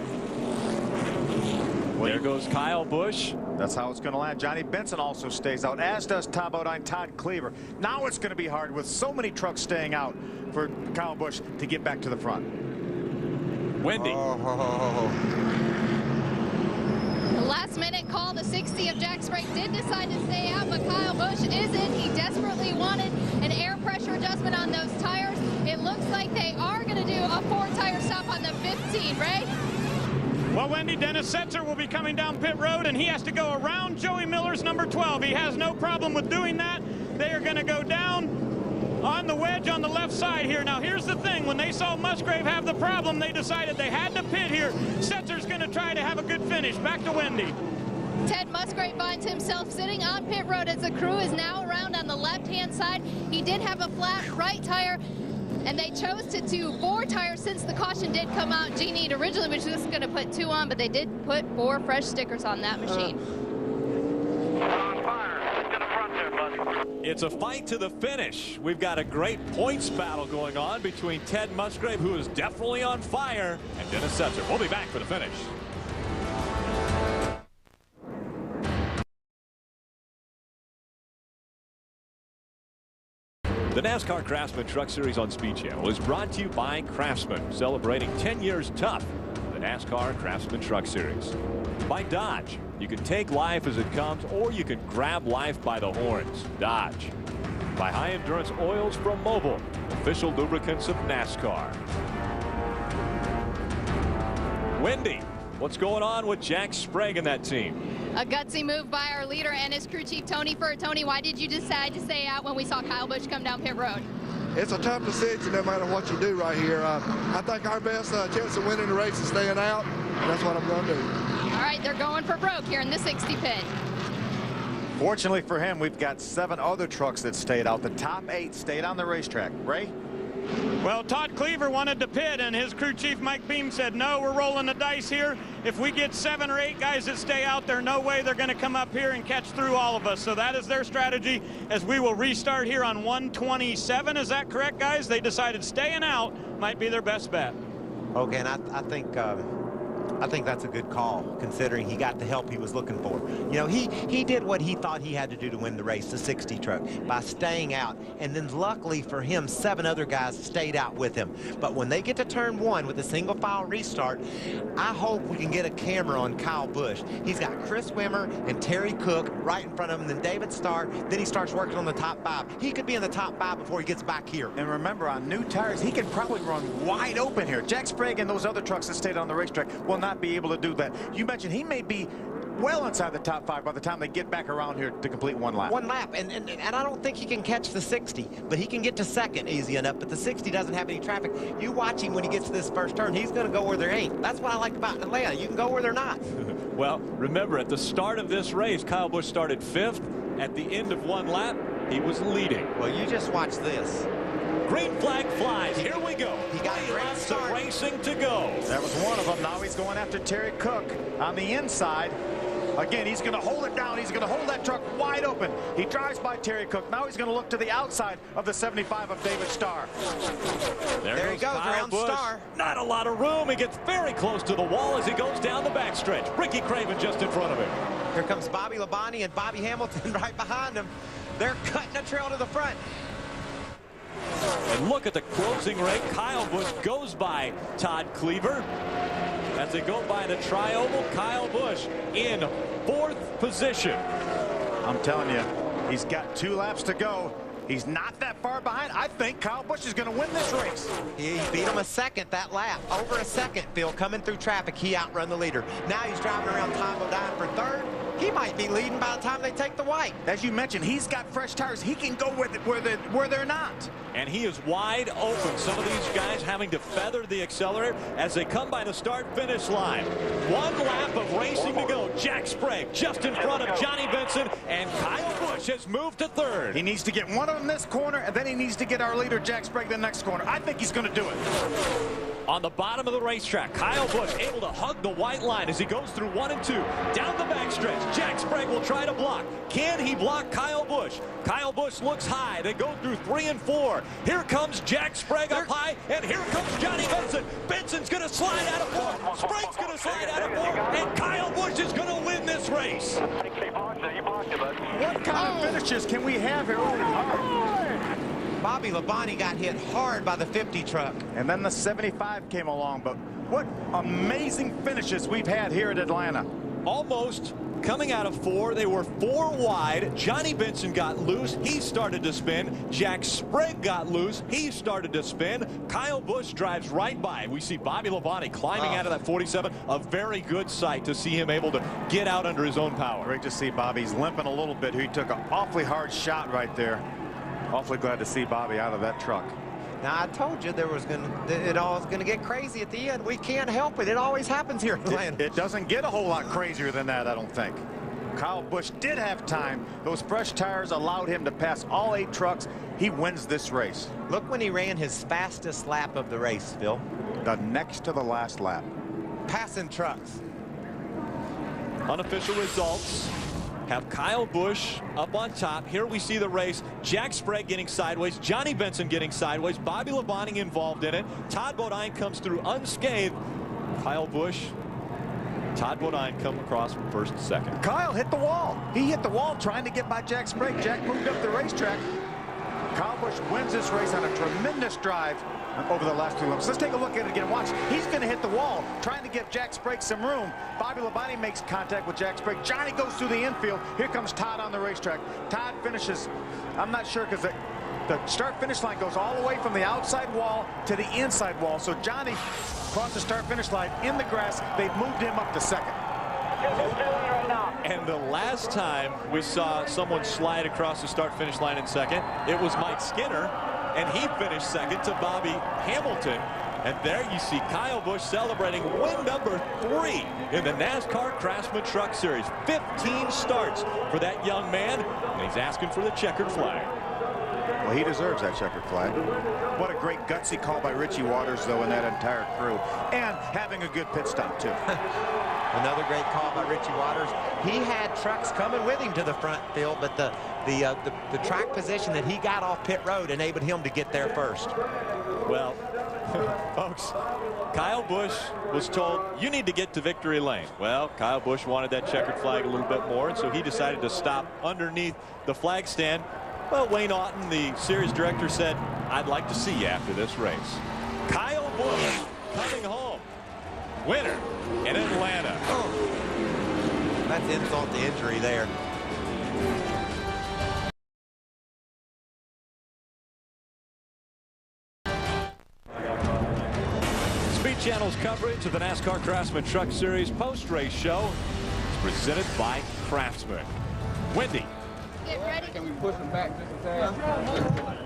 There goes Kyle Busch. That's how it's going to land. Johnny Benson also stays out, as does top bodine Todd Cleaver. Now it's going to be hard with so many trucks staying out for Kyle Busch to get back to the front. Wendy. The last-minute call, the 60 of Jack Sprague did decide to stay out, but Kyle Busch isn't. He desperately wanted an air pressure adjustment on those tires. It looks like they are going to do a 4-tire stop on the 15, Ray? Well, Wendy, Dennis Setzer will be coming down pit road, and he has to go around Joey Miller's number 12. He has no problem with doing that. They are going to go down on the wedge on the left side here. Now, here's the thing. When they saw Musgrave have the problem, they decided they had to pit here. Setzer's going to try to have a good finish. Back to Wendy. Ted Musgrave finds himself sitting on pit road as the crew is now around on the left-hand side. He did have a flat right tire, and they chose to do 4 tires since the caution did come out. Genie originally was just going to put 2 on, but they did put 4 fresh stickers on that machine. It's a fight to the finish. We've got a great points battle going on between Ted Musgrave, who is definitely on fire, and Dennis Setzer. We'll be back for the finish. The NASCAR Craftsman Truck Series on Speed Channel is brought to you by Craftsman, celebrating 10 years tough. The NASCAR Craftsman Truck Series. By Dodge. You can take life as it comes, or you can grab life by the horns. Dodge. By High Endurance Oils from Mobil, official lubricants of NASCAR. Wendy, what's going on with Jack Sprague and that team? A gutsy move by our leader and his crew chief, Tony Furr. Tony, why did you decide to stay out when we saw Kyle Busch come down pit road? It's a tough decision no matter what you do right here. I think our best chance of winning the race is staying out, and that's what I'm going to do. All right, they're going for broke here in the 60 pit. Fortunately for him, we've got 7 other trucks that stayed out. The top 8 stayed on the racetrack. Ray? Well, Todd Cleaver wanted to pit, and his crew chief Mike Beam said, no, we're rolling the dice here. If we get 7 or 8 guys that stay out there, no way they're going to come up here and catch through all of us. So that is their strategy, as we will restart here on 127. Is that correct, guys? They decided staying out might be their best bet. Okay, and I think that's a good call, considering he got the help he was looking for. You know, he did what he thought he had to do to win the race, the 60 truck, by staying out. And then luckily for him, 7 other guys stayed out with him. But when they get to turn 1 with a single file restart, I hope we can get a camera on Kyle Busch. He's got Chris Wimmer and Terry Cook right in front of him, then David Starr. Then he starts working on the top 5. He could be in the top 5 before he gets back here. And remember, on new tires, he can probably run wide open here. Jack Sprague and those other trucks that stayed on the racetrack will not be able to do that. You mentioned he may be well inside the top 5 by the time they get back around here to complete 1 lap. 1 lap, and I don't think he can catch the 60, but he can get to second easy enough. But the 60 doesn't have any traffic. You watch him when he gets to this first turn. He's going to go where there ain't. That's what I like about Atlanta. You can go where they're not. Well, remember, at the start of this race, Kyle Busch started 5th. At the end of 1 lap, he was leading. Well, you just watch this. Green flag flies. Here we go. He got a great start. Racing to go. That was one of them. Now he's going after Terry Cook on the inside. Again, he's going to hold it down. He's going to hold that truck wide open. He drives by Terry Cook. Now he's going to look to the outside of the 75 of David Starr. There he goes around Starr. Not a lot of room. He gets very close to the wall as he goes down the backstretch. Ricky Craven just in front of him. Here comes Bobby Labonte and Bobby Hamilton right behind him. They're cutting a trail to the front. And look at the closing rate. Kyle Busch goes by Todd Cleaver. As they go by the tri-oval, Kyle Busch in 4th position. I'm telling you, he's got 2 laps to go. He's not that far behind. I think Kyle Busch is going to win this race. He beat him a second that lap. Over a second, Phil, coming through traffic. He outrun the leader. Now he's driving around Tom Bodine for 3rd. He might be leading by the time they take the white. As you mentioned, he's got fresh tires. He can go where they're not. And he is wide open. Some of these guys having to feather the accelerator as they come by the start-finish line. 1 lap of racing to go. Jack Sprague just in front of Johnny Benson, and Kyle Busch has moved to 3rd. He needs to get one of them this corner, and then he needs to get our leader, Jack Sprague, the next corner. I think he's going to do it. On the bottom of the racetrack, Kyle Busch able to hug the white line as he goes through 1 and 2. Down the backstretch, Jack Sprague will try to block. Can he block Kyle Busch? Kyle Busch looks high. They go through 3 and 4. Here comes Jack Sprague up high, and here comes Johnny Benson. Benson's going to slide out of 4th. Sprague's going to slide out of 4th, and Kyle Busch is going to win this race. What kind of finishes can we have here? Bobby Labonte got hit hard by the 50 truck. And then the 75 came along, but what amazing finishes we've had here at Atlanta. Almost coming out of 4. They were 4 wide. Johnny Benson got loose. He started to spin. Jack Sprague got loose. He started to spin. Kyle Busch drives right by. We see Bobby Labonte climbing out of that 47. A very good sight to see him able to get out under his own power. Great to see Bobby's limping a little bit. He took an awfully hard shot right there. Awfully glad to see Bobby out of that truck. Now, I told you it all was gonna get crazy at the end. We can't help it. It always happens here in Atlanta. It doesn't get a whole lot crazier than that, I don't think. Kyle Busch did have time. Those fresh tires allowed him to pass all 8 trucks. He wins this race. Look when he ran his fastest lap of the race, Phil. The next to the last lap. Passing trucks. Unofficial results have Kyle Busch up on top. Here we see the race. Jack Sprague getting sideways. Johnny Benson getting sideways. Bobby Labonte involved in it. Todd Bodine comes through unscathed. Kyle Busch, Todd Bodine come across from 1st and 2nd. Kyle hit the wall. He hit the wall trying to get by Jack Sprague. Jack moved up the racetrack. Kyle Busch wins this race on a tremendous drive over the last 2 laps. Let's take a look at it again. Watch. He's going to hit the wall, trying to give Jack Sprague some room. Bobby Labonte makes contact with Jack Sprague. Johnny goes through the infield. Here comes Todd on the racetrack. Todd finishes, I'm not sure, because the start-finish line goes all the way from the outside wall to the inside wall. So Johnny crossed the start-finish line in the grass. They've moved him up to second. And the last time we saw someone slide across the start-finish line in second, it was Mike Skinner, and he finished second to Bobby Hamilton. And there you see Kyle Busch celebrating win number 3 in the NASCAR Craftsman Truck Series. 15 starts for that young man, and he's asking for the checkered flag. Well, he deserves that checkered flag. What a great gutsy call by Richie Waters, though, and that entire crew. And having a good pit stop, too. Another great call by Richie Waters. He had trucks coming with him to the front field, but the track position that he got off pit road enabled him to get there first. Well, folks, Kyle Busch was told, you need to get to victory lane. Well, Kyle Busch wanted that checkered flag a little bit more, and so he decided to stop underneath the flag stand. Well, Wayne Auten, the series director, said, I'd like to see you after this race. Kyle Busch coming home. Winner in Atlanta. Oh, that's insult to injury there. Speed Channel's coverage of the NASCAR Craftsman Truck Series post-race show is presented by Craftsman. Wendy. Get ready. Can we push him back just a tad?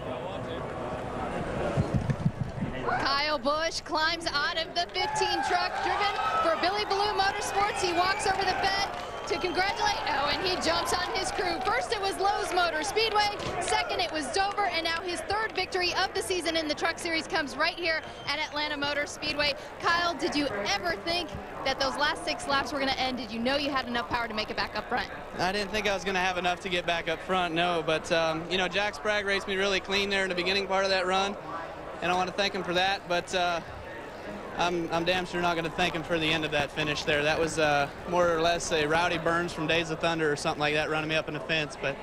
Kyle Busch climbs out of the 15 truck driven for Billy Baloo Motorsports. He walks over the bed to congratulate. Oh, and he jumps on his crew. First it was Lowe's Motor Speedway. Second it was Dover. And now his third victory of the season in the Truck Series comes right here at Atlanta Motor Speedway. Kyle, did you ever think that those last 6 laps were going to end? Did you know you had enough power to make it back up front? I didn't think I was going to have enough to get back up front, no. But, you know, Jack Sprague raced me really clean there in the beginning part of that run. And I want to thank him for that, but I'm damn sure not going to thank him for the end of that finish there. That was more or less a Rowdy Burns from Days of Thunder or something like that running me up in the fence. But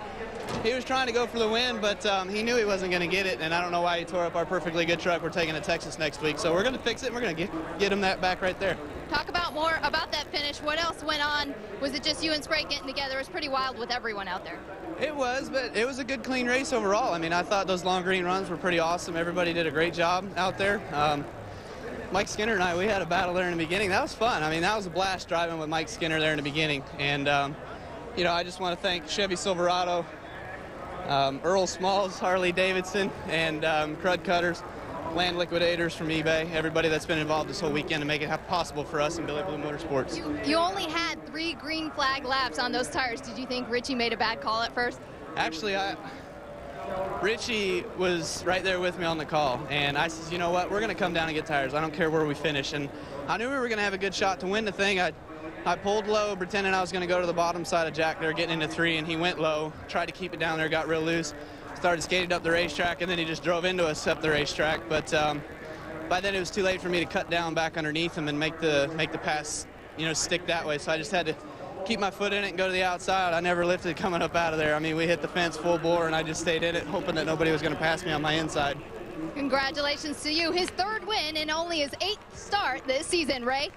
he was trying to go for the win, but he knew he wasn't going to get it, and I don't know why he tore up our perfectly good truck. We're taking to Texas next week, so we're going to fix it, and we're going to get him that back right there. Talk about more about that finish. What else went on? Was it just you and Sprague getting together? It was pretty wild with everyone out there. It was, but it was a good, clean race overall. I mean, I thought those long green runs were pretty awesome. Everybody did a great job out there. Mike Skinner and I, we had a battle there in the beginning. That was fun. I mean, that was a blast driving with Mike Skinner there in the beginning. And, you know, I just want to thank Chevy Silverado, Earl Smalls, Harley Davidson, and Crud Cutters, Land Liquidators from eBay, everybody that's been involved this whole weekend to make it possible for us in Billy Blue Motorsports. You only had 3 green flag laps on those tires. Did you think Richie made a bad call at first? Actually, Richie was right there with me on the call, and I said, you know what, we're going to come down and get tires. I don't care where we finish. And I knew we were going to have a good shot to win the thing. I pulled low, pretending I was going to go to the bottom side of Jack there, getting into 3, and he went low, tried to keep it down there, got real loose. Started skating up the racetrack, and then he just drove into us up the racetrack. But by then it was too late for me to cut down back underneath him and make the pass, you know, stick that way. So I just had to keep my foot in it and go to the outside. I never lifted coming up out of there. I mean, we hit the fence full bore, and I just stayed in it, hoping that nobody was going to pass me on my inside. Congratulations to you. His 3rd win and only his 8th start this season, Ray.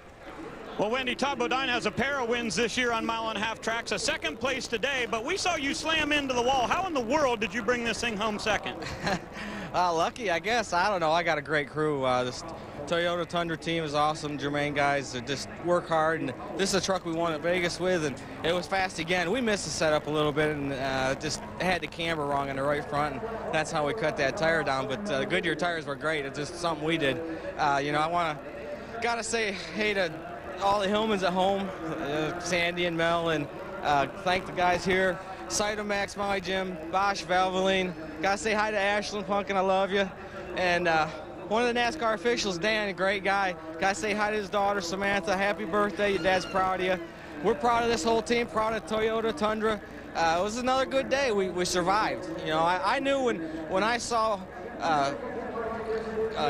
Well, Wendy, Todd Bodine has a pair of wins this year on mile-and-a-half tracks, a 2nd place today, but we saw you slam into the wall. How in the world did you bring this thing home 2nd? Lucky, I guess. I don't know. I got a great crew. This Toyota Tundra team is awesome. Jermaine guys just work hard, and this is a truck we won at Vegas with, and it was fast again. We missed the setup a little bit and just had the camber wrong in the right front, and that's how we cut that tire down. But the Goodyear tires were great. It's just something we did. You know, I gotta say hey to all the Hillmans at home, Sandy and Mel, and thank the guys here. Cytomax, my Jim, Bosch, Valvoline. Gotta say hi to Ashland Punkin, I love you. And one of the NASCAR officials, Dan, a great guy. Gotta say hi to his daughter, Samantha. Happy birthday, your dad's proud of you. We're proud of this whole team, proud of Toyota Tundra. It was another good day. We survived. You know, I knew when I saw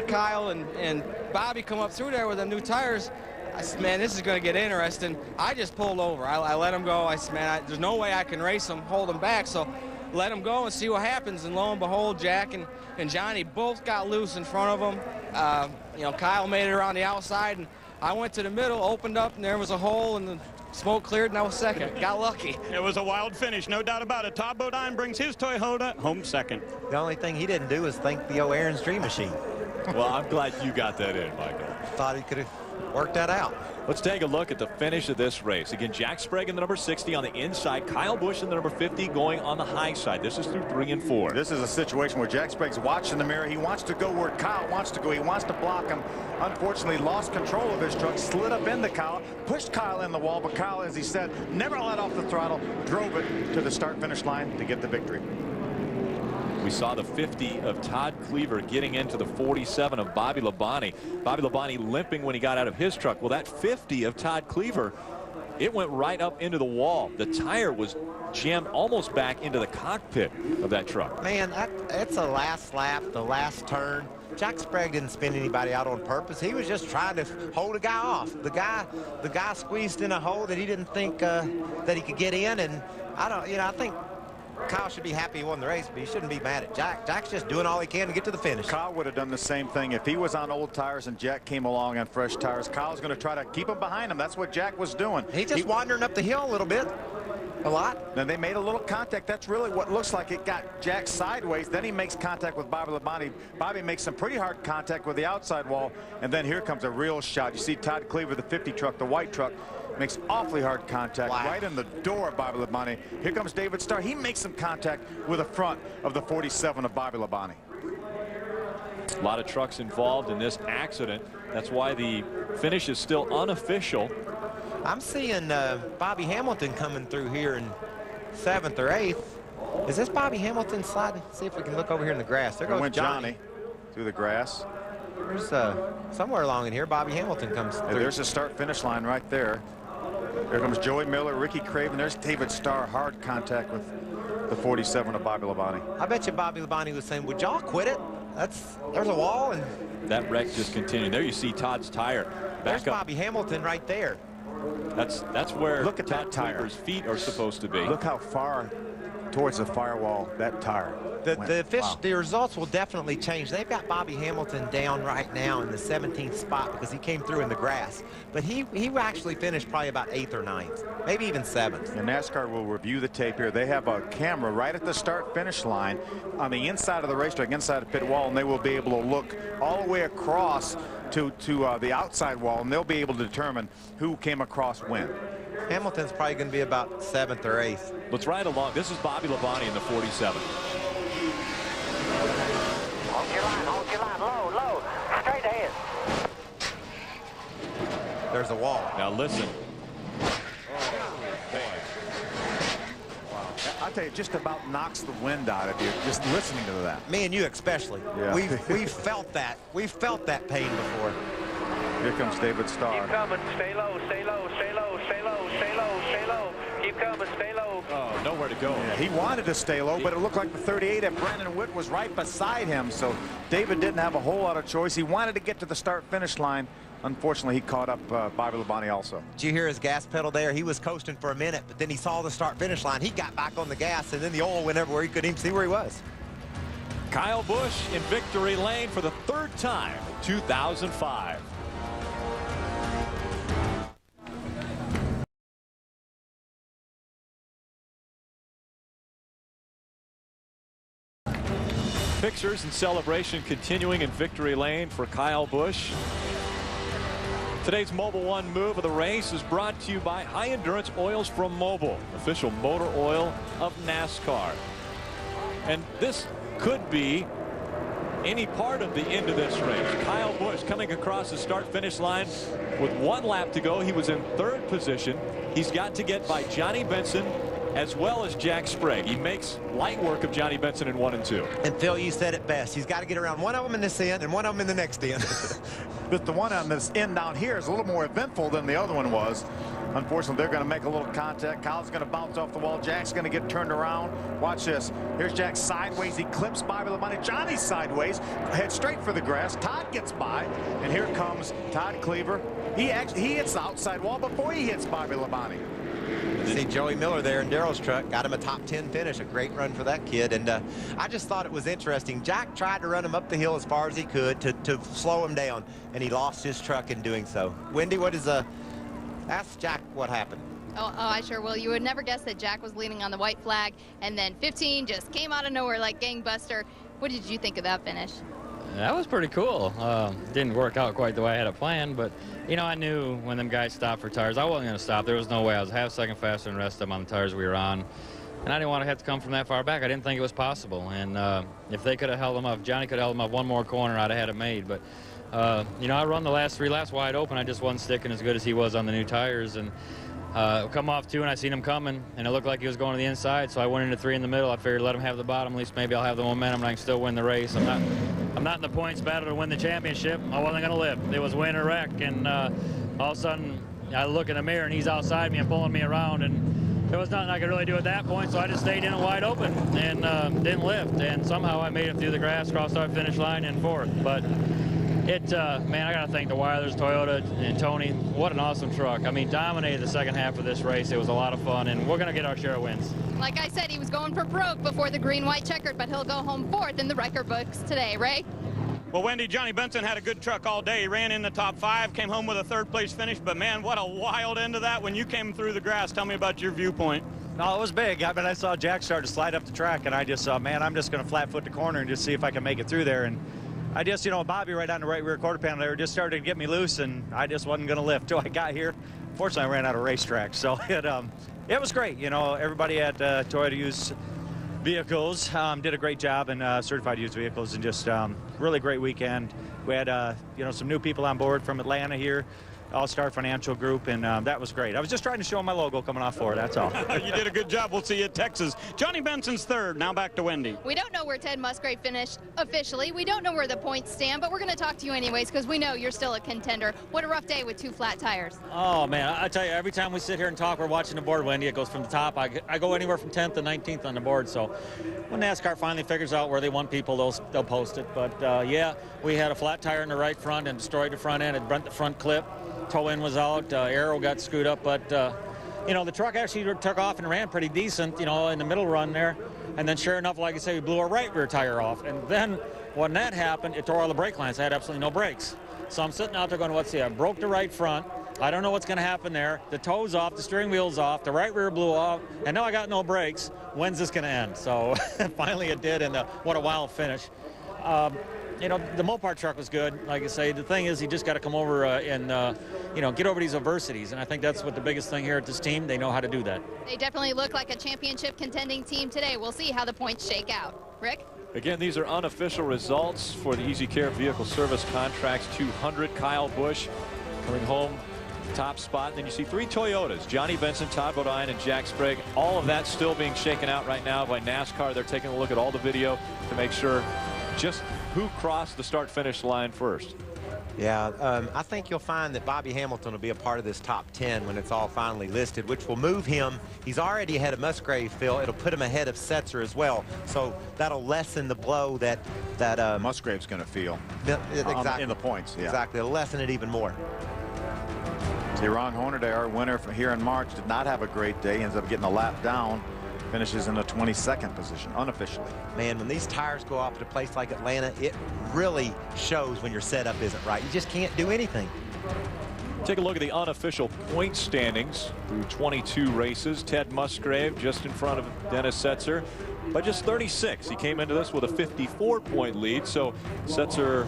Kyle and Bobby come up through there with the new tires, I said, man, this is going to get interesting. I just pulled over. I let him go. I said, man, there's no way I can race him, hold him back. So let him go and see what happens. And lo and behold, Jack and Johnny both got loose in front of him. You know, Kyle made it around the outside, and I went to the middle, opened up, and there was a hole, and the smoke cleared, and I was second. Got lucky. It was a wild finish, no doubt about it. Todd Bodine brings his Toyota home second. The only thing he didn't do is thank the old Aaron's Dream Machine. Well, I'm glad you got that in, Michael. Thought he could have worked that out. Let's take a look at the finish of this race. Again, Jack Sprague in the number 60 on the inside. Kyle Busch in the number 50 going on the high side. This is through 3 and 4. This is a situation where Jack Sprague's watching the mirror. He wants to go where Kyle wants to go. He wants to block him. Unfortunately, lost control of his truck, slid up into Kyle, pushed Kyle in the wall, but Kyle, as he said, never let off the throttle, drove it to the start-finish line to get the victory. We saw the 50 of Todd Cleaver getting into the 47 of Bobby Labonte. Bobby Labonte limping when he got out of his truck. Well, that 50 of Todd Cleaver, it went right up into the wall. The tire was jammed almost back into the cockpit of that truck. Man, it's a last lap, the last turn. Jack Sprague didn't spin anybody out on purpose. He was just trying to hold a guy off. The guy squeezed in a hole that he didn't think that he could get in, and I think Kyle should be happy he won the race, but he shouldn't be mad at Jack. Jack's just doing all he can to get to the finish. Kyle would have done the same thing if he was on old tires and Jack came along on fresh tires. Kyle's going to try to keep him behind him. That's what Jack was doing. He's just wandering up the hill a little bit. A lot. Then they made a little contact. That's really what looks like it got Jack sideways. Then he makes contact with Bobby Labonte. Bobby makes some pretty hard contact with the outside wall. And then here comes a real shot. You see Todd Cleaver, the 50 truck, the white truck, makes awfully hard contact right in the door of Bobby Labonte. Here comes David Starr. He makes some contact with the front of the 47 of Bobby Labonte. A lot of trucks involved in this accident. That's why the finish is still unofficial. I'm seeing Bobby Hamilton coming through here in 7th or 8th. Is this Bobby Hamilton sliding? See if we can look over here in the grass. There goes Johnny through the grass. There's somewhere along in here Bobby Hamilton comes through. There's a start finish line right there. Here comes Joey Miller, Ricky Craven. There's David Starr, hard contact with the 47 of Bobby Labonte. I bet you Bobby Labonte was saying, would y'all quit it? There's a wall, and that wreck just continued. There you see Todd's tire. There's Bobby Hamilton right there. That's where look at Todd that tire. Cleaver's feet are supposed to be. Look how far towards the firewall that tire. The results will definitely change. They've got Bobby Hamilton down right now in the 17th spot because he came through in the grass. But he actually finished probably about 8th or 9th, maybe even 7th. And NASCAR will review the tape here. They have a camera right at the start-finish line on the inside of the racetrack, inside the pit wall, and they will be able to look all the way across to the outside wall, and they'll be able to determine who came across when. Hamilton's probably going to be about 7th or 8th. Let's ride along. This is Bobby Labonte in the 47. Hold your line, low, straight ahead. There's a wall. Now listen. I tell you, just about knocks the wind out of you just listening to that. Me and you especially. Yeah. We've felt that. We've felt that pain before. Here comes David Starr. Keep coming, stay low, stay low, stay low, stay low, stay low, stay low. Keep coming, stay low. Oh, nowhere to go. Yeah, he wanted to stay low, but it looked like the 38 of Brandon Witt was right beside him, so David didn't have a whole lot of choice. He wanted to get to the start-finish line. Unfortunately, he caught up Bobby Labonte also. Did you hear his gas pedal there? He was coasting for a minute, but then he saw the start-finish line. He got back on the gas, and then the oil went everywhere. He couldn't even see where he was. Kyle Busch in victory lane for the 3rd time in 2005. Pictures and celebration continuing in victory lane for Kyle Busch. Today's Mobil 1 move of the race is brought to you by High Endurance Oils from Mobil, official motor oil of NASCAR. And this could be any part of the end of this race. Kyle Busch coming across the start-finish line with 1 lap to go. He was in 3rd position. He's got to get by Johnny Benson as well as Jack Sprague. He makes light work of Johnny Benson in 1 and 2. And Phil, you said it best. He's got to get around one of them in this end and one of them in the next end. But the one on this end down here is a little more eventful than the other one was. Unfortunately, they're going to make a little contact. Kyle's going to bounce off the wall. Jack's going to get turned around. Watch this. Here's Jack sideways. He clips Bobby Labonte. Johnny's sideways. Head straight for the grass. Todd gets by. And here comes Todd Cleaver. He hits the outside wall before he hits Bobby Labonte. See Joey Miller there in Darrell's truck, got him a top 10 finish, a great run for that kid. And I just thought it was interesting. Jack tried to run him up the hill as far as he could to slow him down, and he lost his truck in doing so. Wendy, what is ask Jack what happened. Oh, I sure will. You would never guess that Jack was leading on the white flag, and then 15 just came out of nowhere like gangbuster. What did you think of that finish? That was pretty cool. Didn't work out quite the way I had it planned, but, you know, I knew when them guys stopped for tires, I wasn't going to stop. There was no way. I was a half second faster than the rest of them on the tires we were on, and I didn't want to have to come from that far back. I didn't think it was possible, and if they could have held them up, if Johnny could have held them up one more corner, I'd have had it made. But, you know, I run the last 3 laps wide open. I just wasn't sticking as good as he was on the new tires, and come off 2, and I seen him coming, and it looked like he was going to the inside, so I went into 3 in the middle. I figured let him have the bottom. At least maybe I'll have the momentum, and I can still win the race. I'm not in the points battle to win the championship. I wasn't going to live. It was win or wreck, and all of a sudden I look in the mirror, and he's outside me and pulling me around, and there was nothing I could really do at that point, so I just stayed in it wide open and didn't lift, and somehow I made it through the grass, crossed our finish line in 4th. But man, I got to thank the Weilers, Toyota, and Tony. What an awesome truck. I mean, dominated the second half of this race. It was a lot of fun, and we're going to get our share of wins. Like I said, he was going for broke before the green-white checkered, but he'll go home 4th in the record books today. Ray? Well, Wendy, Johnny Benson had a good truck all day. He ran in the top 5, came home with a 3rd place finish, but man, what a wild end to that when you came through the grass. Tell me about your viewpoint. No, it was big. I mean, I saw Jack start to slide up the track, and I just saw, man, I'm just going to flat foot the corner and just see if I can make it through there. And I just, you know, Bobby right on the right rear quarter panel there just started to get me loose, and I just wasn't going to lift till I got here. Fortunately, I ran out of racetrack, so it was great. You know, everybody at Toyota used vehicles did a great job, and certified used vehicles, and just really great weekend. We had you know, some new people on board from Atlanta here, All-Star Financial Group, and that was great. I was just trying to show my logo coming off 4, that's all. You did a good job. We'll see you at Texas. Johnny Benson's 3rd. Now back to Wendy. We don't know where Ted Musgrave finished officially. We don't know where the points stand, but we're going to talk to you anyways because we know you're still a contender. What a rough day with 2 flat tires. Oh, man, I tell you, every time we sit here and talk, we're watching the board, Wendy. It goes from the top. I go anywhere from 10th to 19th on the board, so when NASCAR finally figures out where they want people, they'll post it. But, yeah, we had a flat tire in the right front and destroyed the front end. It bent the front clip. Toe end was out, aero got screwed up, but you know, the truck actually took off and ran pretty decent, you know, in the middle run there, and then sure enough, like I say, we blew our right rear tire off, and then when that happened, it tore all the brake lines. I had absolutely no brakes, so I'm sitting out there going, let's see, I broke the right front, I don't know what's going to happen there, the toe's off, the steering wheel's off, the right rear blew off, and now I got no brakes. When's this going to end? So finally it did, and what a wild finish. You know, the Mopar truck was good. Like I say, the thing is, you just got to come over and, you know, get over these adversities. And I think that's what the biggest thing here at this team. They know how to do that. They definitely look like a championship contending team today. We'll see how the points shake out. Rick? Again, these are unofficial results for the EasyCare Vehicle Service Contracts 200. Kyle Busch coming home top spot. And then you see 3 Toyotas, Johnny Benson, Todd Bodine, and Jack Sprague. All of that still being shaken out right now by NASCAR. They're taking a look at all the video to make sure just who crossed the start-finish line first. Yeah, I think you'll find that Bobby Hamilton will be a part of this top 10 when it's all finally listed, which will move him. He's already ahead of Musgrave, Phil. It'll put him ahead of Setzer as well. So that'll lessen the blow that Musgrave's going to feel exactly in the points. Yeah. Exactly. It'll lessen it even more. See, Ron Hornaday, our winner from here in March, did not have a great day. Ends up getting a lap down. Finishes in the 22nd position, unofficially. Man, when these tires go off at a place like Atlanta, it really shows when your setup isn't right. You just can't do anything. Take a look at the unofficial point standings through 22 races. Ted Musgrave just in front of Dennis Setzer by just 36. He came into this with a 54-point lead, so Setzer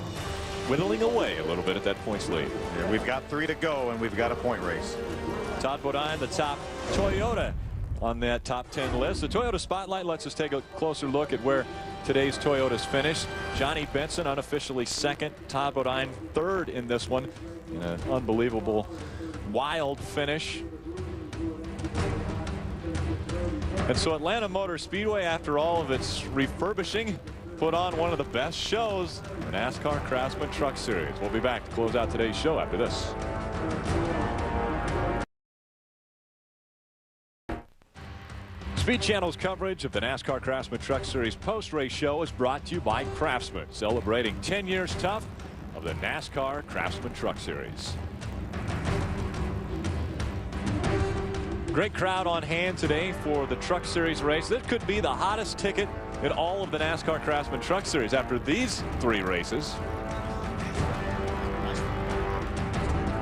whittling away a little bit at that points lead. Yeah, we've got 3 to go, and we've got a point race. Todd Bodine, the top Toyota on that top 10 list. The Toyota Spotlight lets us take a closer look at where today's Toyotas finished. Johnny Benson unofficially 2nd, Todd Bodine 3rd in this one in an unbelievable wild finish. And so Atlanta Motor Speedway, after all of its refurbishing, put on one of the best shows in the NASCAR Craftsman Truck Series. We'll be back to close out today's show after this. Speed Channel's coverage of the NASCAR Craftsman Truck Series post-race show is brought to you by Craftsman, celebrating 10 years tough of the NASCAR Craftsman Truck Series. Great crowd on hand today for the Truck Series race. This could be the hottest ticket in all of the NASCAR Craftsman Truck Series after these 3 races.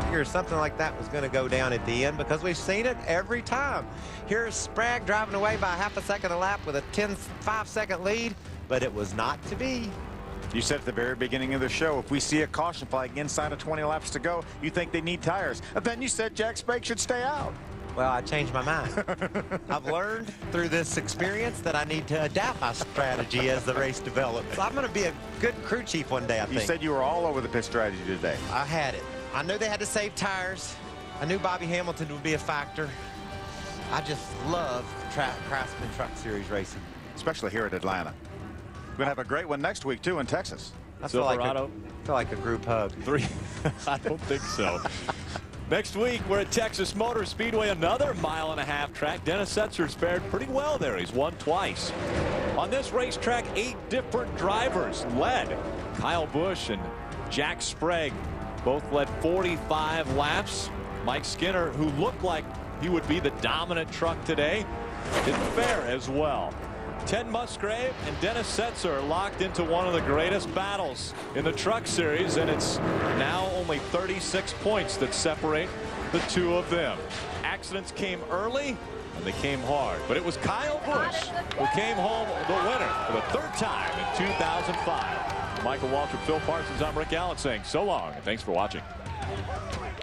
Figure something like that was going to go down at the end because we've seen it every time. Here's Sprague driving away by half a second a lap with a 5-second lead, but it was not to be. You said at the very beginning of the show, if we see a caution flag inside of 20 laps to go, you think they need tires. And then you said Jack Sprague should stay out. Well, I changed my mind. I've learned through this experience that I need to adapt my strategy as the race develops. I'm going to be a good crew chief one day, I think. You said you were all over the pit strategy today. I had it. I knew they had to save tires. I knew Bobby Hamilton would be a factor. I just love Craftsman Truck Series racing. Especially here at Atlanta. We're going to have a great one next week, too, in Texas. I feel like a group hug. 3. I don't think so. Next week, we're at Texas Motor Speedway, another 1.5-mile track. Dennis Setzer's fared pretty well there. He's won twice. On this racetrack, 8 different drivers led. Kyle Busch and Jack Sprague both led 45 laps. Mike Skinner, who looked like he would be the dominant truck today, didn't fare as well. Ted Musgrave and Dennis Setzer are locked into one of the greatest battles in the Truck Series, and it's now only 36 points that separate the 2 of them. Accidents came early and they came hard, but it was Kyle Busch who came home the winner for the 3rd time in 2005. Michael Waltrip, Phil Parsons, I'm Rick Allen saying so long and thanks for watching.